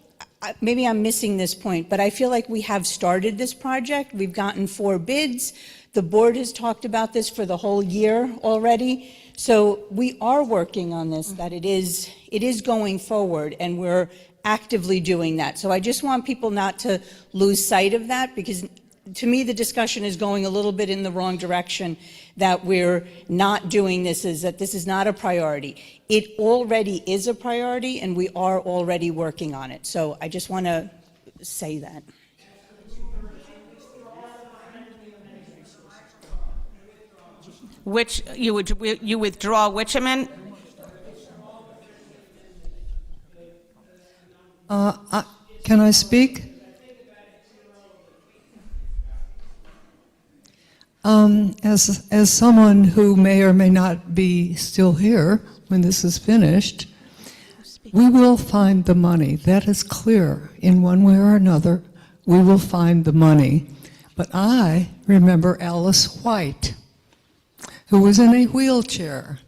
maybe I'm missing this point, but I feel like we have started this project. We've gotten 4 bids. The board has talked about this for the whole year already. So we are working on this, that it is going forward, and we're actively doing that. So I just want people not to lose sight of that, because to me, the discussion is going a little bit in the wrong direction, that we're not doing this, is that this is not a priority. It already is a priority, and we are already working on it. So I just want to say that. Which, you withdraw which amendment? Can I speak? As someone who may or may not be still here when this is finished, we will find the money. That is clear. In one way or another, we will find the money. But I remember Alice White, who was in a wheelchair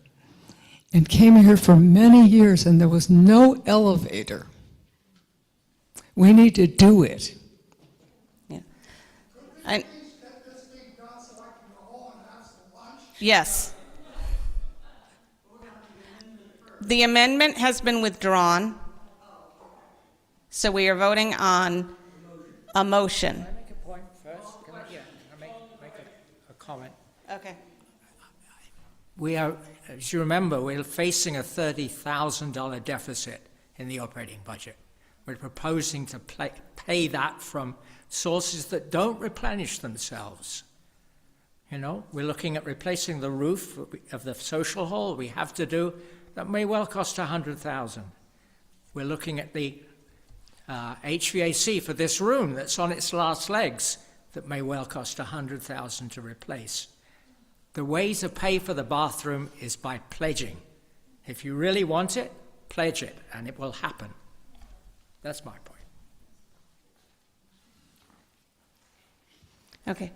and came here for many years, and there was no elevator. We need to do it. Yeah. Yes. The amendment has been withdrawn, so we are voting on a motion. Can I make a point first? Can I make a comment? Okay. We are, as you remember, we're facing a $30,000 deficit in the operating budget. We're proposing to pay that from sources that don't replenish themselves. You know, we're looking at replacing the roof of the social hall. We have to do that. May well cost $100,000. We're looking at the HVAC for this room that's on its last legs. That may well cost $100,000 to replace. The way to pay for the bathroom is by pledging. If you really want it, pledge it, and it will happen. That's my point. Okay.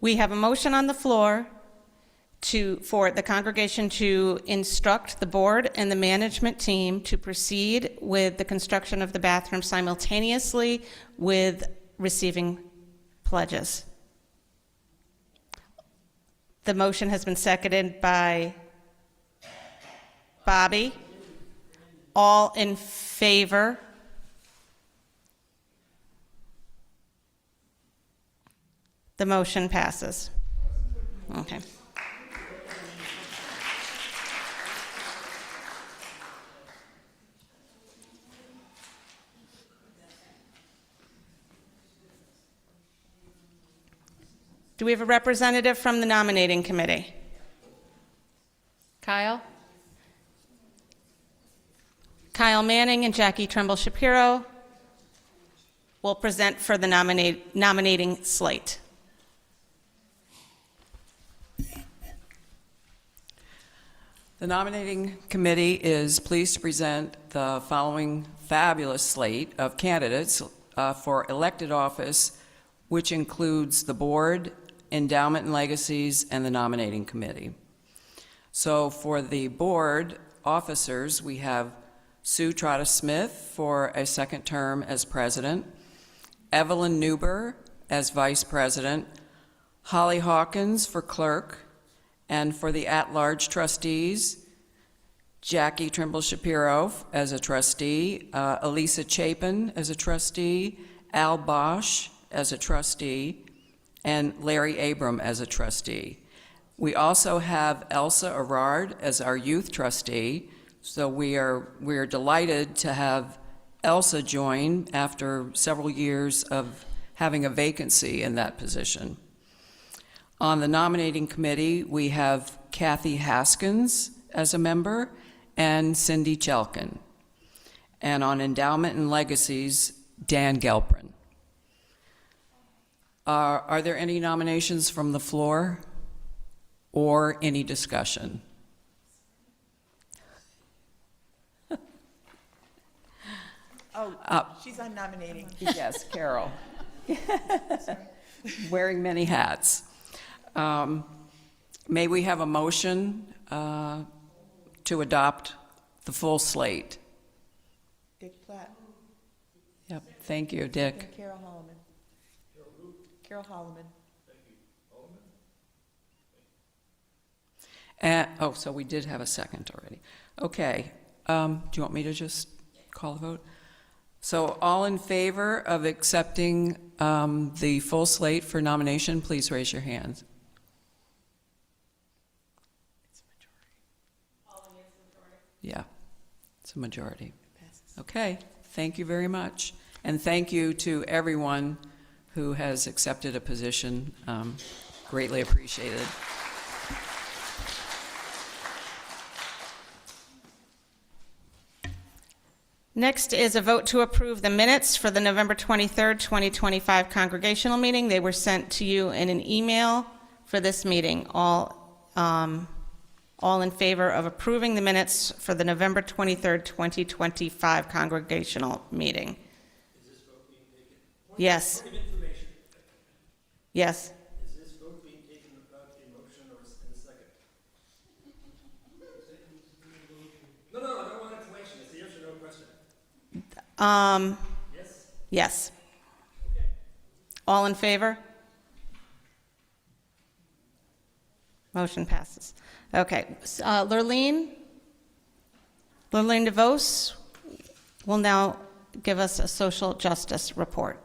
We have a motion on the floor for the congregation to instruct the board and the management team to proceed with the construction of the bathroom simultaneously with receiving pledges. The motion has been seconded by Bobby. All in favor? The motion passes. Okay. Do we have a representative from the nominating committee? Kyle? Kyle Manning and Jackie Trumbull Shapiro will present for the nominating slate. The nominating committee is pleased to present the following fabulous slate of candidates for elected office, which includes the board, endowment and legacies, and the nominating committee. So for the board officers, we have Sue Trotta-Smith for a second term as president, Evelyn Newber as vice president, Holly Hawkins for clerk, and for the at-large trustees, Jackie Trimble Shapiro as a trustee, Elisa Chapin as a trustee, Al Bosch as a trustee, and Larry Abram as a trustee. We also have Elsa Arard as our youth trustee, so we are delighted to have Elsa join after several years of having a vacancy in that position. On the nominating committee, we have Kathy Haskins as a member and Cindy Chelkin. And on endowment and legacies, Dan Gelprin. Are there any nominations from the floor or any discussion? She's on nominating. Yes, Carol. Wearing many hats. May we have a motion to adopt the full slate? Dick Platt. Yep, thank you, Dick. And Carol Holloman. Carol Holloman. So we did have a second already. Okay, do you want me to just call the vote? So all in favor of accepting the full slate for nomination, please raise your hands. Yeah, it's a majority. Okay, thank you very much. And thank you to everyone who has accepted a position. Greatly appreciated. Next is a vote to approve the minutes for the November 23rd, 2025 congregational meeting. They were sent to you in an email for this meeting. All in favor of approving the minutes for the November 23rd, 2025 congregational meeting? Is this vote being taken? Yes. Point of information. Yes. Is this vote being taken without a motion or in a second? No, I don't want explanation. It's a yes or no question. Yes? Yes. Okay. All in favor? Motion passes. Okay, Lurleen DeVos will now give us a social justice report.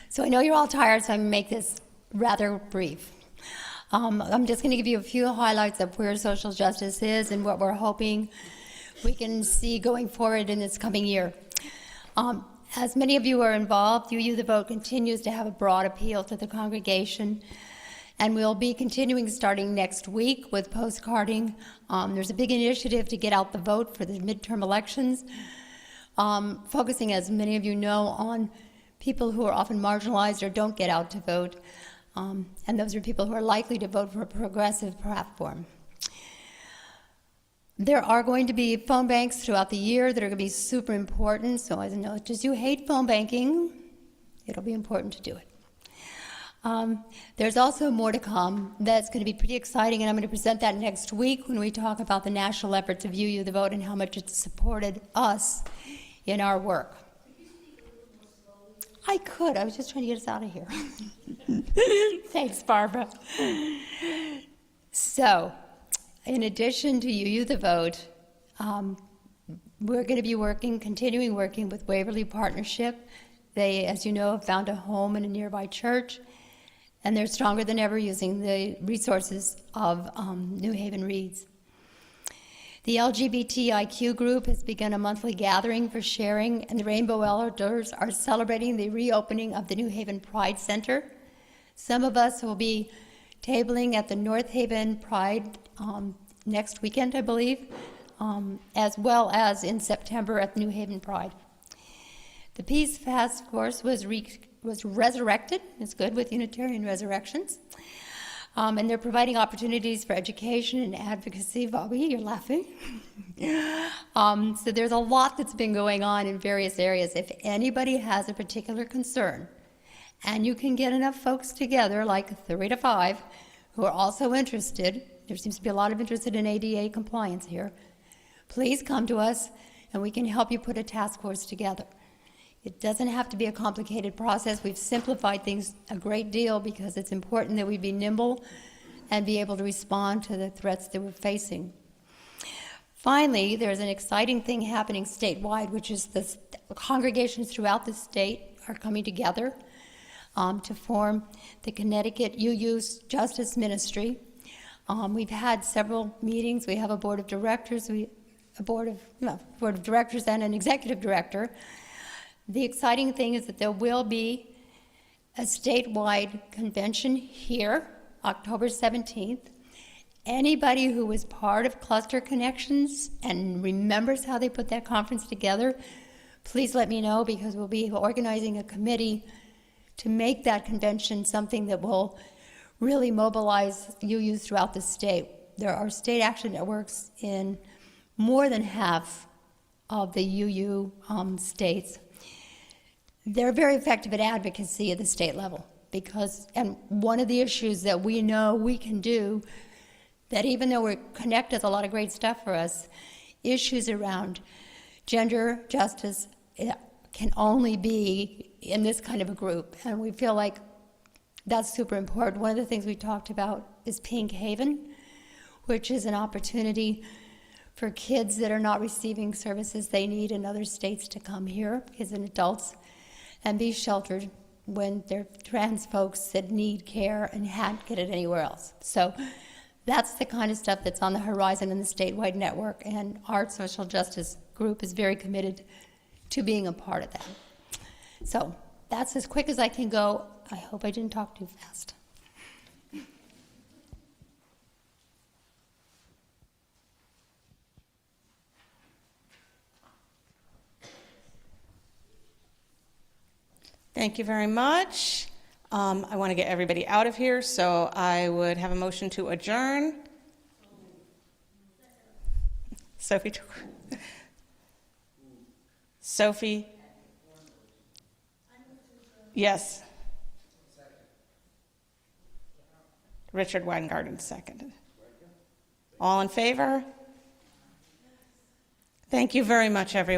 So I know you're all tired, so I'm going to make this rather brief. I'm just going to give you a few highlights of where social justice is and what we're hoping we can see going forward in this coming year. As many of you are involved, UU The Vote continues to have a broad appeal to the congregation, and we'll be continuing starting next week with postcarding. There's a big initiative to get out the vote for the midterm elections, focusing, as many of you know, on people who are often marginalized or don't get out to vote, and those are people who are likely to vote for a progressive platform. There are going to be phone banks throughout the year that are going to be super important, so as much as you hate phone banking, it'll be important to do it. There's also more to come that's going to be pretty exciting, and I'm going to present that next week when we talk about the national efforts of UU The Vote and how much it's supported us in our work. I could. I was just trying to get us out of here. Thanks, Barbara. So, in addition to UU The Vote, we're going to be continuing working with Waverly Partnership. They, as you know, have found a home in a nearby church, and they're stronger than ever using the resources of New Haven Reads. The LGBTIQ group has begun a monthly gathering for sharing, and the Rainbow Elders are celebrating the reopening of the New Haven Pride Center. Some of us will be tabling at the North Haven Pride next weekend, I believe, as well as in September at New Haven Pride. The Peace Task Force was resurrected. It's good with Unitarian resurrections. And they're providing opportunities for education and advocacy. Bobby, you're laughing. So there's a lot that's been going on in various areas. If anybody has a particular concern, and you can get enough folks together, like 3 to 5, who are also interested, there seems to be a lot of interest in ADA compliance here, please come to us, and we can help you put a task force together. It doesn't have to be a complicated process. We've simplified things a great deal because it's important that we be nimble and be able to respond to the threats that we're facing. Finally, there's an exciting thing happening statewide, which is the congregations throughout the state are coming together to form the Connecticut UU Justice Ministry. We've had several meetings. We have a board of directors, board of directors and an executive director. The exciting thing is that there will be a statewide convention here, October 17th. Anybody who was part of Cluster Connections and remembers how they put that conference together, please let me know, because we'll be organizing a committee to make that convention something that will really mobilize UUs throughout the state. There are state action networks in more than half of the UU states. They're very effective at advocacy at the state level because, and one of the issues that we know we can do, that even though we're connected, a lot of great stuff for us, issues around gender justice can only be in this kind of a group, and we feel like that's super important. One of the things we talked about is Pink Haven, which is an opportunity for kids that are not receiving services they need in other states to come here, kids and adults, and be sheltered when they're trans folks that need care and can't get it anywhere else. So that's the kind of stuff that's on the horizon in the statewide network, and our social justice group is very committed to being a part of that. So that's as quick as I can go. I hope I didn't talk too fast. Thank you very much. I want to get everybody out of here, so I would have a motion to adjourn. Sophie? Sophie? Yes. Richard Weingarten seconded. All in favor? Thank you very much, everyone.